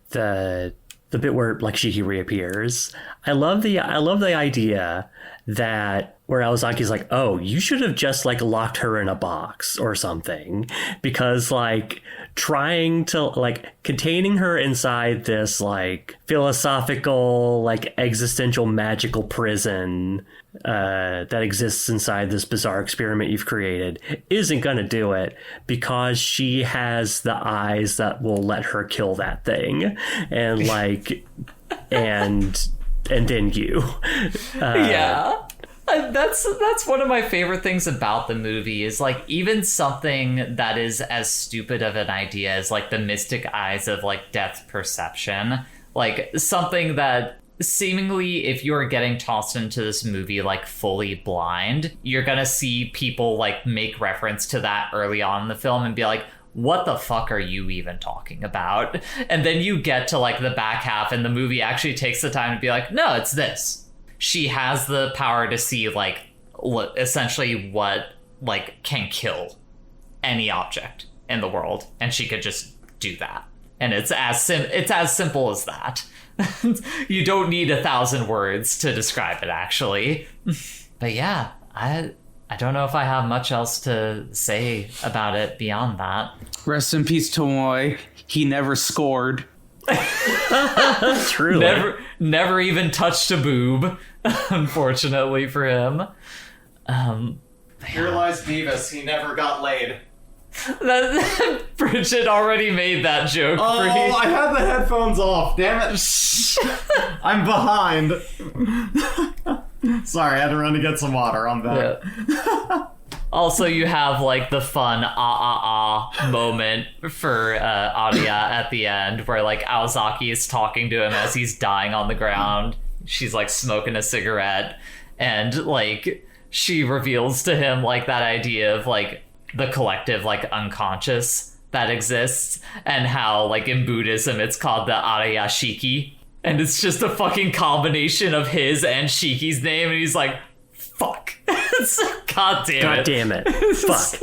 S4: the bit where like Shiki reappears, I love the idea that where Aozaki's like, oh, you should have just like locked her in a box or something, because like trying to like containing her inside this like philosophical like existential magical prison that exists inside this bizarre experiment you've created isn't going to do it, because she has the eyes that will let her kill that thing, and like and then you
S1: yeah, That's one of my favorite things about the movie is like even something that is as stupid of an idea as like the mystic eyes of like depth perception, like something that seemingly if you're getting tossed into this movie like fully blind, you're gonna see people like make reference to that early on in the film and be like, what the fuck are you even talking about? And then you get to like the back half and the movie actually takes the time to be like, no, it's this. She has the power to see like essentially what like can kill any object in the world, and she could just do that. And it's as simple as that. You don't need 1,000 words to describe it, actually. But yeah, I don't know if I have much else to say about it beyond that.
S2: Rest in peace, Tomoe. He never scored.
S4: Truly.
S1: Never even touched a boob, unfortunately for him.
S3: Here lies Beavis. He never got laid.
S1: Bridget already made that joke.
S3: Oh, I had the headphones off. Damn it. I'm behind. Sorry, I had to run to get some water. I'm back.
S1: Yeah. Also, you have like the fun moment for Aria at the end, where like Aozaki is talking to him as he's dying on the ground. She's like smoking a cigarette, and like she reveals to him like that idea of like the collective like unconscious that exists, and how like in Buddhism it's called the Arya Shiki, and it's just a fucking combination of his and Shiki's name, and he's like, fuck. God damn it.
S4: Fuck.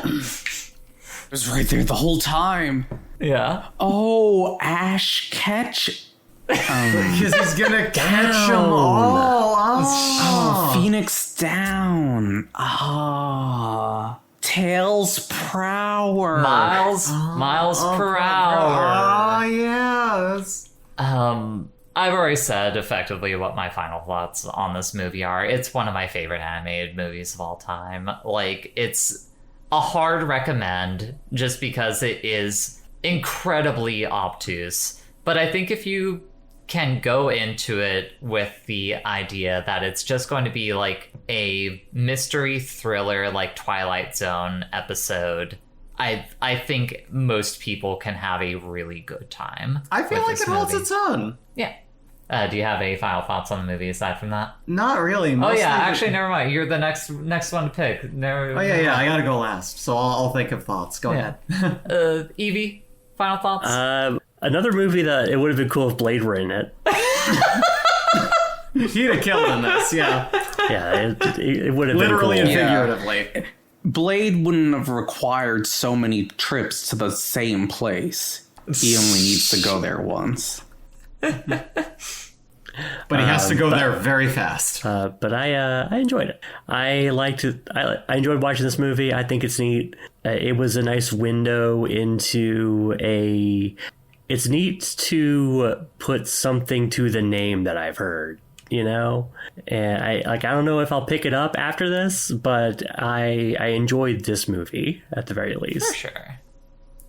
S2: It was right there the whole time.
S1: Yeah.
S2: Oh, Ash Ketch.
S3: Because he's gonna catch them all.
S2: Oh, Phoenix Down. Ah. Tails Prower.
S1: Miles per hour.
S3: Oh, yes.
S1: I've already said effectively what my final thoughts on this movie are. It's one of my favorite animated movies of all time. Like, it's a hard recommend just because it is incredibly obtuse. But I think if you can go into it with the idea that it's just going to be like a mystery thriller, like Twilight Zone episode, I think most people can have a really good time.
S3: I feel like it holds its own.
S1: Yeah. Do you have any final thoughts on the movie aside from that?
S3: Not really.
S1: Oh yeah, actually, never mind. You're the next one to pick. Never,
S3: oh yeah. I gotta go last, so I'll think of thoughts. Go ahead.
S1: Evie, final thoughts.
S4: Another movie that it would have been cool if Blade were in it.
S3: He'd have killed in this. Yeah.
S4: Yeah, it would have
S3: literally
S4: been cool.
S3: and figuratively.
S2: Blade wouldn't have required so many trips to the same place. He only needs to go there once.
S3: But he has to go there very fast.
S4: But I enjoyed it. I enjoyed watching this movie. I think it's neat. It was a nice window into a... It's neat to put something to the name that I've heard, you know? And I don't know if I'll pick it up after this, but I enjoyed this movie at the very least.
S1: For sure.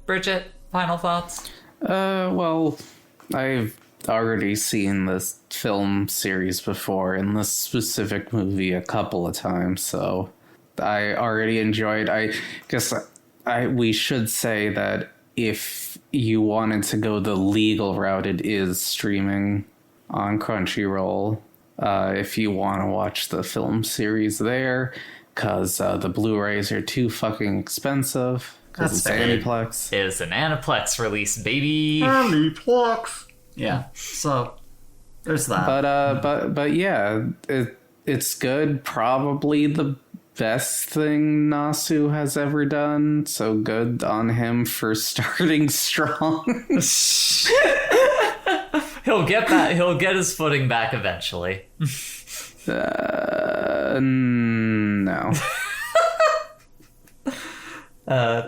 S1: Bridget, final thoughts?
S2: Well, I've already seen this film series before in this specific movie a couple of times, so I already enjoyed. I guess we should say that if you wanted to go the legal route, it is streaming on Crunchyroll. If you want to watch the film series there, because the Blu-rays are too fucking expensive. Because it's Aniplex.
S1: It is an Aniplex release, baby.
S3: Aniplex. Yeah. So there's that.
S2: But yeah, it's good. Probably the best thing Nasu has ever done. So good on him for starting strong.
S1: He'll get that. He'll get his footing back eventually.
S2: No.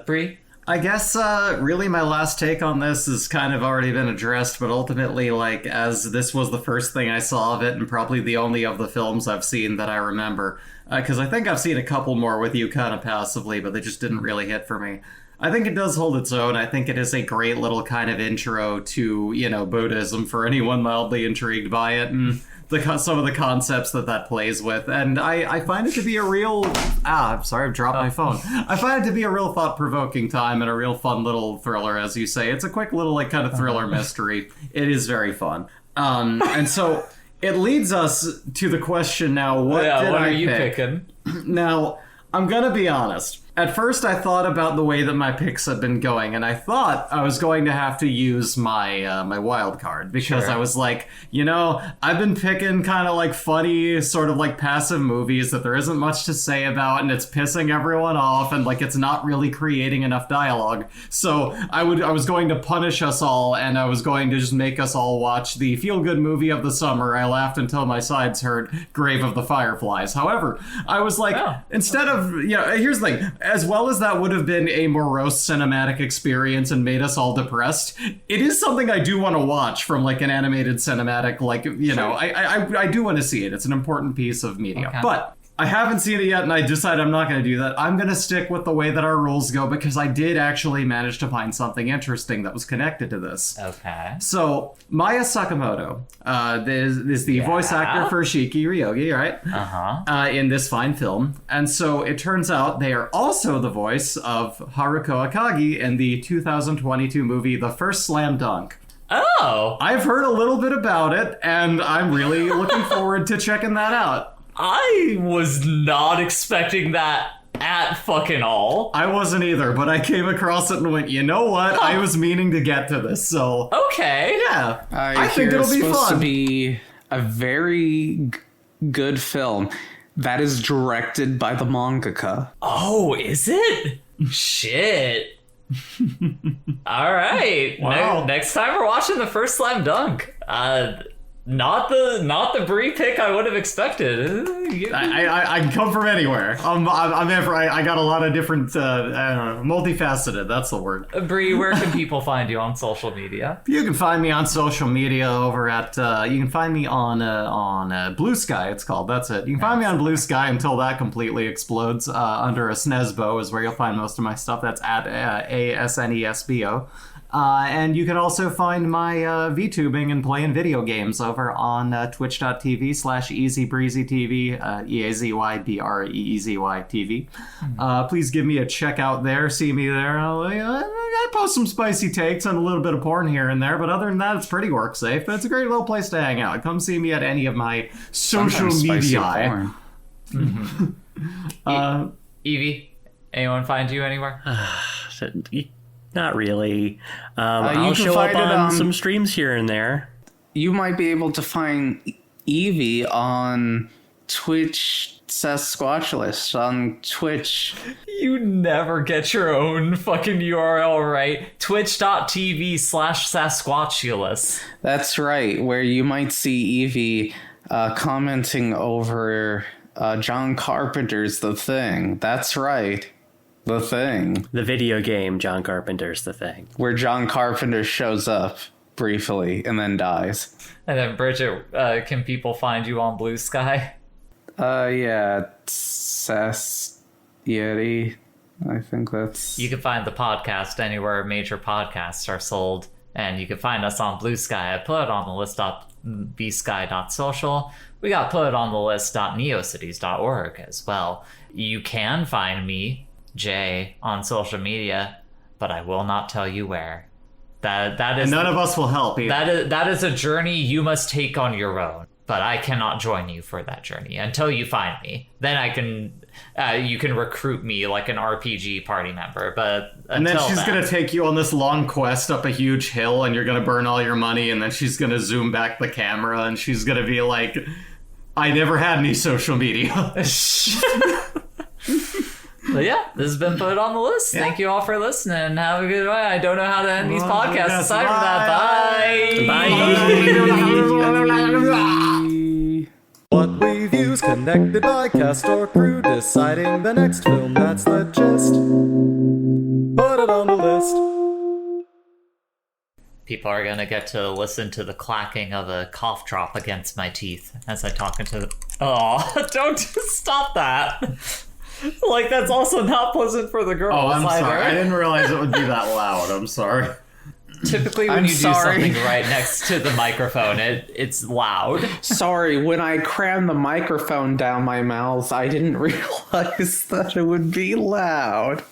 S1: Bree?
S3: I guess really my last take on this has kind of already been addressed, but ultimately, like, as this was the first thing I saw of it and probably the only of the films I've seen that I remember, because I think I've seen a couple more with you kind of passively, but they just didn't really hit for me. I think it does hold its own. I think it is a great little kind of intro to, you know, Buddhism for anyone mildly intrigued by it, and some of the concepts that plays with, and I find it to be a real I'm sorry, I've dropped my phone. I find it to be a real thought-provoking time and a real fun little thriller, as you say. It's a quick little like kind of thriller mystery. It is very fun, and so it leads us to the question now: what are you picking? Now, I'm gonna be honest. At first, I thought about the way that my picks have been going, and I thought I was going to have to use my my wild card because I was like, I've been picking kind of like funny, sort of like passive movies that there isn't much to say about, and it's pissing everyone off, and like it's not really creating enough dialogue. So I was going to punish us all, and I was going to just make us all watch the feel-good movie of the summer. I laughed until my sides hurt, Grave of the Fireflies. However, I was like, instead of here's the thing. As well as that would have been a morose cinematic experience and made us all depressed, it is something I do want to watch from like an animated cinematic, like, I do want to see it. It's an important piece of media. Okay. But I haven't seen it yet, and I decided I'm not going to do that. I'm going to stick with the way that our rules go because I did actually manage to find something interesting that was connected to this.
S1: Okay.
S3: So, Maya Sakamoto is the voice actor for Shiki Ryogi, right? Uh-huh. In this fine film. And so, it turns out they are also the voice of Haruko Akagi in the 2022 movie The First Slam Dunk.
S1: Oh!
S3: I've heard a little bit about it, and I'm really looking forward to checking that out.
S1: I was not expecting that at fucking all.
S3: I wasn't either, but I came across it and went, you know what? I was meaning to get to this, so...
S1: Okay.
S3: Yeah. I think it'll be fun.
S2: It's supposed to be a very good film that is directed by the mangaka.
S1: Oh, is it? Shit. All right.
S3: Wow.
S1: Next time we're watching The First Slam Dunk. Not the Brie pick I would have expected.
S3: I can come from anywhere. I got a lot of different, I don't know, multifaceted. That's the word.
S1: Brie, where can people find you on social media?
S3: You can find me on social media over at. You can find me on Blue Sky. It's called. That's it. You can find me on Blue Sky until that completely explodes. Under a SNESBO is where you'll find most of my stuff. That's at ASNESBO. And you can also find my VTubing and playing video games over on twitch.tv/EasyBreezyTV, EAZYBREEZY TV. Please give me a check out there. See me there. I post some spicy takes and a little bit of porn here and there, but other than that, it's pretty work safe. But it's a great little place to hang out. Come see me at any of my social media.
S1: Mm-hmm. Evie, anyone find you anywhere?
S4: Not really. I'll show up on some streams here and there.
S2: You might be able to find Evie on Twitch Sasquatchlist on Twitch.
S1: You never get your own fucking URL right. Twitch.tv/Sasquatchulous.
S2: That's right, where you might see Evie commenting over John Carpenter's The Thing. That's right. The Thing.
S4: The video game John Carpenter's The Thing.
S2: Where John Carpenter shows up briefly and then dies.
S1: And then Bridget, can people find you on Blue Sky?
S2: Yeah, Sass Yeti. I think that's...
S1: You can find the podcast anywhere major podcasts are sold. And you can find us on Blue Sky. I put it on the list.bsky.social. We got put on the list.neocities.org as well. You can find me, Jay, on social media, but I will not tell you where. That is,
S3: and none of us will help either.
S1: That is a journey you must take on your own, but I cannot join you for that journey until you find me. Then I can you can recruit me like an RPG party member, but
S3: and then she's gonna take you on this long quest up a huge hill, and you're gonna burn all your money, and then she's gonna zoom back the camera, and she's gonna be like, I never had any social media.
S1: But yeah, this has been put on the list. Yeah. Thank you all for listening. Have a good one. I don't know how to end these podcasts aside from that. Bye.
S5: What we've used connected by cast or crew, deciding the next film, that's the gist. Put it on the list.
S1: People are gonna get to listen to the clacking of a cough drop against my teeth as I talk into the... Oh, don't stop that. Like, that's also not pleasant for the girls.
S3: Oh, I'm
S1: either.
S3: sorry. I didn't realize it would be that loud. I'm sorry.
S1: Typically, when
S2: I'm
S1: you
S2: sorry.
S1: do something right next to the microphone, it's loud.
S2: Sorry, when I crammed the microphone down my mouth, I didn't realize that it would be loud.